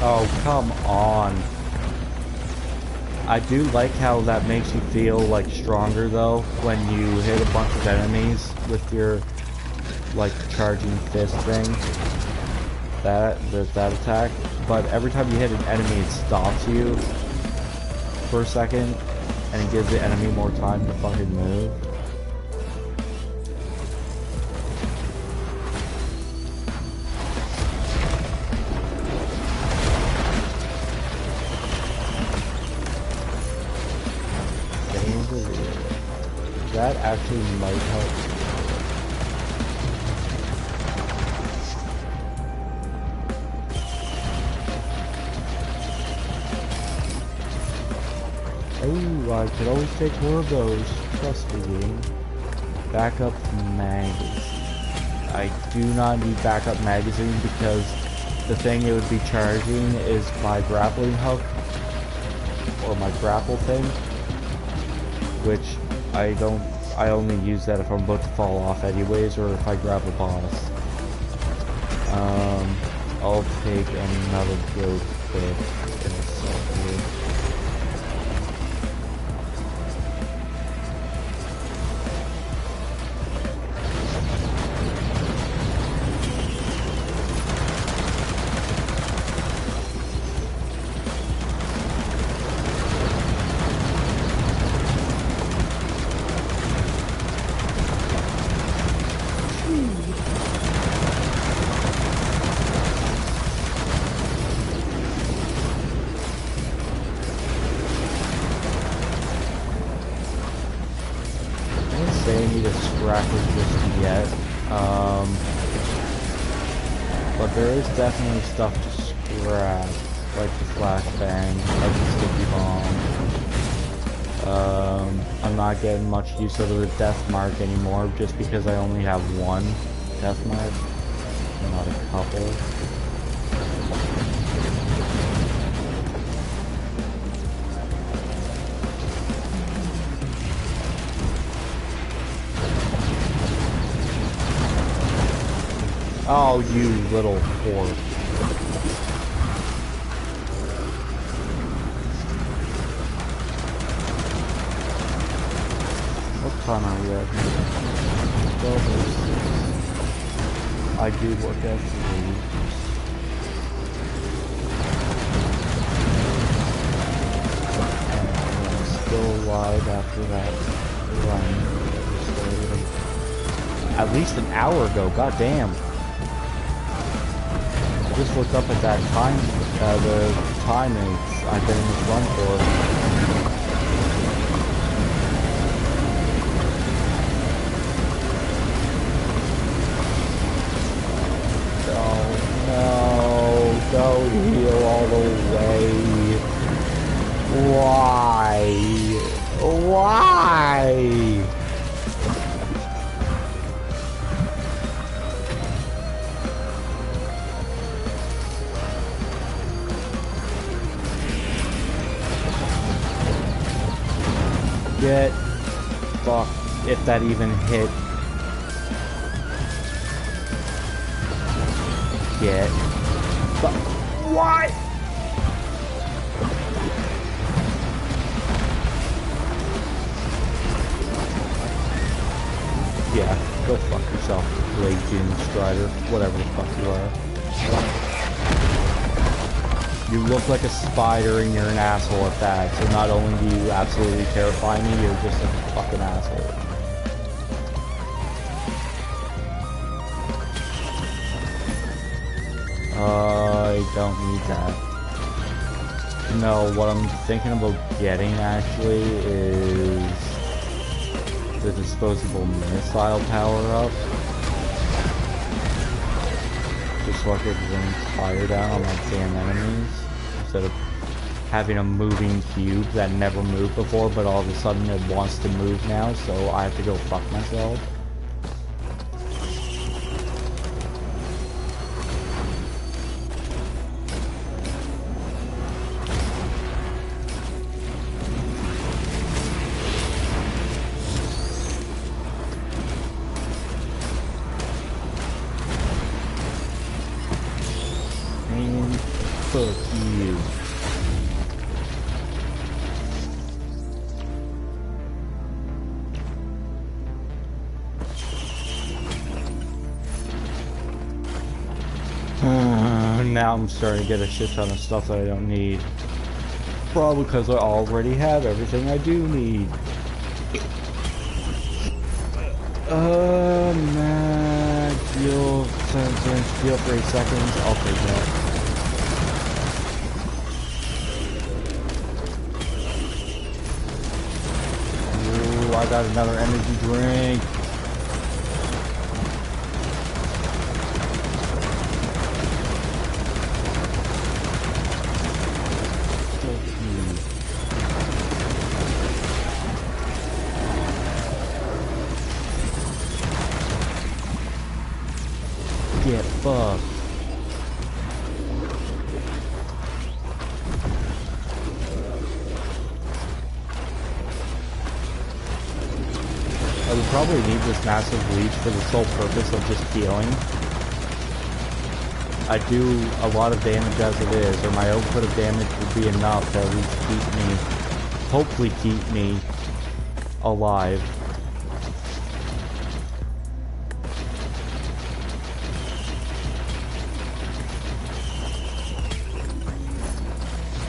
[SPEAKER 2] Oh, come on. I do like how that makes you feel like stronger though when you hit a bunch of enemies with your like charging fist thing. There's that attack. But every time you hit an enemy it stops you for a second and it gives the enemy more time to fucking move. That actually might help. Oh, I could always take more of those. Trust me, game. Backup magazine. I do not need backup magazine because the thing it would be charging is my grappling hook. Or my grapple thing. Which I only use that if I'm about to fall off anyways, or if I grab a boss. I'll take another good quick in a second. But there is definitely stuff to scrap, like the flashbang, like the sticky bomb. I'm not getting much use out of the death mark anymore, just because I only have one death mark, not a couple. Oh, you little whore. What time are we at here? 12:06. I do work at 3. And I'm still alive after that run. At least an hour ago, goddamn. Just looked up at that time, the time I've been in this run for. Oh no, don't heal all the way. Why? Why? Get fucked if that even hit. Get fucked. What? Yeah, go fuck yourself, Legion Strider, whatever the fuck you are. You look like a spider and you're an asshole at that, so not only do you absolutely terrify me, you're just a fucking asshole. I don't need that. No, what I'm thinking about getting actually is the disposable missile power-up. Just so I could rain fire down on my damn enemies, instead of having a moving cube that never moved before, but all of a sudden it wants to move now, so I have to go fuck myself. Fuck you. now I'm starting to get a shit ton of stuff that I don't need. Probably because I already have everything I do need. Mag fuel, 7 fuel for 8 seconds. I'll take that. Ooh, I got another energy drink. Get fucked. I would probably need this massive leech for the sole purpose of just healing. I do a lot of damage as it is, or my output of damage would be enough to at least keep me, hopefully keep me alive.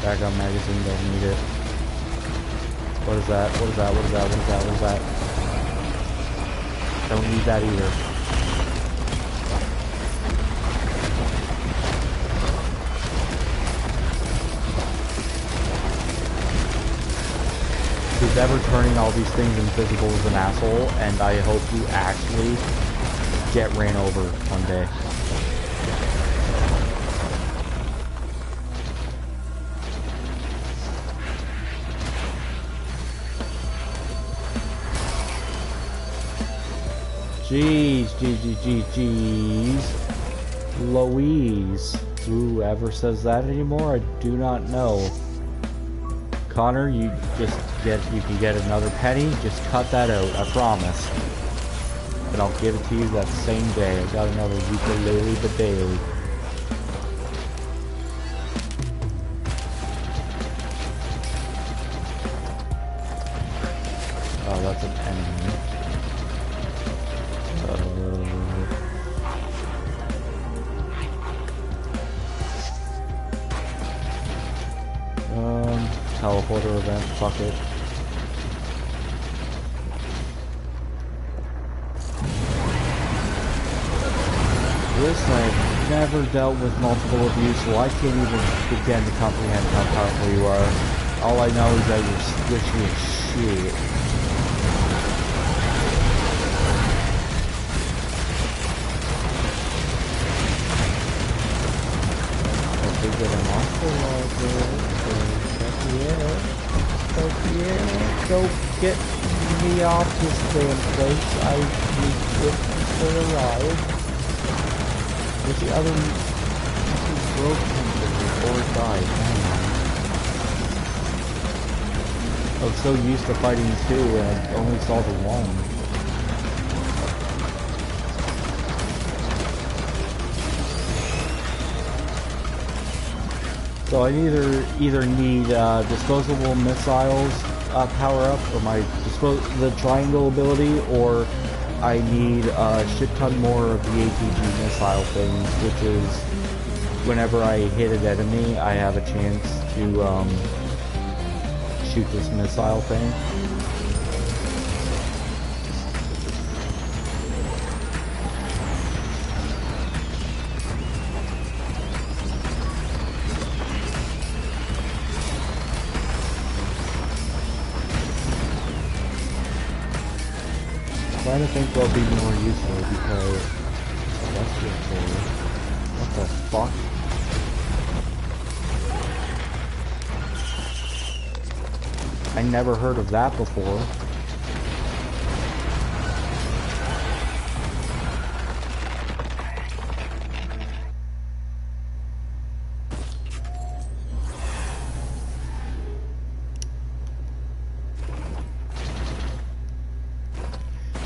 [SPEAKER 2] Backup magazine, don't need it. What is that? What is that? What is that? What is that? What is that? Don't need that either. Who's ever turning all these things invisible is an asshole, and I hope you actually get ran over one day. Jeez, jeez. Louise. Whoever says that anymore, I do not know. Connor, you can get another penny, just cut that out, I promise. And I'll give it to you that same day. I got another ukulele but daily. Oh, that's an enemy. Teleporter event, fuck it. Listen, I've never dealt with multiple abuse, so I can't even begin to comprehend how powerful you are. All I know is that you're squishy as shit. Get a monster logger. Go get me off this damn place. I need to stay alive. Where's the other broken or died? I was so used to fighting two and I only saw the one. So I either need disposable missiles power up, or the triangle ability, or I need a shit ton more of the ATG missile things, which is whenever I hit an enemy, I have a chance to shoot this missile thing. I think they'll be more useful because what the fuck? I never heard of that before.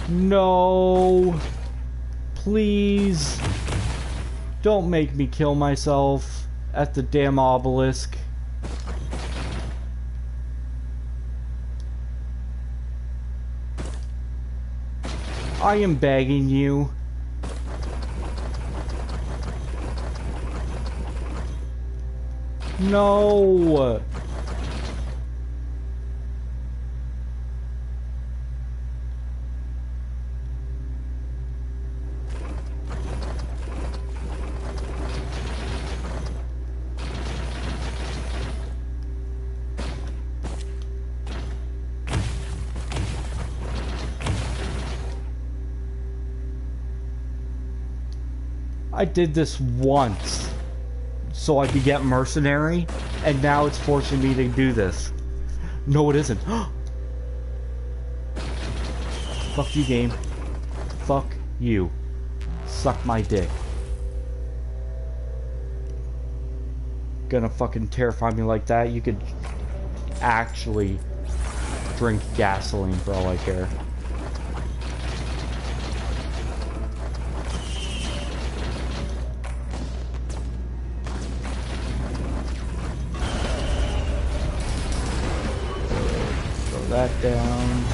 [SPEAKER 2] No, please don't make me kill myself at the damn obelisk. I am begging you. No! I did this once so I could get mercenary, and now it's forcing me to do this. No, it isn't. Fuck you, game. Fuck you. Suck my dick. Gonna fucking terrify me like that? You could actually drink gasoline for all I care. That down.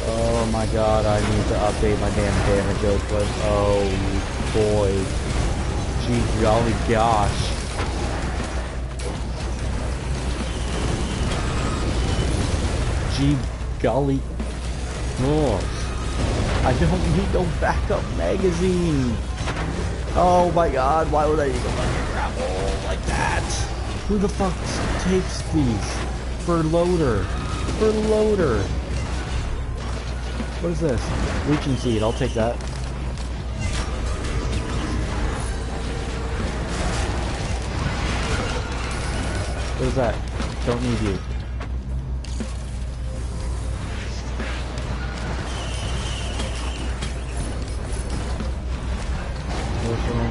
[SPEAKER 2] Oh my god, I need to update my damn damage output. Oh boy. Gee golly gosh. Gee golly. Oh. I don't need no backup magazine. Oh my god, why would I even let you grapple like that? Who the fuck takes these? For loader. For loader. What is this? Reaching seed, I'll take that. What is that? Don't need you.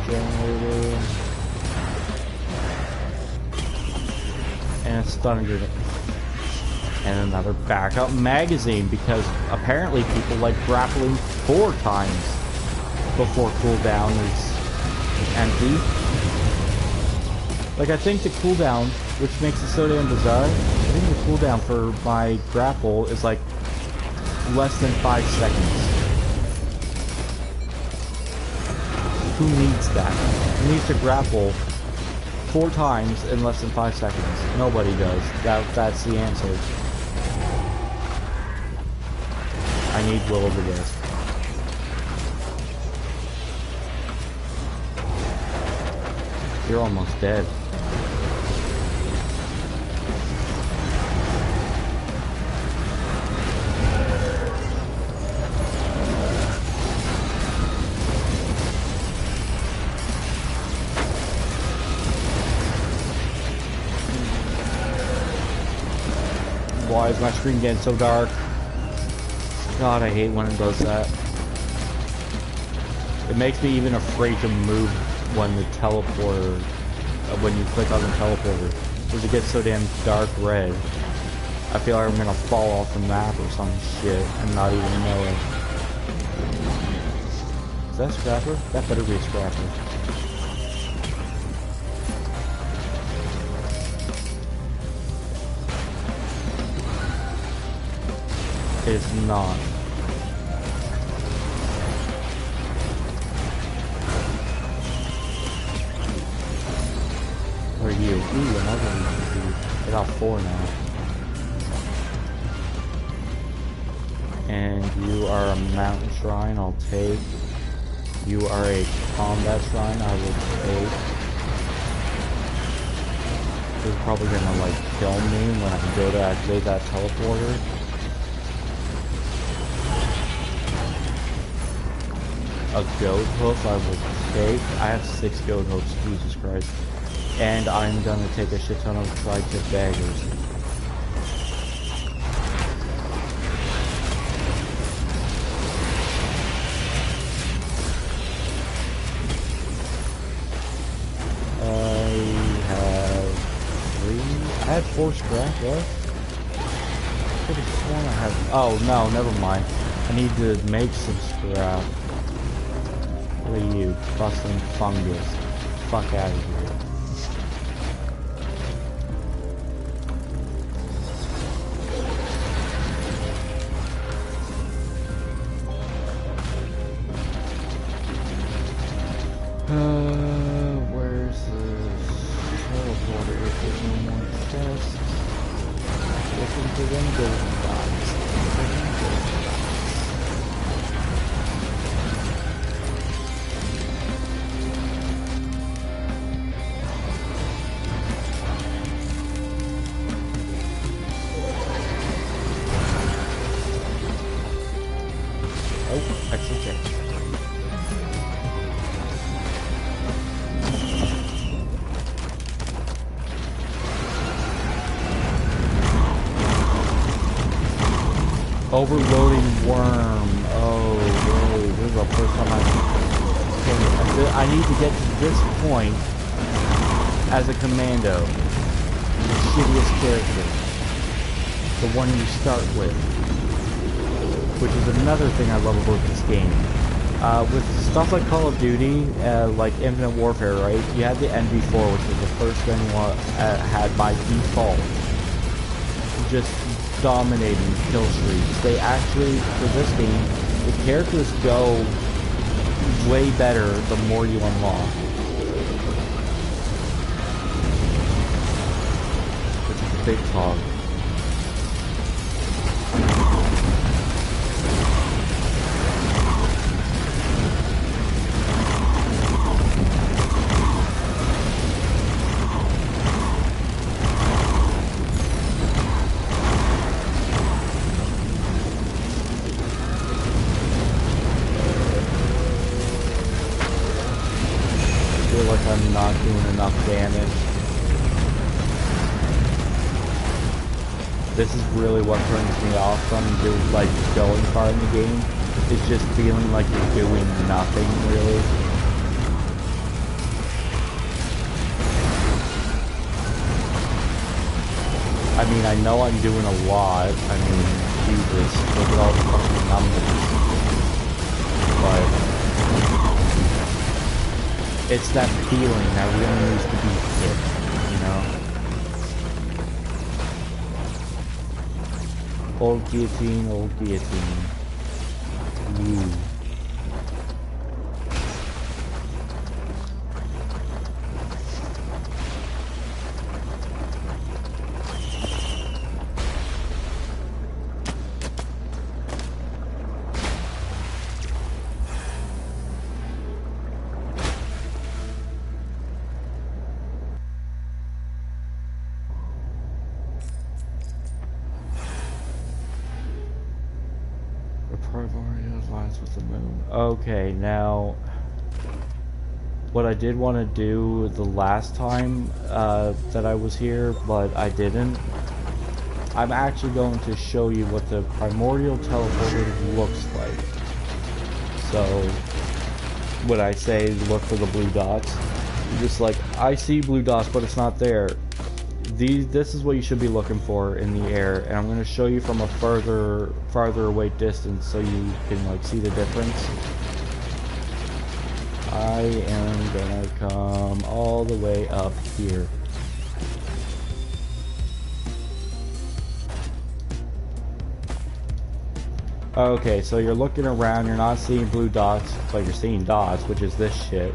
[SPEAKER 2] Generator. And a stun grenade. And another backup magazine, because apparently people like grappling 4 times before cooldown is empty. Like, I think the cooldown, which makes it so damn bizarre, I think the cooldown for my grapple is like less than 5 seconds. Who needs that? Who needs to grapple 4 times in less than 5 seconds? Nobody does. That's the answer. I need Will-O-The-Wisp. You're almost dead. Why is my screen getting so dark? God, I hate when it does that. It makes me even afraid to move when the teleporter, when you click on the teleporter, because it gets so damn dark red. I feel like I'm gonna fall off the map or some shit and not even know it. Is that a scrapper? That better be a scrapper. It's not. Where are you? Ooh, another one. I got 4 now. And you are a mountain shrine, I'll take. You are a combat shrine, I will take. This is probably gonna like kill me when I go to activate that teleporter. A goat hoof I will take. I have 6 goat hoofs, Jesus Christ. And I'm gonna take a shit ton of tri-tip daggers. I have 3. I had 4 scrap left. I could have sworn I had. Oh no, never mind. I need to make some scrap. What are you, busting fungus? Fuck out of here. Just listen to them golden dots. Oh, extra check. Overloading worm. Oh, whoa, this is the first time I need to get to this point as a commando. The shittiest character. The one you start with. Which is another thing I love about this game. With stuff like Call of Duty, like Infinite Warfare, right? You had the NV4, which was the first gun you had by default. Just dominating kill streaks. They actually, for this game, the characters go way better the more you unlock. Which is a big hog. I'm not doing enough damage. This is really what turns me off from like going far in the game. It's just feeling like you're doing nothing really. I mean, I know I'm doing a lot. I mean, Jesus, look at all the fucking numbers. But it's that feeling that really needs to be hit, you know? Old guillotine, old guillotine. Ooh. With the moon. Okay, now what I did want to do the last time that I was here, but I didn't. I'm actually going to show you what the primordial teleporter looks like. So when I say look for the blue dots, you're just like, I see blue dots, but it's not there. This is what you should be looking for in the air, and I'm going to show you from a farther away distance so you can like see the difference. I am going to come all the way up here. Okay, so you're looking around, you're not seeing blue dots, but you're seeing dots, which is this shit.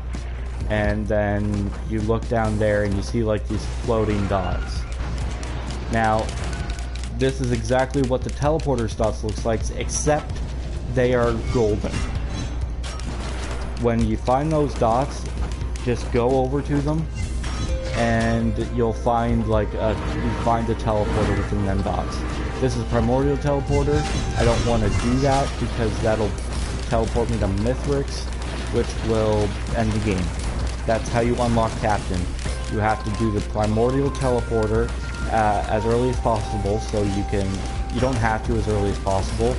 [SPEAKER 2] And then you look down there and you see like these floating dots. Now, this is exactly what the teleporter dots looks like, except they are golden. When you find those dots, just go over to them, and you'll find like a teleporter within them dots. This is primordial teleporter. I don't want to do that because that'll teleport me to Mithrix, which will end the game. That's how you unlock Captain. You have to do the primordial teleporter as early as possible, so you don't have to as early as possible,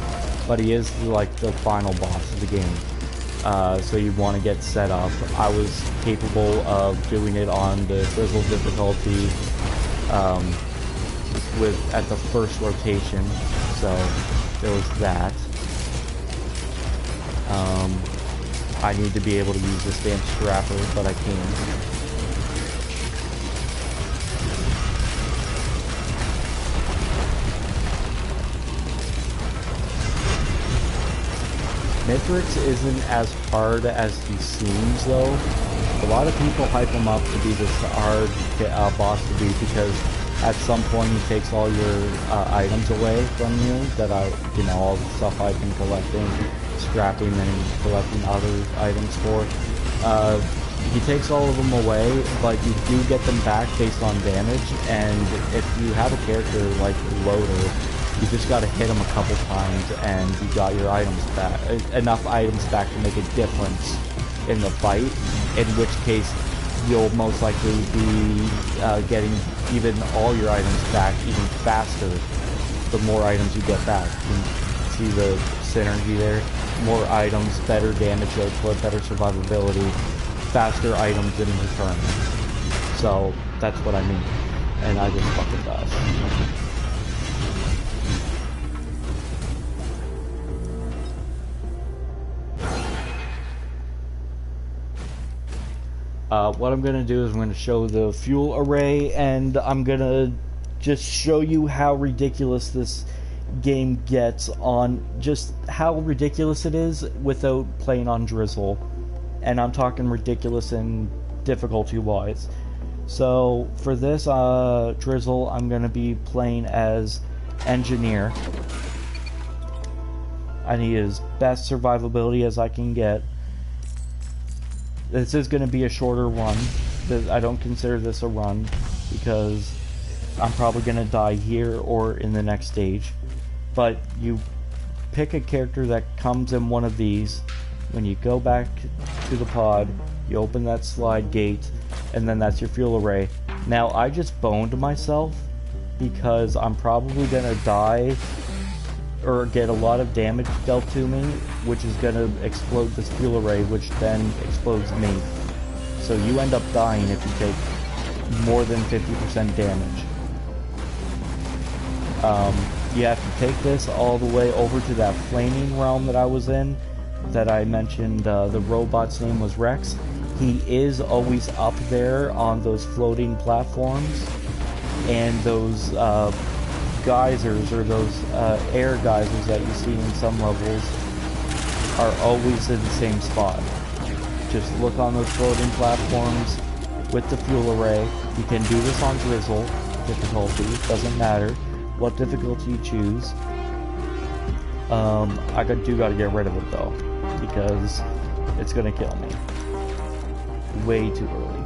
[SPEAKER 2] but he is like the final boss of the game. So you want to get set up. I was capable of doing it on the Frizzle difficulty at the first rotation, so there was that. I need to be able to use this damn scrapper, but I can. Mithrix isn't as hard as he seems, though. A lot of people hype him up to be this hard boss to beat because At some point, he takes all your items away from you all the stuff I've been collecting, scrapping and collecting other items for. He takes all of them away, but you do get them back based on damage, and if you have a character like Loader, you just gotta hit him a couple times and you got your items back, enough items back to make a difference in the fight, in which case you'll most likely be getting even all your items back even faster the more items you get back. You can see the synergy there. More items, better damage output, better survivability, faster items in return. So that's what I mean. And I just fucking died. What I'm going to do is I'm going to show the fuel array, and I'm going to just show you how ridiculous this game gets on just how ridiculous it is without playing on Drizzle. And I'm talking ridiculous in difficulty wise. So for this Drizzle, I'm going to be playing as Engineer. I need as best survivability as I can get. This is going to be a shorter run. I don't consider this a run because I'm probably going to die here or in the next stage. But you pick a character that comes in one of these. When you go back to the pod, you open that slide gate, and then that's your fuel array. Now, I just boned myself because I'm probably going to die or get a lot of damage dealt to me, which is going to explode this fuel array, which then explodes me. So you end up dying if you take more than 50% damage. You have to take this all the way over to that flaming realm that I was in, that I mentioned. The robot's name was Rex. He is always up there on those floating platforms, and those geysers, or those air geysers that you see in some levels, are always in the same spot. Just look on those floating platforms with the fuel array. You can do this on Drizzle difficulty, doesn't matter what difficulty you choose. I gotta get rid of it though, because it's gonna kill me way too early.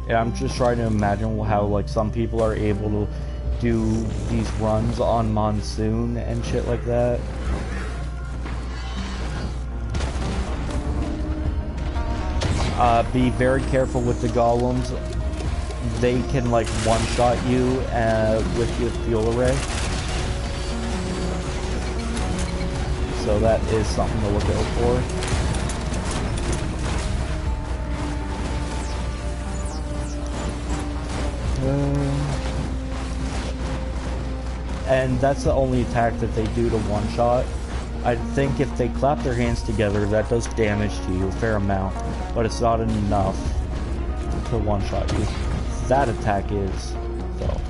[SPEAKER 2] And I'm just trying to imagine how, like, some people are able to do these runs on Monsoon and shit like that. Be very careful with the golems. They can, like, one-shot you with your fuel array. So that is something to look out for. And that's the only attack that they do to one-shot. I think if they clap their hands together, that does damage to you, a fair amount, but it's not enough to one-shot you. That attack is, though.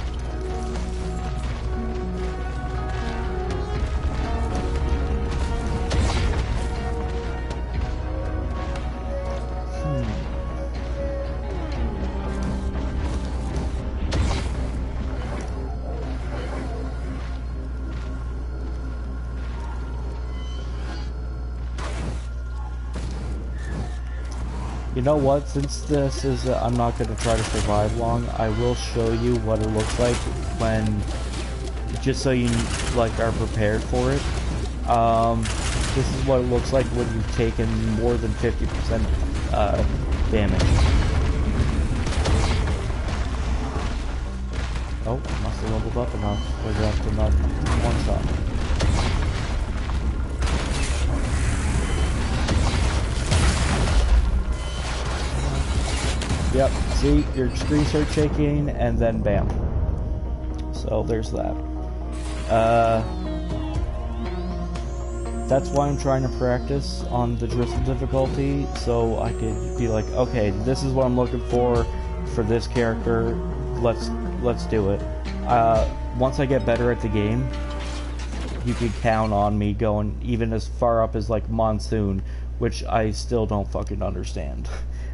[SPEAKER 2] You know what, since this is, I'm not going to try to survive long, I will show you what it looks like when, just so you, like, are prepared for it. This is what it looks like when you've taken more than 50% damage. Oh, must have leveled up enough, or have to not one-shot. Yep, see, your screen starts shaking, and then bam. So there's that. That's why I'm trying to practice on the Drizzle difficulty, so I could be like, okay, this is what I'm looking for this character, let's do it. Once I get better at the game, you can count on me going even as far up as, like, Monsoon, which I still don't fucking understand.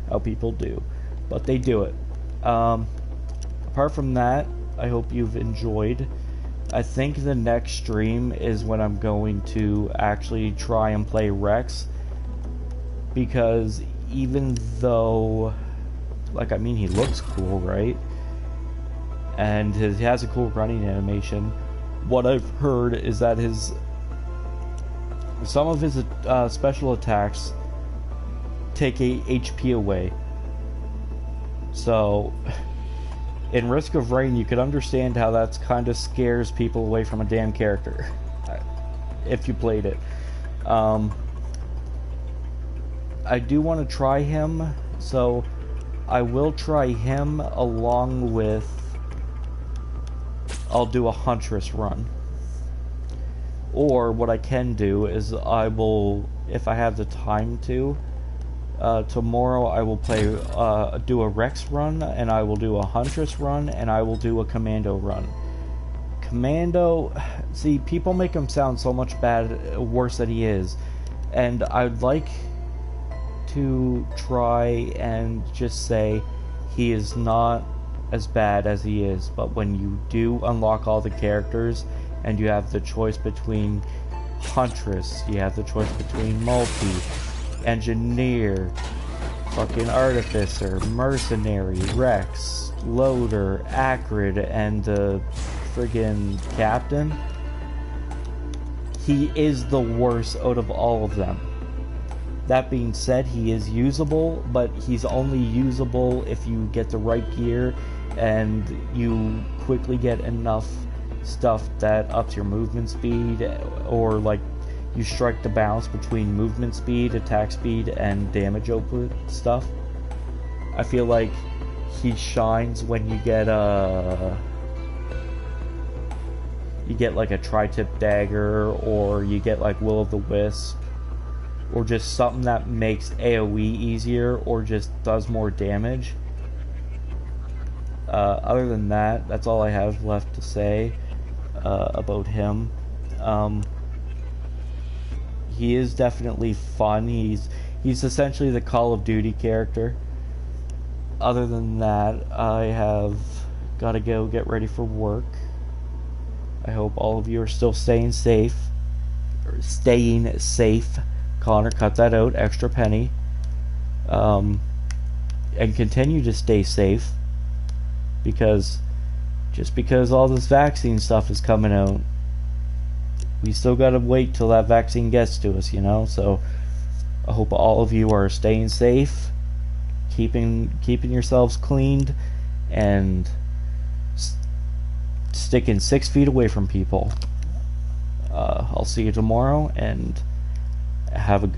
[SPEAKER 2] how people do, but they do it. Apart from that, I hope you've enjoyed. I think the next stream is when I'm going to actually try and play Rex, because even though, like, I mean, he looks cool, right? And he has a cool running animation. What I've heard is that some of his special attacks take a HP away. So, in Risk of Rain, you could understand how that kind of scares people away from a damn character, if you played it. I do want to try him, so I will try him along with, I'll do a Huntress run. Or what I can do is I will, if I have the time to, tomorrow I will do a Rex run, and I will do a Huntress run, and I will do a Commando run. Commando, see, people make him sound so much worse than he is, and I'd like to try and just say he is not as bad as he is, but when you do unlock all the characters and you have the choice between Huntress, you have the choice between Multi, Engineer, fucking Artificer, Mercenary, Rex, Loader, Acrid, and the friggin' Captain, he is the worst out of all of them. That being said, he is usable, but he's only usable if you get the right gear and you quickly get enough stuff that ups your movement speed, or like you strike the balance between movement speed, attack speed, and damage output stuff. I feel like he shines when you get like a tri-tip dagger, or you get like Will-o'-the-Wisp, or just something that makes AoE easier, or just does more damage. Other than that, that's all I have left to say about him. He is definitely fun. He's essentially the Call of Duty character. Other than that, I have got to go get ready for work. I hope all of you are still staying safe. Connor, cut that out, extra penny. And continue to stay safe, because just because all this vaccine stuff is coming out, we still gotta wait till that vaccine gets to us, you know. So I hope all of you are staying safe, keeping yourselves cleaned, and sticking 6 feet away from people. I'll see you tomorrow, and have a good